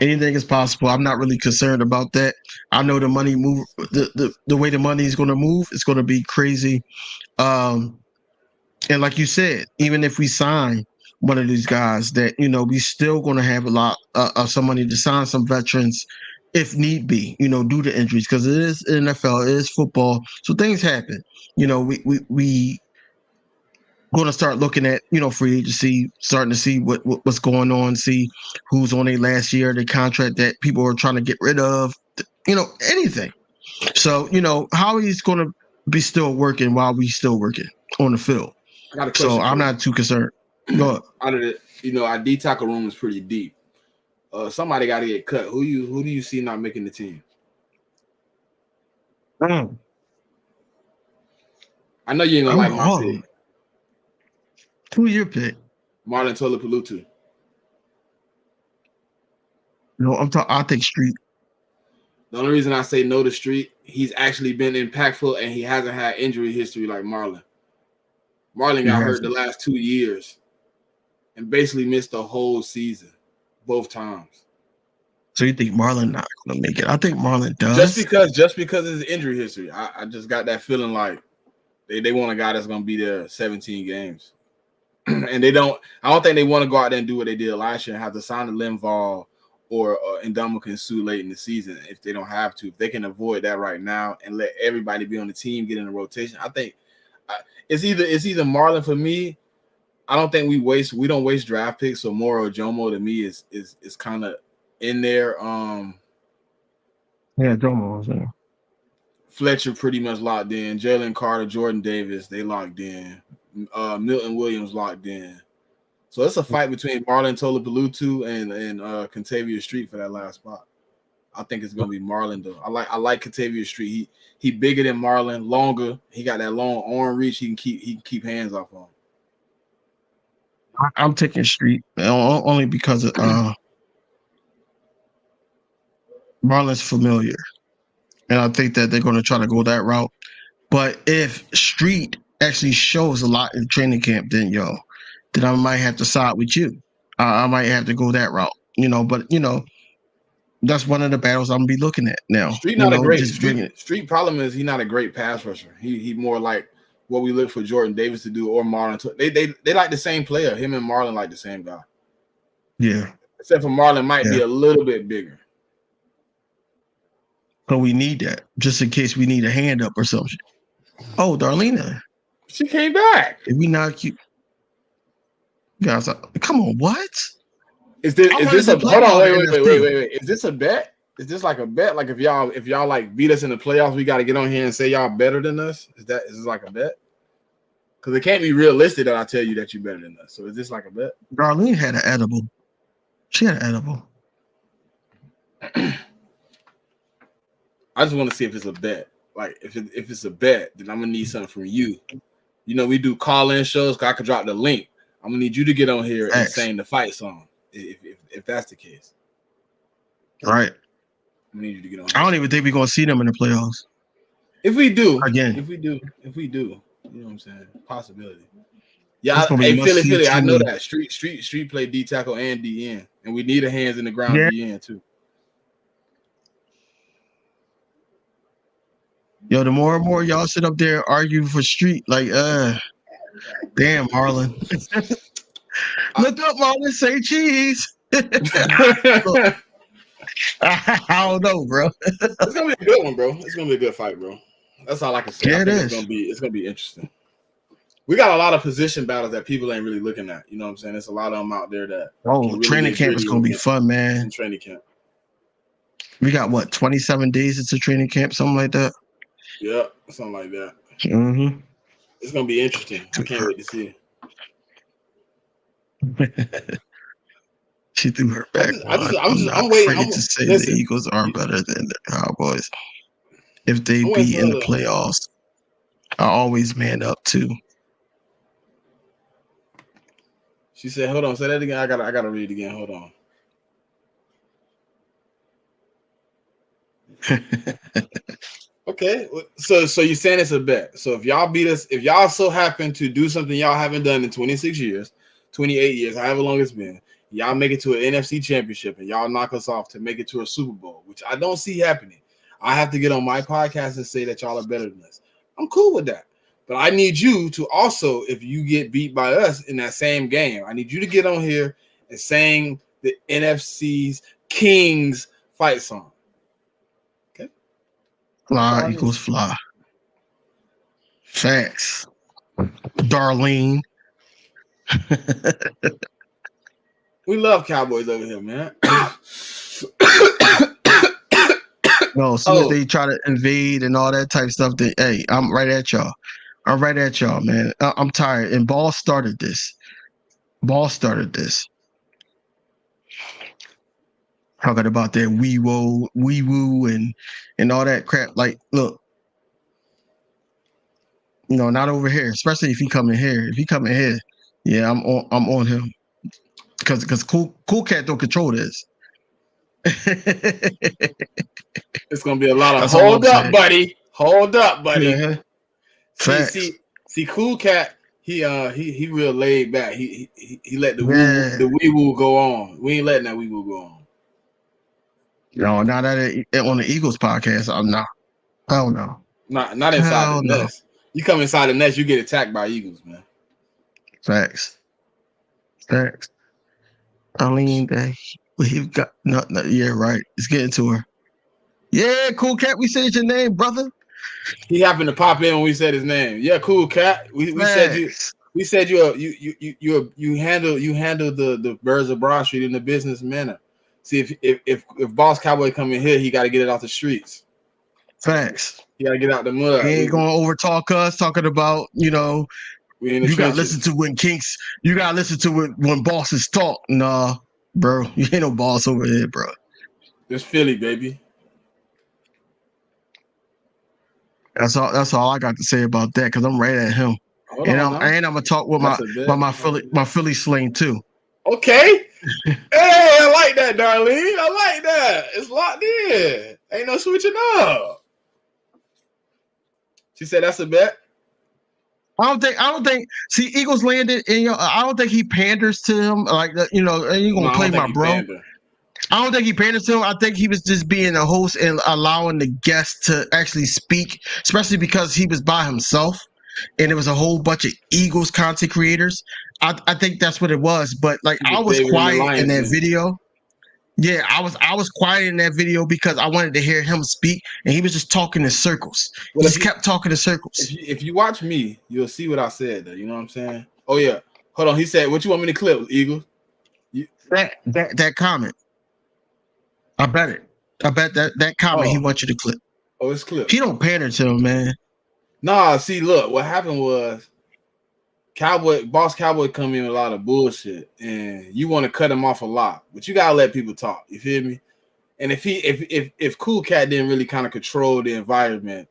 Anything is possible. I'm not really concerned about that. I know the money move. The way the money is going to move, it's going to be crazy. And like you said, even if we sign one of these guys, that we still going to have a lot of some money to sign some veterans, if need be. Due to injuries, because it is NFL, it is football, so things happen. We going to start looking at free agency, starting to see what's going on, see who's on their last year, their contract that people are trying to get rid of, anything. So Howie's going to be still working while we still working on the field. So I'm not too concerned. Go ahead. Out of it, our D tackle room is pretty deep. Somebody got to get cut. Who do you see not making the team? I know you ain't gonna like my pick. Who's your pick? Marlon Tolopolutu. No, I think Street. The only reason I say no to Street, he's actually been impactful and he hasn't had injury history like Marlon. Marlon got hurt the last 2 years and basically missed the whole season, both times. So you think Marlon not gonna make it? I think Marlon does. Just because of his injury history. I just got that feeling like they want a guy that's gonna be there 17 games. And I don't think they want to go out there and do what they did last year and have to sign a Linval or Ndamukong Suh late in the season if they don't have to. If they can avoid that right now and let everybody be on the team, get in the rotation, I think it's either Marlon for me. I don't think we don't waste draft picks. So Moro Jomo to me is kind of in there. Yeah, Jomo was there. Fletcher pretty much locked in. Jalen Carter, Jordan Davis, they locked in. Milton Williams locked in. So it's a fight between Marlon Tolopolutu and Kentavia Street for that last spot. I think it's gonna be Marlon though. I like Kentavia Street. He bigger than Marlon, longer. He got that long arm reach. He can keep hands off on. I'm taking Street only because of Marlon's familiar, and I think that they're going to try to go that route. But if Street actually shows a lot in training camp, then I might have to side with you. I might have to go that route. But that's one of the battles I'm gonna be looking at now. Street not a great Street problem is he's not a great pass rusher. He more like what we look for Jordan Davis to do or Marlon. They like the same player. Him and Marlon like the same guy. Yeah. Except for Marlon might be a little bit bigger. So we need that just in case we need a hand up or something. Oh, Darlena. She came back. If we knock you guys, come on, what? Is this a hold on? Wait. Is this a bet? Is this like a bet? Like if y'all like beat us in the playoffs, we got to get on here and say y'all better than us? Is this like a bet? Because it can't be realistic that I tell you that you're better than us. So is this like a bet? Darlene had an edible. She had an edible. I just want to see if it's a bet. Like if it's a bet, then I'm gonna need something from you. We do call-in shows. Cause I could drop the link. I'm gonna need you to get on here and sing the fight song. If that's the case, right? I need you to get on. I don't even think we're gonna see them in the playoffs. If we do, again, if we do, you know what I'm saying? Possibility. Yeah, Philly. I know that Street play D tackle and DN, and we need a hands in the ground DN too. Yo, the more and more y'all sit up there argue for Street, like, damn, Marlon. Look up, Marlon. Say cheese. I don't know, bro. It's gonna be a good one, bro. It's gonna be a good fight, bro. That's all I can say. Yeah, it's gonna be interesting. We got a lot of position battles that people ain't really looking at. You know what I'm saying? There's a lot of them out there that. Really training camp is gonna be fun, man. Training camp. We got 27 days into training camp, something like that. Yeah, something like that. Mm-hmm. It's gonna be interesting. I can't wait to see it. She threw her back. I'm waiting to say the Eagles are better than the Cowboys. If they be in the playoffs, I always man up too. She said, "Hold on, say that again. I gotta read it again. Hold on." Okay, so you're saying it's a bet. So if y'all beat us, if y'all so happen to do something y'all haven't done in 26 years, 28 years, however long it's been, y'all make it to an NFC championship and y'all knock us off to make it to a Super Bowl, which I don't see happening. I have to get on my podcast and say that y'all are better than us. I'm cool with that. But I need you to also, if you get beat by us in that same game, I need you to get on here and sing the NFC's Kings fight song. Fly equals fly. Facts. Darlene. We love Cowboys over here, man. No, as soon as they try to invade and all that type of stuff, hey, I'm right at y'all. Man. I'm tired. And Ball started this. Talking about that wee woo and all that crap. Like, look, not over here. Especially if he come in here. If he come in here, yeah, I'm on him. Because cool cat don't control this. It's gonna be a lot of hold up, buddy. Yeah. See, cool cat. He real laid back. He let the wee woo go on. We ain't letting that wee woo go on. No, not on the Eagles podcast. I'm not. Hell no. Not inside the nest. You come inside the nest, you get attacked by Eagles, man. Facts. I mean, we've got no. Yeah, right. Let's get into her. Yeah, cool cat. We said your name, brother. He happened to pop in when we said his name. Yeah, cool cat. We said you. We said you handle the birds of Broad Street in a business manner. See, if Boss Cowboy come in here, he got to get it off the streets. Facts. He got to get out the mud. He ain't gonna overtalk us. Talking about you got to listen to when Kinks. You got to listen to it when bosses talk. Nah, bro, you ain't no boss over here, bro. It's Philly, baby. That's all I got to say about that. Because I'm right at him, I'm gonna talk with my Philly sling too. Okay. Hey, I like that, Darlene. I like that. It's locked in. Ain't no switching up. She said that's a bet. I don't think. See, Eagles landed, and I don't think he panders to him like that. And you gonna play my bro. I don't think he paid to him. I think he was just being a host and allowing the guests to actually speak, especially because he was by himself and it was a whole bunch of Eagles content creators. I think that's what it was. But like He I was was David and the quiet in Lions that Den. video. Yeah, I was quiet in that video because I wanted to hear him speak, and he was just talking in circles. Well, He just kept talking in circles. If you watch me, you'll see what I said. Though, you know what I'm saying? Oh yeah. Hold on. He said, "What you want me to clip, Eagle?" That comment. I bet it. I bet that comment he wants you to clip. Oh, it's clip. He don't pander to him, man. Nah, see, look, what happened was Boss Cowboy come in with a lot of bullshit, and you want to cut him off a lot, but you gotta let people talk. You feel me? And if Cool Cat didn't really kind of control the environment,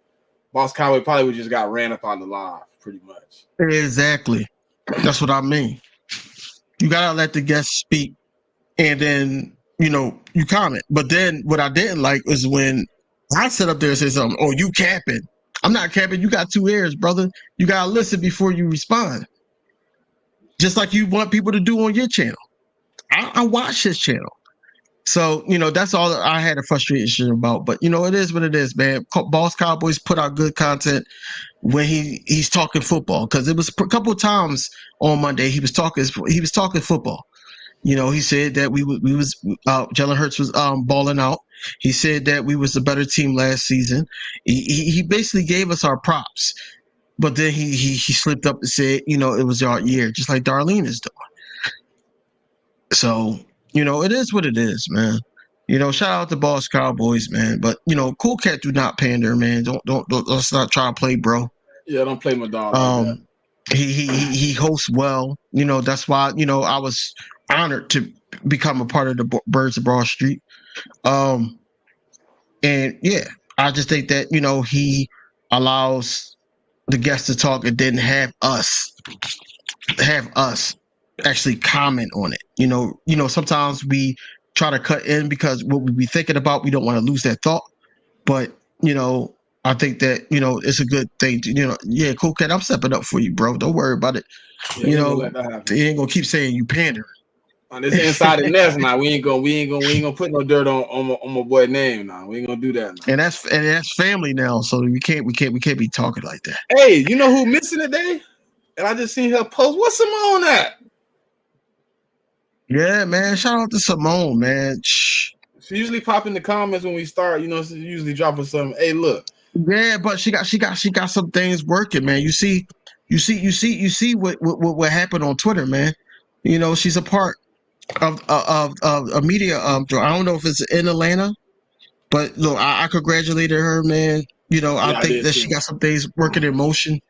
Boss Cowboy probably would just got ran up on the live, pretty much. Exactly. That's what I mean. You gotta let the guests speak, and then you comment. But then what I didn't like was when I sit up there and say something. Oh, you capping? I'm not capping. You got 2 ears, brother. You gotta listen before you respond. Just like you want people to do on your channel. I watch his channel. So, that's all I had a frustration about. But, it is what it is, man. Boss Cowboys put out good content when he's talking football. Because it was a couple of times on Monday he was talking football. He said that Jalen Hurts was balling out. He said that we was the better team last season. He basically gave us our props. But then he slipped up and said, it was our year, just like Darlene is doing. So, it is what it is, man. Shout out to Boss Cowboys, man. But Cool Cat do not pander, man. Don't let's not try to play, bro. Yeah, don't play my dog like that. He hosts well. That's why I was honored to become a part of the Birds of Broad Street. And yeah, I just think that he allows the guests to talk and then have us actually comment on it. Sometimes we try to cut in because what we be thinking about, we don't want to lose that thought. But I think that it's a good thing to yeah, Cool Cat, I'm stepping up for you, bro. Don't worry about it. Yeah, they ain't gonna keep saying you pandering. On this inside the nest now, we ain't gonna put no dirt on my boy name now. We ain't gonna do that now. And that's family now, so we can't be talking like that. Hey, you know who missing today? And I just seen her post. What's Simone at? Yeah, man. Shout out to Simone, man. Shh. She usually pop in the comments when we start. She usually dropping something. Hey, look. Yeah, but she got some things working, man. You see what happened on Twitter, man. She's a part of a media. I don't know if it's in Atlanta, but look, I congratulated her, man. I think that she got some things working in motion.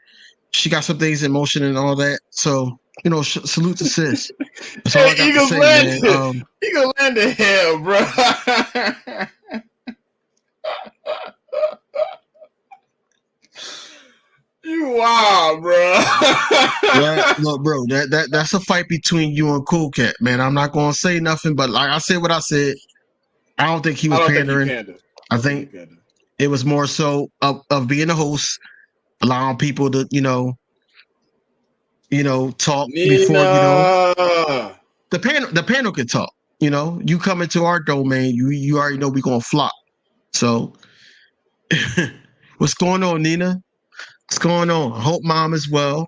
She got some things in motion and all that. So, salute to sis. That's all I got to say, man. He gonna land in hell, bro. You wild, bro. Yeah, look, bro, that's a fight between you and Cool Cat, man. I'm not gonna say nothing, but like I said what I said. I don't think he was pandering. I think it was more so of being a host, allowing people to, talk before, the panel can talk. You come into our domain, you already know we're gonna flop. So what's going on, Nina? What's going on? I hope mom is well.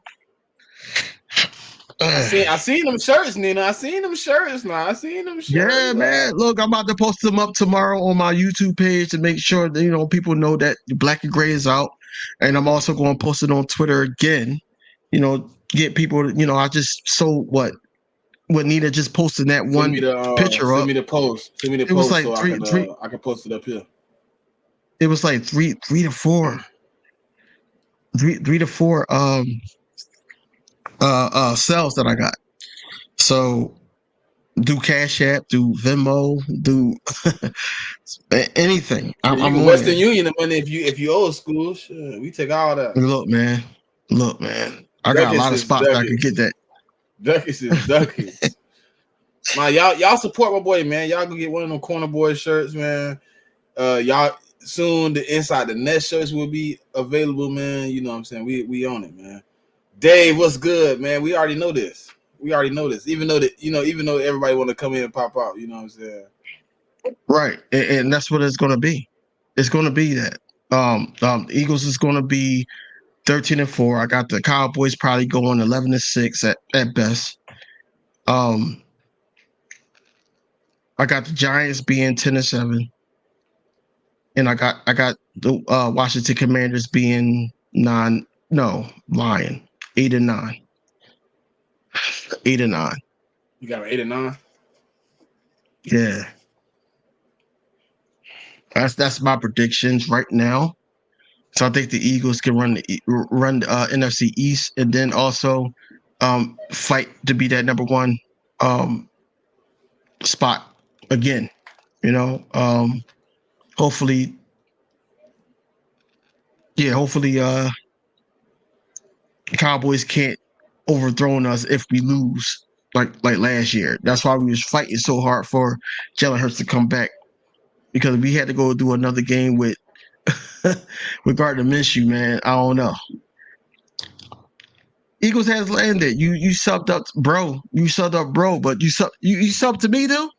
I seen them shirts, Nina. I seen them shirts now. Yeah, man. Look, I'm about to post them up tomorrow on my YouTube page to make sure that people know that Black and Gray is out. And I'm also going to post it on Twitter again. Get people to, I just sold what Nina just posted that one picture up. Send me the post. It was like so three. I can post it up here. It was like three to four cells that I got. So do Cash App, do Venmo, do anything. I'm Western Union the money if you old school. Sure, we take all that. Look, man. I got a lot of spots I can get that. Duckies is duckies. Man, y'all support my boy, man. Y'all go get one of them corner boy shirts, man. Y'all soon the Inside the Net shirts will be available, man. You know what I'm saying? We on it, man. Dave, what's good, man? We already know this. Even though everybody want to come in and pop out, you know what I'm saying? Right, and that's what it's going to be. It's going to be that. Eagles is going to be 13-4. I got the Cowboys probably going 11-6 at best. I got the Giants being 10-7, and I got the Washington Commanders being 9. No, lying, 8-9. 8-9. You got 8-9. Yeah, that's my predictions right now. So I think the Eagles can run the NFC East, and then also fight to be that number one spot again. Hopefully, Cowboys can't overthrow us if we lose like last year. That's why we was fighting so hard for Jalen Hurts to come back, because we had to go do another game with Gardner Minshew, man. I don't know. Eagles has landed. You subbed up, bro. You subbed up, bro. But you subbed to me, though.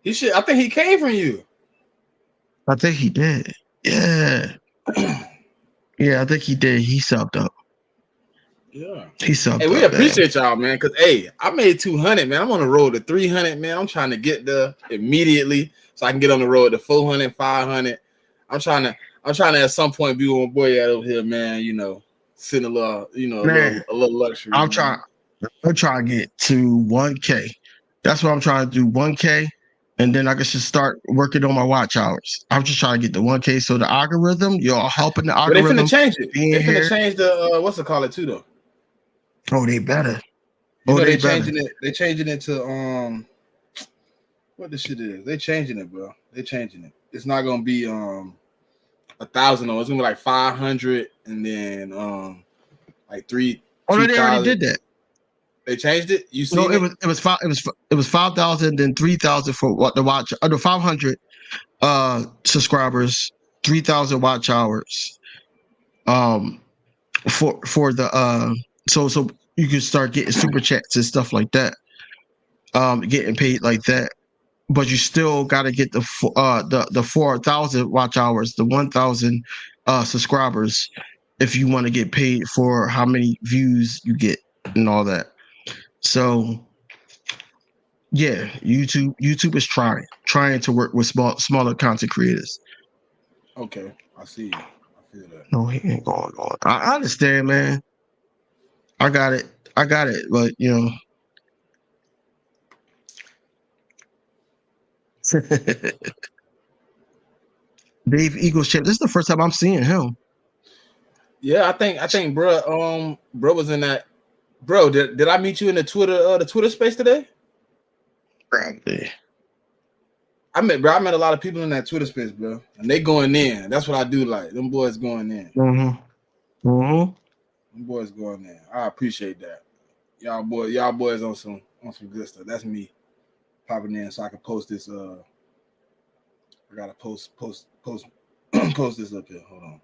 He should. I think he came from you. I think he did. Yeah. Yeah, I think he did. He subbed up. Yeah. He subbed up. Hey, we appreciate y'all, man. Cause I made 200, man. I'm on the road to 300, man. I'm trying to get there immediately so I can get on the road to 400, 500. I'm trying to at some point be with my boy out over here, man. Sitting a little, a little luxury. I'm trying to get to 1K. That's what I'm trying to do. 1K, and then I can just start working on my watch hours. I'm just trying to get the 1K. So the algorithm, you're helping the algorithm. But they finna change it. They finna change the what's it called it too, though. Oh, they better. They changing it. They changing it to what this shit is. They changing it, bro. They changing it. It's not gonna be 1,000. It's gonna be like 500, and then like 3. Oh, they already did that. They changed it. You see? No, it was 5,000, then 3,000 for what the watch. Under 500 subscribers, 3,000 watch hours. For the so you can start getting super chats and stuff like that. Getting paid like that, but you still got to get the 4,000 watch hours, the 1,000 subscribers, if you want to get paid for how many views you get and all that. So, yeah, YouTube is trying to work with smaller content creators. Okay, I see. I feel that. No, he ain't going on. I understand, man. I got it, but Dave Eagles champ. This is the first time I'm seeing him. Yeah, I think, bro was in that. Bro, did I meet you in the Twitter space today? Probably. I met a lot of people in that Twitter space, bro, and they going in. That's what I do like. Them boys going in. Them boys going in. I appreciate that. Y'all boys on some good stuff. That's me popping in so I can post this. I gotta post this up here. Hold on.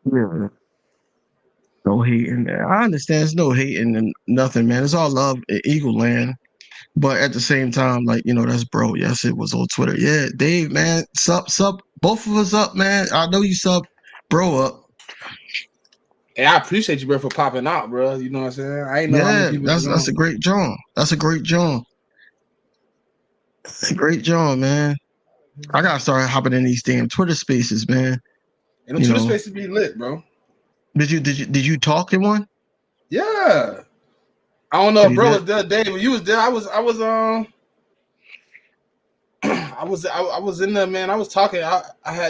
Yeah. No hating there. I understand. There's no hating and nothing, man. It's all love at Eagle Land. But at the same time, that's bro. Yes, it was on Twitter. Yeah, Dave, man. Sub, both of us up, man. I know you sub bro up. Hey, I appreciate you, bro, for popping out, bro. You know what I'm saying? I ain't know how many people. That's a great John. That's a great John. Great John, man. I gotta start hopping in these damn Twitter spaces, man. And the Twitter spaces be lit, bro. Did you talk in one? Yeah. I don't know if bro was there, Dave. When you was there, I was in there, man. I was talking.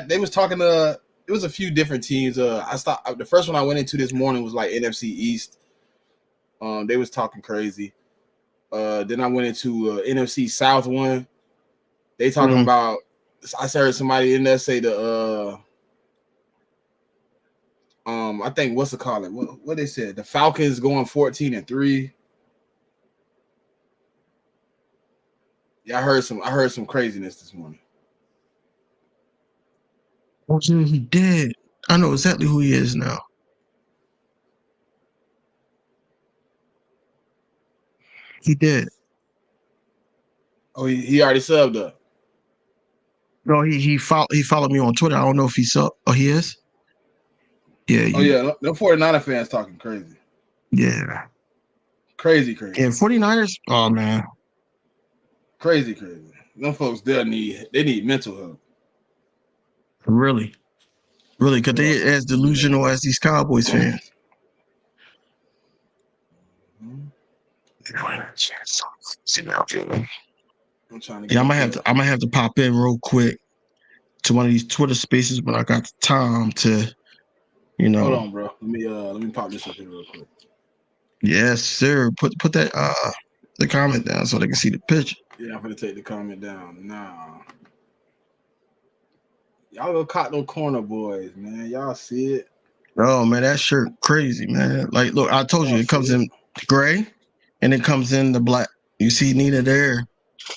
They was talking to. It was a few different teams. The first one I went into this morning was like NFC East. They was talking crazy. Then I went into NFC South one. They talking about. I heard somebody in there say I think what's it called? What they said? The Falcons going 14-3. Yeah, I heard some craziness this morning. Oh, he did. I know exactly who he is now. He did. Oh, he already subbed up. No, he followed me on Twitter. I don't know if he saw. Oh, he is. Yeah. Oh yeah, the 49er fans talking crazy. Yeah. Crazy. Yeah, 49ers. Oh man. Crazy. Them folks they need mental help. Really, because they as delusional as these Cowboys fans. I'm trying to Yeah, I might have to pop in real quick to one of these Twitter spaces when I got the time to, Hold on, bro. Let me pop this up here real quick. Yes, sir. Put that the comment down so they can see the picture. Yeah, I'm gonna take the comment down now. Y'all go caught no corner boys, man. Y'all see it? Oh man, that shirt crazy, man. Like, look, I told you it comes in gray and it comes in the black. You see Nina there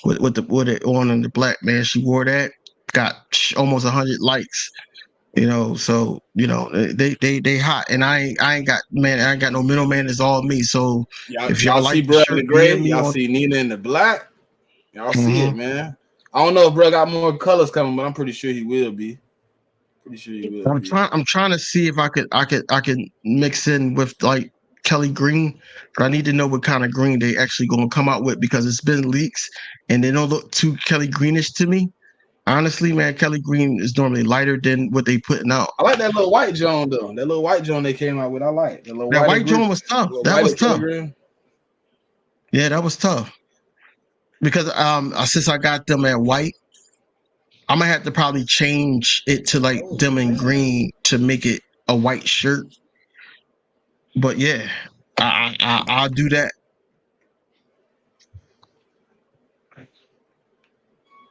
with it on in the black, man. She wore that, got almost 100 likes. So they hot, and I ain't got no middleman. It's all me. So if y'all like see the bro shirt, in the gray, y'all see Nina in the black. Y'all see it, man. I don't know if bro got more colors coming, but I'm pretty sure he will be. I'm trying to see if I could mix in with like Kelly Green, but I need to know what kind of green they actually gonna come out with because it's been leaks and they don't look too Kelly Greenish to me. Honestly, man, Kelly Green is normally lighter than what they putting out. I like that little white Joan though. That little white Joan they came out with. I like the little that white Joan was tough. That was tough. Yeah, that was tough. Because since I got them at white, I'm gonna have to probably change it to like them in green to make it a white shirt. But yeah, I'll do that.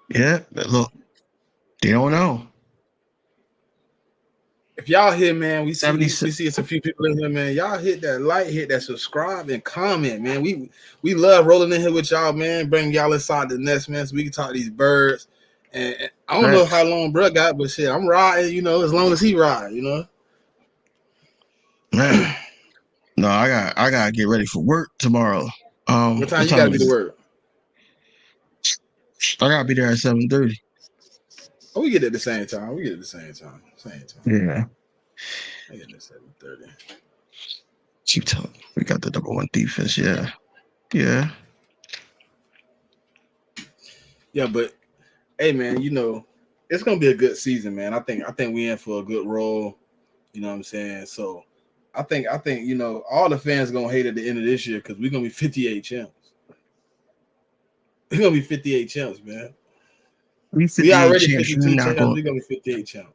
Yeah, look, they don't know. If y'all here, man, we see it's a few people in here, man. Y'all hit that like, hit that subscribe, and comment, man. We love rolling in here with y'all, man. Bring y'all inside the nest, man, so we can talk to these birds. And I don't know how long bro got, but shit, I'm riding, as long as he ride, Man, no, I gotta get ready for work tomorrow. What time you gotta be to work? I gotta be there at 7:30. Oh, we get it at the same time. Yeah. I get it at 7:30. Keep telling me we got the #1 defense. Yeah. Yeah, but hey, man, it's gonna be a good season, man. I think we in for a good role. You know what I'm saying? So I think all the fans gonna hate at the end of this year because we're gonna be 58 champs. We're gonna be 58 champs, man. We already 52 champs. We're gonna be 58 champs.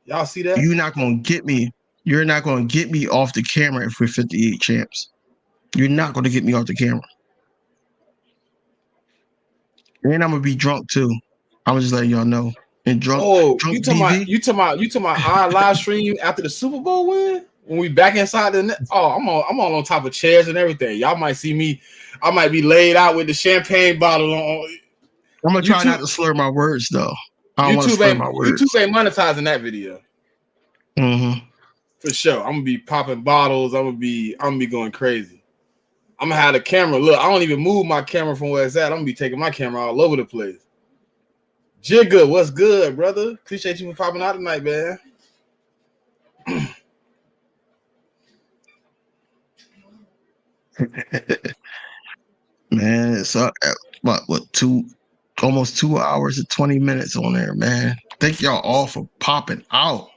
Y'all see that? You're not gonna get me. You're not gonna get me off the camera if we're 58 champs. You're not gonna get me off the camera. And I'm gonna be drunk too. I'm just letting y'all know. And drunk. Oh, drunk you talking about our live stream after the Super Bowl win? When we back inside the net? Oh, I'm on top of chairs and everything. Y'all might see me. I might be laid out with the champagne bottle on. I'm gonna try not to slur my words though. I don't want to slur my words. YouTube ain't monetizing that video. For sure. I'm gonna be popping bottles. I'm gonna be going crazy. I'm gonna have the camera. Look, I don't even move my camera from where it's at. I'm gonna be taking my camera all over the place. Jigga, what's good, brother? Appreciate you for popping out tonight, man. Man, it's almost 2 hours and 20 minutes on there, man. Thank y'all all for popping out.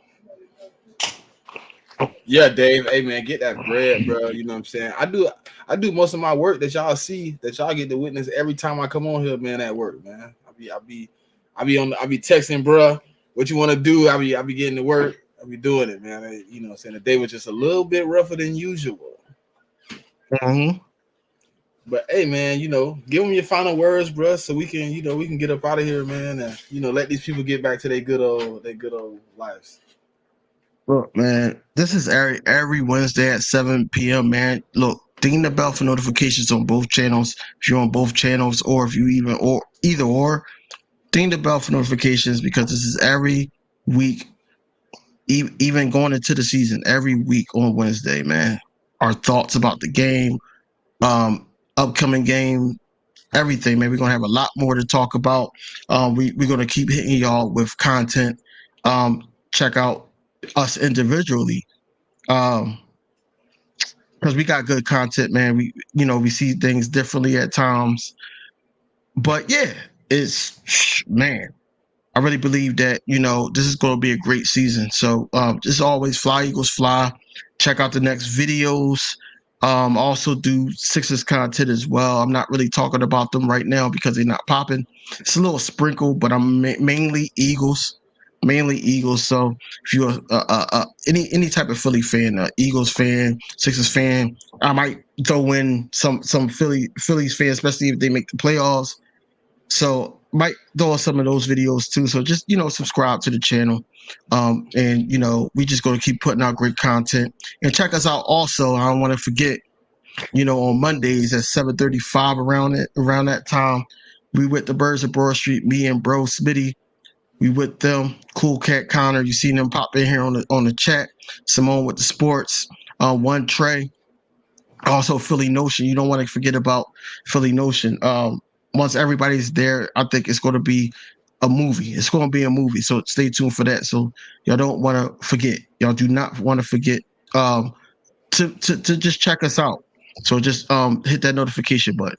Yeah, Dave. Hey, man, get that bread, bro. You know what I'm saying? I do most of my work that y'all see, that y'all get to witness every time I come on here, man. At work, man. I be texting, bro. What you want to do? I be getting to work. I be doing it, man. You know what I'm saying? The day was just a little bit rougher than usual. But hey, man, give them your final words, bro, so we can get up out of here, man, and let these people get back to their good old lives. Look, man, this is every Wednesday at 7 p.m., man. Look, ding the bell for notifications on both channels. If you're on both channels, or if you either or, ding the bell for notifications because this is every week, even going into the season, every week on Wednesday, man. Our thoughts about the game, upcoming game, everything, man. We're gonna have a lot more to talk about. We're gonna keep hitting y'all with content. Check out us individually. Because we got good content, man. We see things differently at times. But yeah, man, I really believe that, this is going to be a great season. So just always fly, Eagles fly. Check out the next videos. Also do Sixers content as well. I'm not really talking about them right now because they're not popping. It's a little sprinkle, but I'm mainly Eagles. So if you're any type of Philly fan, Eagles fan, Sixers fan, I might throw in some Phillies fans, especially if they make the playoffs. So might throw some of those videos too. So just, subscribe to the channel. And we just going to keep putting out great content. And check us out also. I don't want to forget, on Mondays at 7:35 around that time, we with the Birds of Broad Street, me and bro Smitty. We with them, Cool Cat Connor. You seen them pop in here on the chat. Simone with the sports. One Trey. Also Philly Notion. You don't want to forget about Philly Notion. Once everybody's there, I think it's going to be a movie. It's going to be a movie. So stay tuned for that. So y'all don't want to forget. Y'all do not want to forget to just check us out. So just hit that notification button.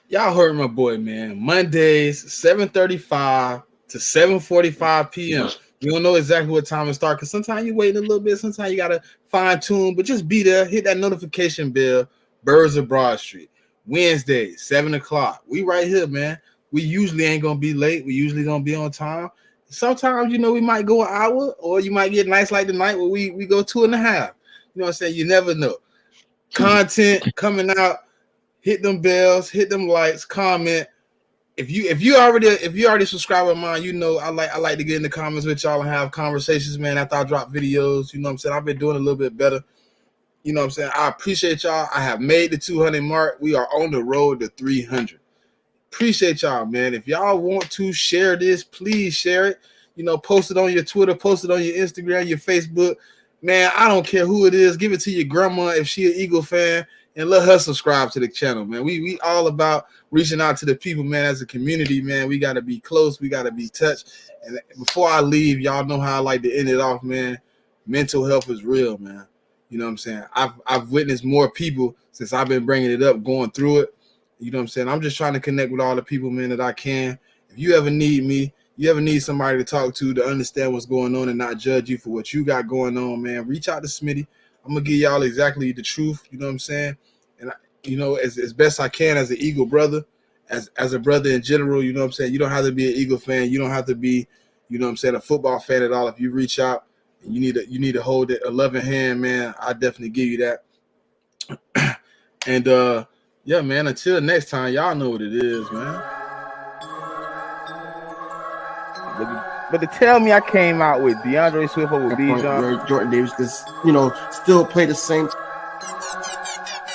Y'all heard my boy, man. Mondays, 7:35 to 7:45 p.m. You don't know exactly what time it starts because sometimes you wait a little bit. Sometimes you got to fine tune, but just be there. Hit that notification bell. Birds of Broad Street. Wednesday, 7 o'clock. We right here, man. We usually ain't going to be late. We usually going to be on time. Sometimes, we might go an hour or you might get nice like tonight where we go 2.5. You know what I'm saying? You never know. Content coming out. Hit them bells, hit them likes, comment. If you already subscribe with mine, I like to get in the comments with y'all and have conversations, man, after I drop videos. You know what I'm saying? I've been doing a little bit better. You know what I'm saying? I appreciate y'all. I have made the 200 mark. We are on the road to 300. Appreciate y'all, man. If y'all want to share this, please share it. Post it on your Twitter, post it on your Instagram, your Facebook. Man, I don't care who it is. Give it to your grandma if she an Eagle fan. And let her subscribe to the channel, man. We all about reaching out to the people, man. As a community, man, we got to be close. We got to be touched. And before I leave, y'all know how I like to end it off, man. Mental health is real, man. You know what I'm saying? I've witnessed more people since I've been bringing it up, going through it. You know what I'm saying? I'm just trying to connect with all the people, man, that I can. If you ever need me, you ever need somebody to talk to understand what's going on and not judge you for what you got going on, man, reach out to Smitty. I'm going to give y'all exactly the truth. You know what I'm saying? And, as best I can as an Eagle brother, as a brother in general, you know what I'm saying? You don't have to be an Eagle fan. You don't have to be, a football fan at all. If you reach out and you need to hold it a loving hand, man, I definitely give you that. And, yeah, man, until next time, y'all know what it is, man. But to tell me I came out with DeAndre Swift over Bijan, Jordan Davis, because still play the same